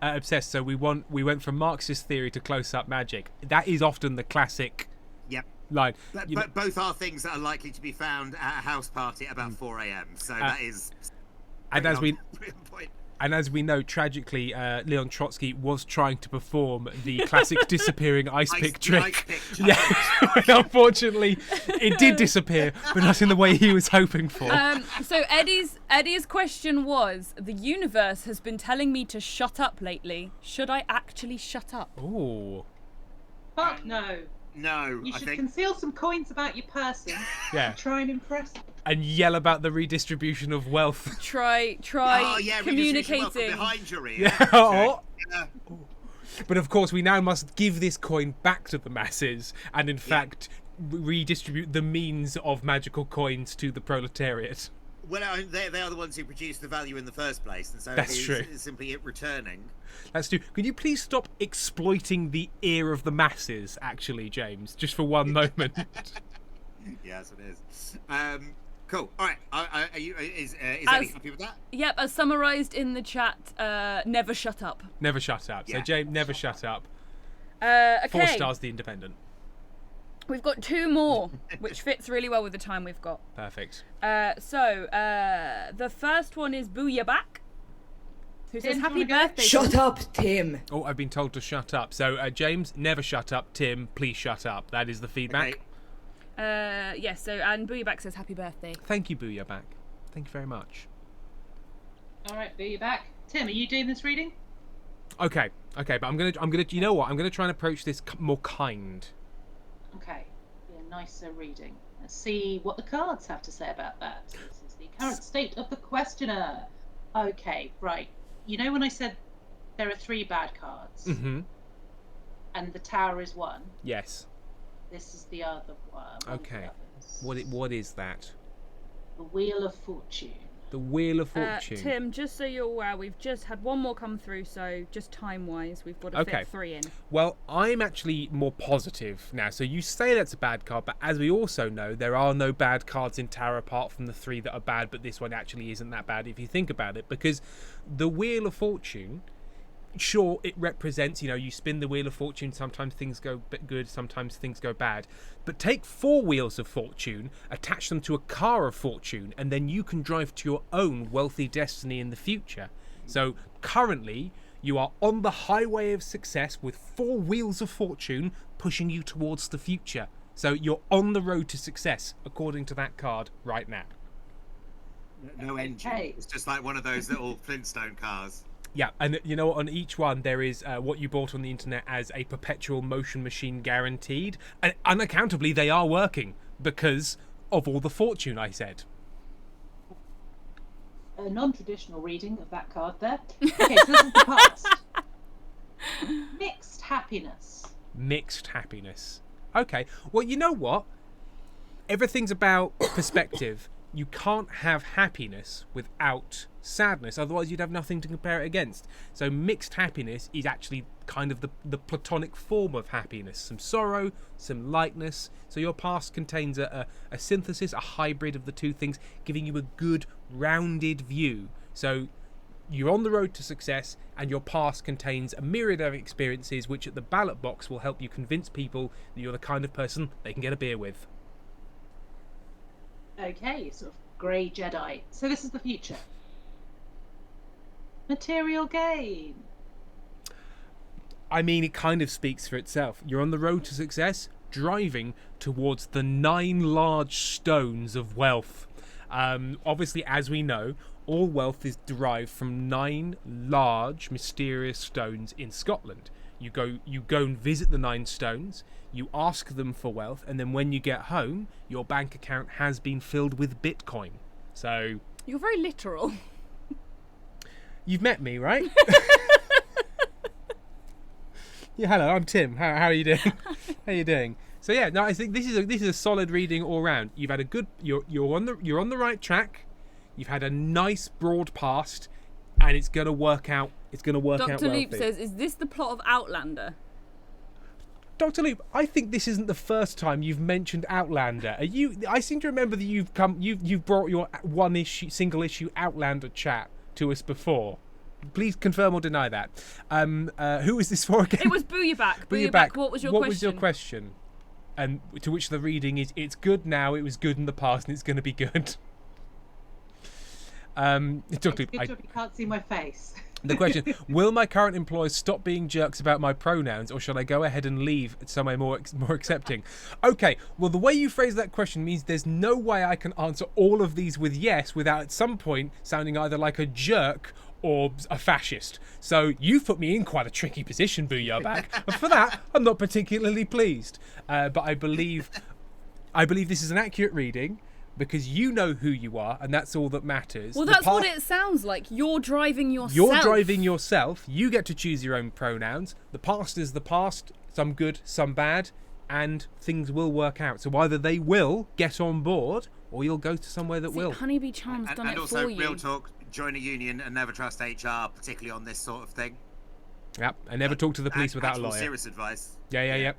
Obsessed. So we went from Marxist theory to close-up magic. That is often the classic Yep. line. But both are things that are likely to be found at a house party at about 4 a.m. So that is. And as we Point. And as we know, tragically, Leon Trotsky was trying to perform the classic disappearing ice pick trick. Yeah, unfortunately, it did disappear, but not in the way he was hoping for. So Eddie's question was: the universe has been telling me to shut up lately. Should I actually shut up? Ooh. Fuck no. No, You I should think. conceal some coins about your person. Yeah. And try and impress them. And yell about the redistribution of wealth. Try Oh yeah, redistribution wealth from communicating. behind your ear. Yeah. Oh. Yeah. But of course, we now must give this coin back to the masses and, in fact, redistribute the means of magical coins to the proletariat. Well, they are the ones who produce the value in the first place, and so That's true. it's simply it returning. That's true. Could you please stop exploiting the ear of the masses, actually, James, just for one moment? Yes, it is. Cool. All right. Is Eddie happy with that? Yep, as summarised in the chat, never shut up. Never shut up. So, Yeah. James, never shut up. Okay. 4 stars, The Independent. We've got 2 more, which fits really well with the time we've got. Perfect. So, the first one is Booyah Back, who says, Tim, happy do you wanna go? birthday. Shut up, Tim. Oh, I've been told to shut up. So, James, never shut up. Tim, please shut up. That is the feedback. Okay. Yes. So and Booyah says happy birthday. Thank you, Booyah back. Thank you very much. All right, Boo, you're back. Tim, are you doing this reading? Okay, but I'm gonna. You know what? I'm gonna try and approach this more kind. Okay, yeah, nicer reading. Let's see what the cards have to say about that. So this is the current state of the questioner. Okay, right. You know when I said there are 3 bad cards, Mm-hmm. and the tower is 1. Yes. This is the other one. Okay. What is that? The Wheel of Fortune. The Wheel of Fortune. Tim, just so you're aware, we've just had one more come through, so just time-wise, we've got to fit 3 in. Well, I'm actually more positive now. So you say that's a bad card, but as we also know, there are no bad cards in Tower apart from the 3 that are bad, but this one actually isn't that bad if you think about it, because the Wheel of Fortune, sure, it represents, you spin the Wheel of Fortune, sometimes things go good, sometimes things go bad, but take 4 wheels of fortune, attach them to a car of fortune, and then you can drive to your own wealthy destiny in the future. So currently you are on the highway of success with 4 wheels of fortune pushing you towards the future. So you're on the road to success according to that card right now. No engine. Hey. It's just like one of those little Flintstone cars. Yeah, and you know what? On each one, there is what you bought on the internet as a perpetual motion machine guaranteed. And unaccountably, they are working because of all the fortune I said. A non-traditional reading of that card there. Okay, so this is the past. Mixed happiness. Mixed happiness. Okay, well, you know what? Everything's about perspective. You can't have happiness without sadness, otherwise you'd have nothing to compare it against. So mixed happiness is actually kind of the platonic form of happiness. Some sorrow, some lightness. So your past contains a synthesis, a hybrid of the two things, giving you a good, rounded view. So you're on the road to success, and your past contains a myriad of experiences which at the ballot box will help you convince people that you're the kind of person they can get a beer with. Okay, sort of grey Jedi. So this is the future. Material gain. I mean, it kind of speaks for itself. You're on the road to success, driving towards the 9 large stones of wealth. Obviously, as we know, all wealth is derived from 9 large, mysterious stones in Scotland. You go and visit the 9 stones, you ask them for wealth, and then when you get home, your bank account has been filled with Bitcoin. So... You're very literal. You've met me, right? Yeah, hello, I'm Tim. How are you doing? How are you doing? So yeah, no, I think this is a solid reading all round. You've had a good... You're on the right track. You've had a nice broad past, and it's going to work out. It's going to work out Dr. well. Loop says, "Is this the plot of Outlander?" Dr. Loop, I think this isn't the first time you've mentioned Outlander. I seem to remember that you've brought your single issue Outlander chat to us before. Please confirm or deny that. Who is this for again? It was Booyah back. Booyah back. What was your question? What was your question? And to which the reading is, it's good now, it was good in the past, and it's going to be good. Dr. Loop, Good job you can't see my face. The question, will my current employers stop being jerks about my pronouns, or shall I go ahead and leave somewhere more accepting? Okay, well, the way you phrase that question means there's no way I can answer all of these with yes without at some point sounding either like a jerk or a fascist. So you've put me in quite a tricky position, Booyah back. And for that, I'm not particularly pleased. But I believe this is an accurate reading, because you know who you are, and that's all that matters. Well, that's what it sounds like. You're driving yourself. You're driving yourself. You get to choose your own pronouns. The past is the past. Some good, some bad, and things will work out. So either they will get on board, or you'll go to somewhere that will. Honeybee Charm's done it also, for you. real talk, join a union and never trust HR, particularly on this sort of thing. Yep, and never talk to the police without a lawyer. Serious advice. Yeah.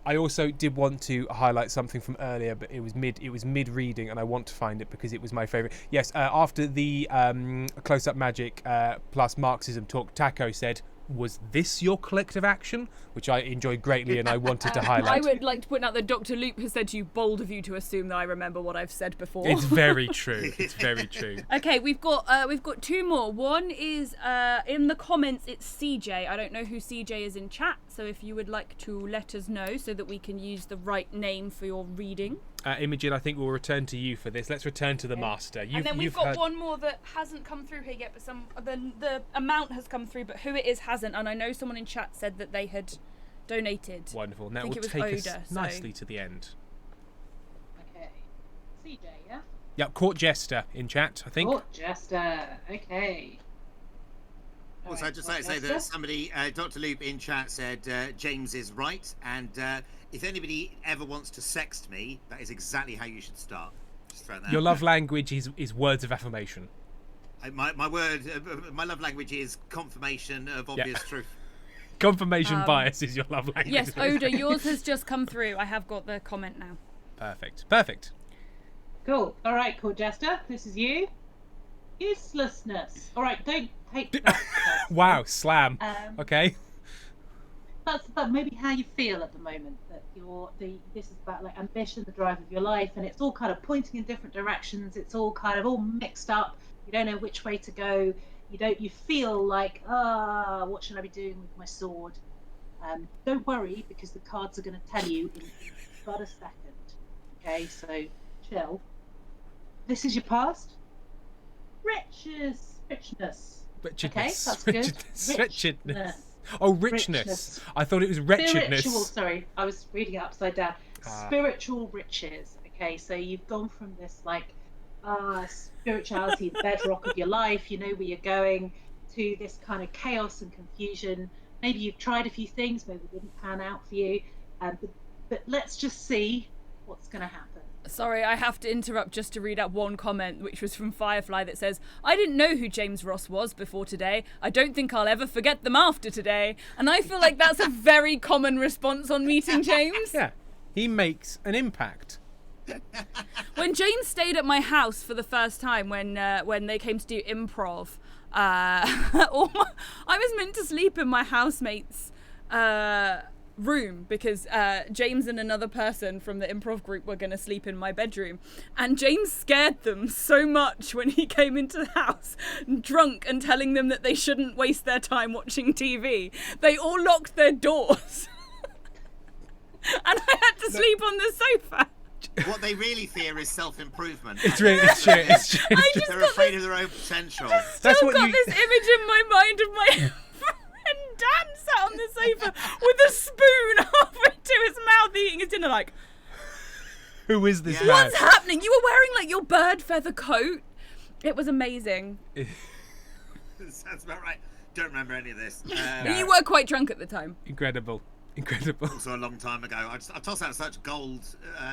I also did want to highlight something from earlier, but it was mid reading, and I want to find it because it was my favourite. Yes, after the close-up magic plus Marxism talk, Taco said, "Was this your collective action?" Which I enjoyed greatly, and I wanted to highlight. I would like to point out that Dr. Loop has said to you, bold of you to assume that I remember what I've said before. It's very true. It's very true. Okay, we've got 2 more. One is in the comments. It's CJ. I don't know who CJ is in chat, so So if you would like to let us know so that we can use the right name for your reading. Imogen, I think we'll return to you for this. Let's return to the master. And then we've got one more that hasn't come through here yet, but the amount has come through, but who it is hasn't. And I know someone in chat said that they had donated. Wonderful. Now think we'll it was take Oda, us nicely to the end. Okay. CJ, yeah? Yep, Court Jester in chat, I think. Court Jester. Okay. Also, just like to say that somebody, Dr. Loop in chat said James is right, and if anybody ever wants to sext me, that is exactly how you should start. Just throw that. Your love language is words of affirmation. My love language is confirmation of obvious truth. Confirmation bias is your love language. Yes, Oda, yours has just come through. I have got the comment now. Perfect. Cool. All right, Court Jester, this is you. Uselessness. All right, don't take that. Wow, slam. Okay. That's maybe how you feel at the moment. That this is about like ambition, the drive of your life, and it's all kind of pointing in different directions. It's all kind of all mixed up. You don't know which way to go. You feel like, what should I be doing with my sword? Don't worry, because the cards are going to tell you in but a second. Okay, so chill. This is your past. Richness. Okay, that's good. Richness. Oh, richness. I thought it was wretchedness. Sorry, I was reading it upside down. Spiritual riches. Okay, so you've gone from this like spirituality, the bedrock of your life, you know where you're going, to this kind of chaos and confusion. Maybe you've tried a few things, maybe it didn't pan out for you, but let's just see what's going to happen. Sorry, I have to interrupt just to read out one comment, which was from Firefly, that says, I didn't know who James Ross was before today. I don't think I'll ever forget them after today. And I feel like that's a very common response on meeting James. Yeah, he makes an impact. When James stayed at my house for the first time, when they came to do improv, I was meant to sleep in my housemate's room because James and another person from the improv group were going to sleep in my bedroom, and James scared them so much when he came into the house drunk and telling them that they shouldn't waste their time watching TV. They all locked their doors and I had to sleep on the sofa. What they really fear is self-improvement. It's true. They're afraid of their own potential. That's what got this image in my mind of my friend Dan sat on the sofa with a spoon halfway to his mouth eating his dinner like, who is this man? What's happening? You were wearing like your bird feather coat. It was amazing. Sounds about right. Don't remember any of this. You were quite drunk at the time. Incredible. Also a long time ago. I toss out such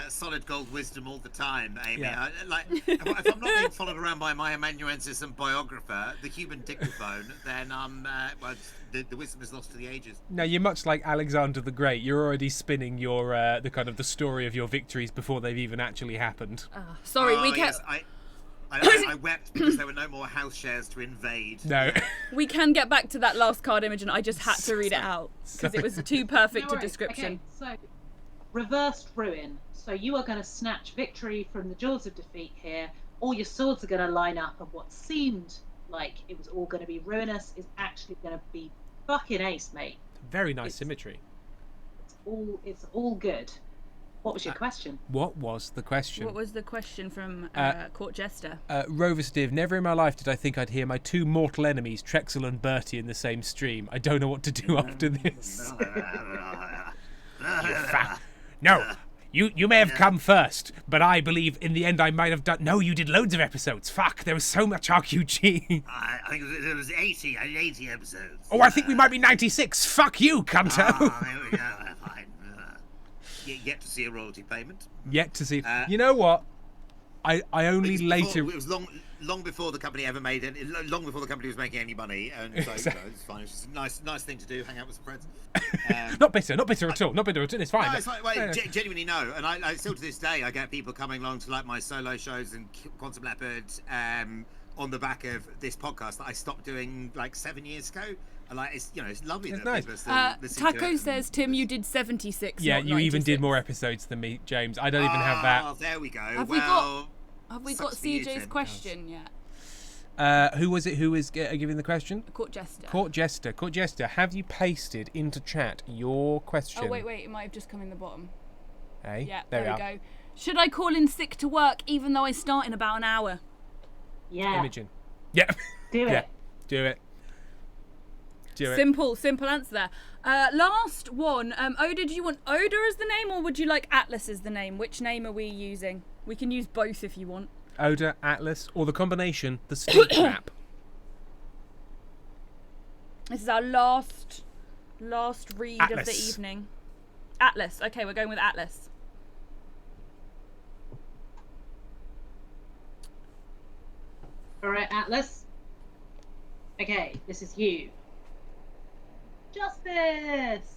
solid gold wisdom all the time, Amy. Yeah. If I'm not being followed around by my amanuensis and biographer, the human dictaphone, then the wisdom is lost to the ages. Now you're much like Alexander the Great. You're already spinning your the story of your victories before they've even actually happened. Sorry, we can't. Yes, I wept because there were no more house shares to invade. No. We can get back to that last card image, and I just had to read it out because it was too perfect a description. Okay, so reversed ruin. So you are going to snatch victory from the jaws of defeat here. All your swords are going to line up, and what seemed like it was all going to be ruinous is actually going to be fucking ace, mate. Very nice symmetry. It's all good. What was your question? What was the question? What was the question from Court Jester? Rovers Div, never in my life did I think I'd hear my two mortal enemies, Trexel and Bertie, in the same stream. I don't know what to do after this. No, you may have come first, but I believe in the end I might have done... No, you did loads of episodes. Fuck, there was so much RQG. I think it was 80. I did 80 episodes. Oh, I think we might be 96. Fuck you, cunto. There we go. Fine. Yet to see a royalty payment. Yet to see. You know what? I only it later. It was long before the company ever made it. Long before the company was making any money, and so Exactly. it's fine. It's just a nice thing to do. Hang out with some friends. Not bitter at all. Not bitter at all. It's fine. No, it's like, genuinely no. And I still to this day I get people coming along to like my solo shows and Quantum Leopard on the back of this podcast that I stopped doing like 7 years ago. And like it's lovely that nice. people are still listening to Taco it. says, Tim, you did 76. Yeah, not you even 96. did more episodes than me, James. I don't even have that. Oh, there we go. Have we got sucks for you, CJ's Tim. question yet? Who was it who was giving the question? Court Jester. Court Jester, have you pasted into chat your question? Oh, wait, it might have just come in the bottom. Hey, Yeah, there we we are. go. Should I call in sick to work even though I start in about an hour? Yeah. Imogen. Yeah. Do it. Yeah. Do it. Do it. Simple answer there. Last one. Oda, do you want Oda as the name or would you like Atlas as the name? Which name are we using? We can use both if you want. Oda, Atlas, or the combination, the steep map. This is our last read of the Atlas. evening. Atlas. Okay, we're going with Atlas. All right, Atlas. Okay, this is you. Justice!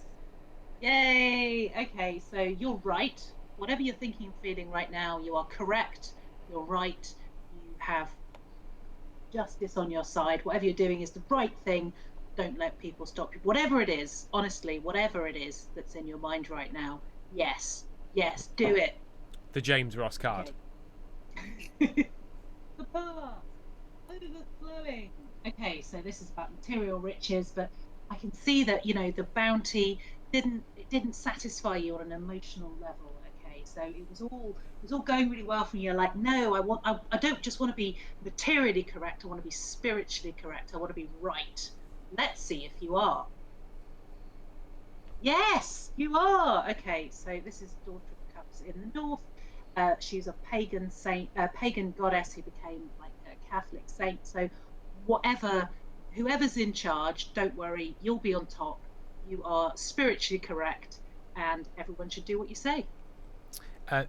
Yay! Okay, so you're right. Whatever you're thinking and feeling right now, you are correct. You're right. You have justice on your side. Whatever you're doing is the right thing. Don't let people stop you. Whatever it is, honestly, whatever it is that's in your mind right now, yes, do it. The James Ross card. Okay. The bar, overflowing. Okay, so this is about material riches, but I can see that the bounty didn't satisfy you on an emotional level. Okay, so it was all going really well for you. You're like, no, I don't just want to be materially correct. I want to be spiritually correct. I want to be right. Let's see if you are. Yes, you are. Okay, so this is Daughter of Cups in the North. She's a pagan saint, pagan goddess who became like a Catholic saint. So whoever's in charge, don't worry, you'll be on top. You are spiritually correct, and everyone should do what you say.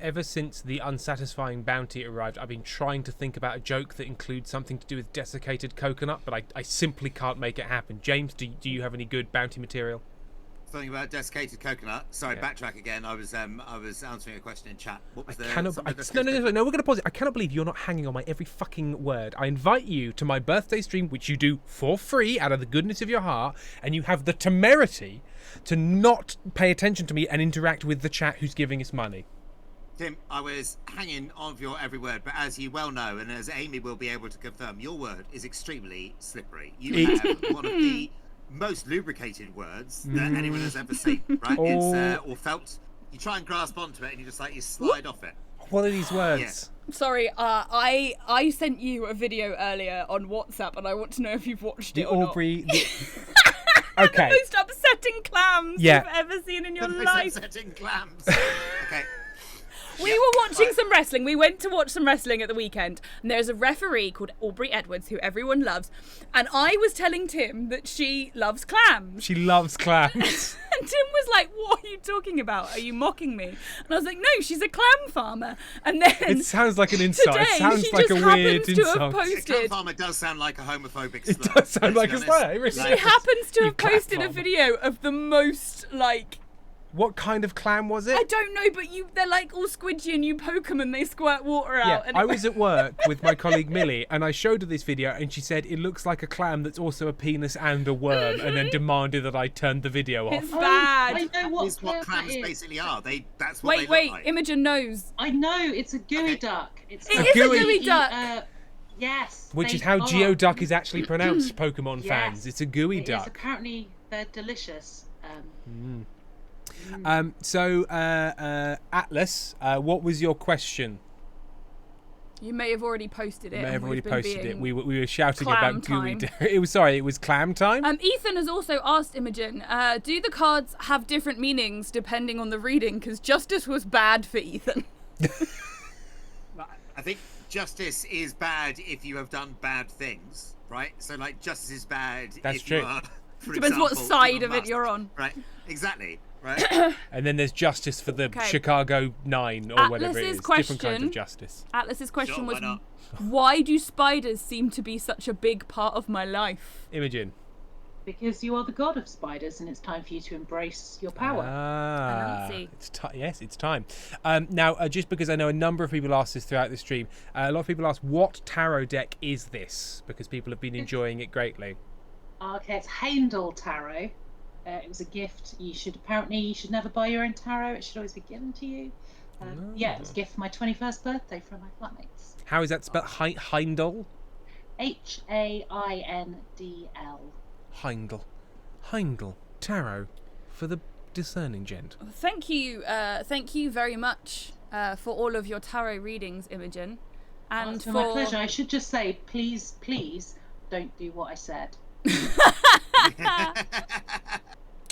Ever since the unsatisfying bounty arrived, I've been trying to think about a joke that includes something to do with desiccated coconut, but I simply can't make it happen. James, do you have any good bounty material? Something about desiccated coconut. Sorry, Yeah. backtrack again. I was answering a question in chat. What was No, something we're desiccated going to pause it. I cannot believe you're not hanging on my every fucking word. I invite you to my birthday stream, which you do for free out of the goodness of your heart, and you have the temerity to not pay attention to me and interact with the chat who's giving us money. Tim, I was hanging on your every word, but as you well know, and as Amy will be able to confirm, your word is extremely slippery. You have one of the most lubricated words that anyone has ever seen, right? It's or felt. You try and grasp onto it, and you slide off it. What are these words? Sorry, I sent you a video earlier on WhatsApp, and I want to know if you've watched it or Aubrey. not. Okay. The most upsetting clams you've ever seen in your The life. most upsetting clams. Okay. We were watching some wrestling. We went to watch some wrestling at the weekend, and there's a referee called Aubrey Edwards who everyone loves. And I was telling Tim that she loves clams. She loves clams. And Tim was like, "What are you talking about? Are you mocking me?" And I was like, "No, she's a clam farmer." And then It sounds like an insult. today, It sounds she like just a weird happens to have insult. Clam posted. farmer does sound like a homophobic slur. It does sound like a let's be slur. honest. It really She does. happens to You have clam posted a farmer. video of the most like. What kind of clam was it? I don't know, but they're like all squidgy and you poke them and they squirt water out. Yeah, And I was at work with my colleague Millie, and I showed her this video, and she said it looks like a clam that's also a penis and a worm, and then demanded that I turned the video off. It's bad. I know what Is what clam clams that is. basically are. That's what they Wait, look like. Imogen knows. I know, it's a gooey Okay. duck. It's It A is a gooey- gooey duck. Yes. Which they is how are. Geoduck is actually pronounced, Pokemon Yes. fans. It's a gooey It is. duck. Apparently, they're delicious. So, Atlas, what was your question? You may have already posted it. I may and have already we've been posted it. being- We were shouting clam about gooey time. duck. It was clam time? Ethan has also asked Imogen, do the cards have different meanings depending on the reading? Because justice was bad for Ethan. I think justice is bad if you have done bad things, right? So, like, justice is bad That's if true. you are, for Depends what example, side Elon of it Musk, you're on. Right, exactly, right? And then there's justice for the Okay. Chicago 9 or whatever it Atlas's is. Different kinds question- of justice. Atlas's question Sure, why was, not? why do spiders seem to be such a big part of my life? Imogen. Because you are the god of spiders, and it's time for you to embrace your power. Anansi. Yes, it's time. Now, just because I know a number of people asked this throughout the stream, a lot of people ask, what tarot deck is this? Because people have been enjoying it greatly. Okay, it's Heimdall Tarot. It was a gift. You should never buy your own tarot. It should always be given to you. Yeah, it was a gift for my 21st birthday from my flatmates. How is that spelled? Heimdall? Haindl. Heindl tarot for the discerning gent. Thank you very much for all of your tarot readings, Imogen. And it's been my pleasure. I should just say, please don't do what I said.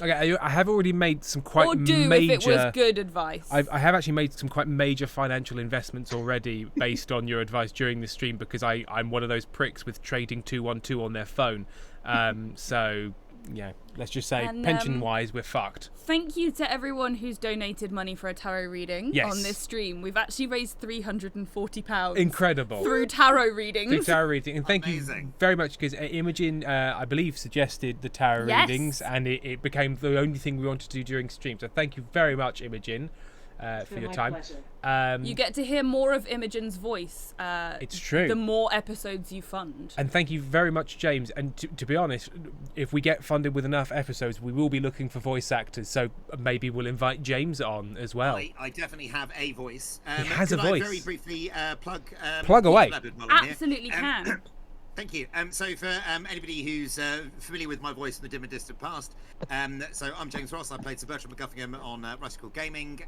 Okay, I have already made some quite or do major... if it was good advice. I have actually made some quite major financial investments already based on your advice during the stream, because I'm one of those pricks with trading 212 on their phone. So, yeah, let's just say pension-wise, we're fucked. Thank you to everyone who's donated money for a tarot reading on this stream. We've actually raised £340. Incredible. Through tarot readings. And thank you very much, because Imogen, I believe, suggested the tarot readings, and it became the only thing we wanted to do during stream. So thank you very much, Imogen, for your time. You get to hear more of Imogen's voice. It's true. The more episodes you fund. And thank you very much, James. And to be honest, if we get funded with enough episodes, we will be looking for voice actors. So maybe we'll invite James on as well. I definitely have a voice. He has a voice. I very briefly plug away. Absolutely can. Thank you. So for anybody who's familiar with my voice in the dim and distant past, so I'm James Ross. I played Sir Bertram McGuffingham on Rustical Gaming,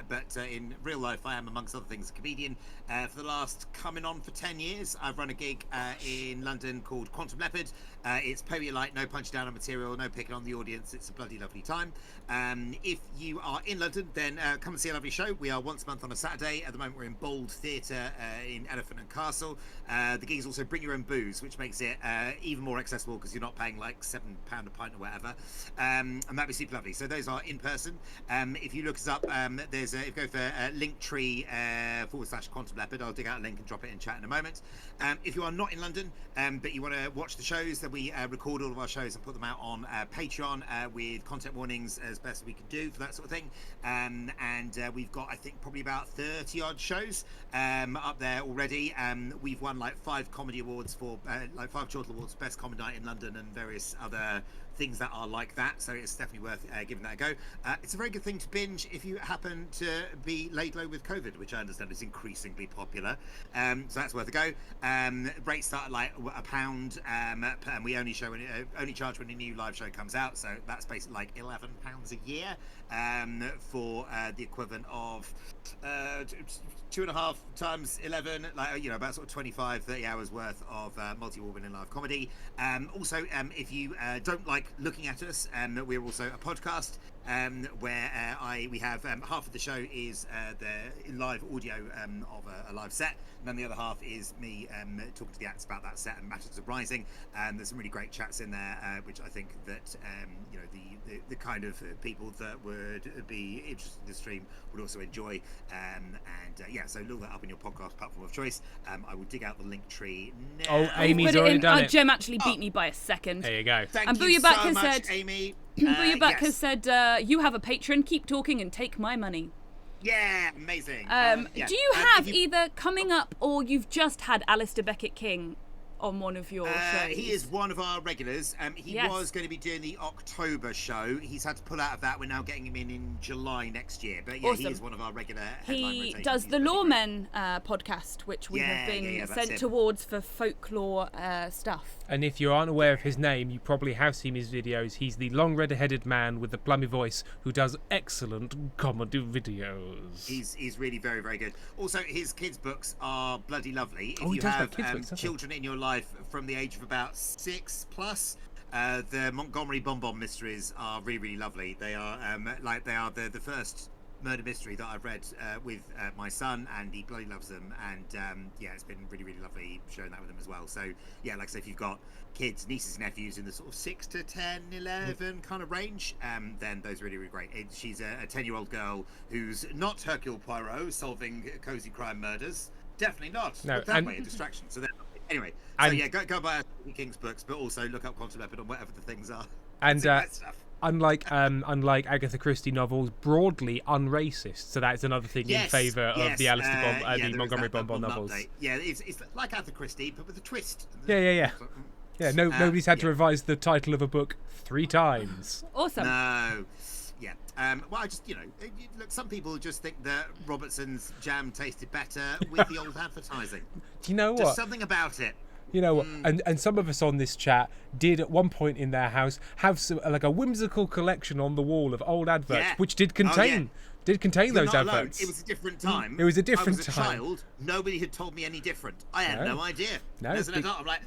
but in real life I am, amongst other things, a comedian. For the last coming on for 10 years, I've run a gig in London called Quantum Leopard. It's pay what you like, no punch down on material, no picking on the audience. It's a bloody lovely time. If you are in London, then come and see a lovely show. We are once a month on a Saturday. At the moment we're in Bold Theatre in Elephant and Castle. The gig is also bring your own booze, which makes it even more accessible, because you're not paying like £7 a pint or whatever, and that'd be super lovely. So those are in person. If you look us up, there's if you go for Linktree /Quantum Leopard, I'll dig out a link and drop it in chat in a moment. If you are not in London, but you want to watch the shows, then we record all of our shows and put them out on Patreon with content warnings as best as we can do for that sort of thing. And we've got, I think, probably about 30 odd shows up there already. We've won like 5 comedy awards for like 5 Chortle Awards, Best Comedy Night in London, and various other things that are like that. So it's definitely worth giving that a go. It's a very good thing to binge if you happen to be laid low with COVID, which I understand is increasingly popular. So that's worth a go. Rates start at like £1, and we only charge when a new live show comes out. So that's basically like £11 a year for the equivalent of 2.5 times 11, like, you know, about sort of 25-30 hours worth of multi-award winning live comedy. Also, if you don't like looking at us, we're also a podcast where we have half of the show is the live audio of a live set, and then the other half is me talking to the acts about that set and matters arising. There's some really great chats in there, which I think that you know, the kind of people that would be interested in the stream would also enjoy. Yeah, so look that up in your podcast platform of choice. I will dig out the link tree now. Oh, Amy's already done it. Jem actually beat me by a second. There you go. Thank you so much, Amy. Booyahback has said, you have a patron, keep talking and take my money. Yeah, amazing. Do you have either coming up, or you've just had Alistair Beckett-King on one of your shows? He is one of our regulars. He was going to be doing the October show. He's had to pull out of that. We're now getting him in July next year. But yeah, awesome. He is one of our regular headline rotations. He does the Lawmen podcast, which we have been sent towards for folklore stuff. And if you aren't aware of his name, you probably have seen his videos. He's the long red-headed man with the plummy voice who does excellent comedy videos. He's really very, very good. Also, his kids' books are bloody lovely. If he you does have kids' books, children in your life from the age of about 6 plus, the Montgomery Bonbon mysteries are really, really lovely. They are the first murder mystery that I've read with my son, and he bloody loves them. And yeah, it's been really, really lovely sharing that with him as well. So yeah, like I say, if you've got kids, nieces, nephews in the sort of 6 to 10, 11 kind of range, then those are really, really great. She's a 10-year-old girl who's not Hercule Poirot solving cozy crime murders. Definitely not. No, that way a distraction. So anyway, so yeah, go buy King's books, but also look up Quantum Leopard on whatever the things are. And unlike Agatha Christie novels, broadly unracist. So that's another thing in favour of the the Montgomery Bonbon novels. Update. Yeah, it's like Agatha Christie, but with a twist. Yeah. Nobody's had to revise the title of a book 3 times. Awesome. No. Yeah. Well, I just, look, some people just think that Robertson's jam tasted better with the old advertising. Do you know what? Just something about it. You know, and some of us on this chat did at one point in their house have some, like a whimsical collection on the wall of old adverts, which did contain You're those not alone. adverts. It was a different time. It was a different I was a time. child. Nobody had told me any different. I had no idea. No, As an adult, I'm like,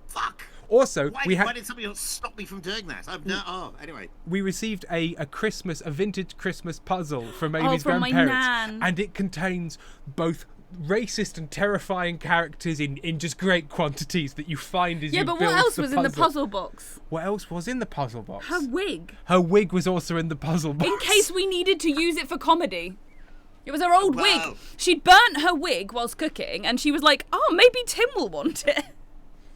fuck. Also, Why did somebody else stop me from doing that? Anyway. We received a vintage Christmas puzzle from Amy's from my grandparents, nan. and it contains both racist and terrifying characters in just great quantities that you find as you build the puzzle. Yeah, but what else was in the puzzle box? What else was in the puzzle box? Her wig. Her wig was also in the puzzle box. In case we needed to use it for comedy. It was her old wig. Wow. She'd burnt her wig whilst cooking, and she was like, "Oh, maybe Tim will want it."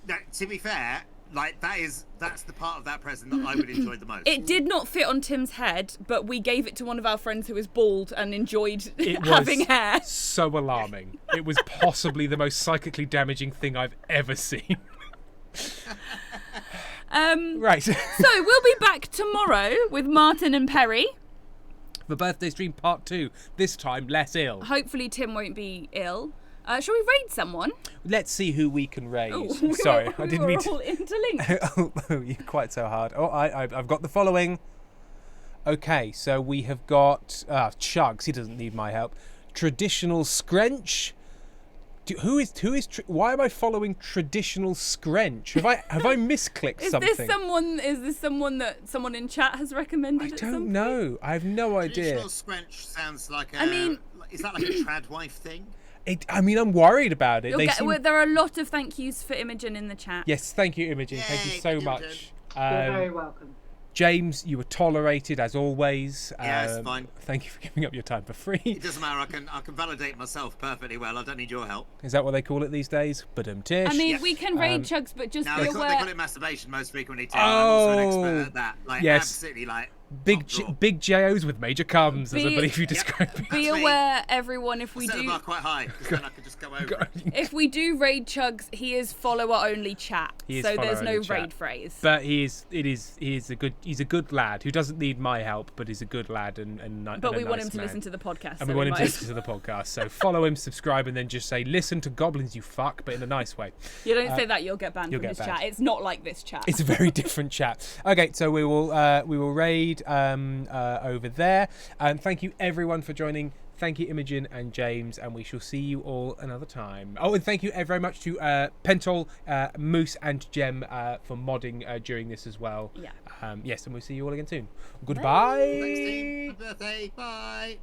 Now, to be fair, like that's the part of that present that I would enjoy the most. It did not fit on Tim's head, but we gave it to one of our friends who is bald and enjoyed It having was hair. so alarming. It was possibly the most psychically damaging thing I've ever seen. Right. So we'll be back tomorrow with Martin and Perry. The birthday stream part 2. This time less ill. Hopefully Tim won't be ill. Shall we raid someone? Let's see who we can raise. Oh, Sorry, I didn't mean all to. interlinked. Oh, you're quite so hard. Oh, I've got the following. Okay, so we have got Chugs. He doesn't need my help. Traditional Scrench. Why am I following Traditional Scrench? Have I misclicked Is something? this someone that someone in chat has recommended? I don't know. I have no idea. Traditional Scrench sounds like a. I mean, is that like a trad wife thing? I'm worried about it. There are a lot of thank yous for Imogen in the chat. Yes, thank you, Imogen. Yay, thank you so Imogen. much. You're very welcome. James, you were tolerated as always. Yeah, it's fine. Thank you for giving up your time for free. It doesn't matter. I can validate myself perfectly well. I don't need your help. Is that what they call it these days? Tish. I mean, we can raid Chugs, but just No, be they aware. call it masturbation most frequently too. I'm also an expert at that. Like, yes. absolutely, like. Big top drawer. big JOs with major cums, as I believe you described it. Be That's me. aware, everyone, if we Set the do bar quite high, because then I can just go over it. if we do raid Chugs, he is follower only chat, He is so there's follower no only chat. raid phrase. But he's a good lad who doesn't need my help, but is a good lad and But we a want nice him to man. listen to the podcast. And so we want him to might- listen to the podcast. So follow him, subscribe, and then just say, "Listen to goblins, you fuck," but in a nice way. You don't say that, you'll get banned you'll from get his banned. chat. It's not like this chat. It's a very different chat. Okay, so we will raid over there. And thank you everyone for joining. Thank you, Imogen and James, and we shall see you all another time. Oh, and thank you very much to Pentol, Moose, and Gem for modding during this as well. Yeah. Yes, and we'll see you all again soon. Goodbye. Thanks, team. Happy birthday. Bye.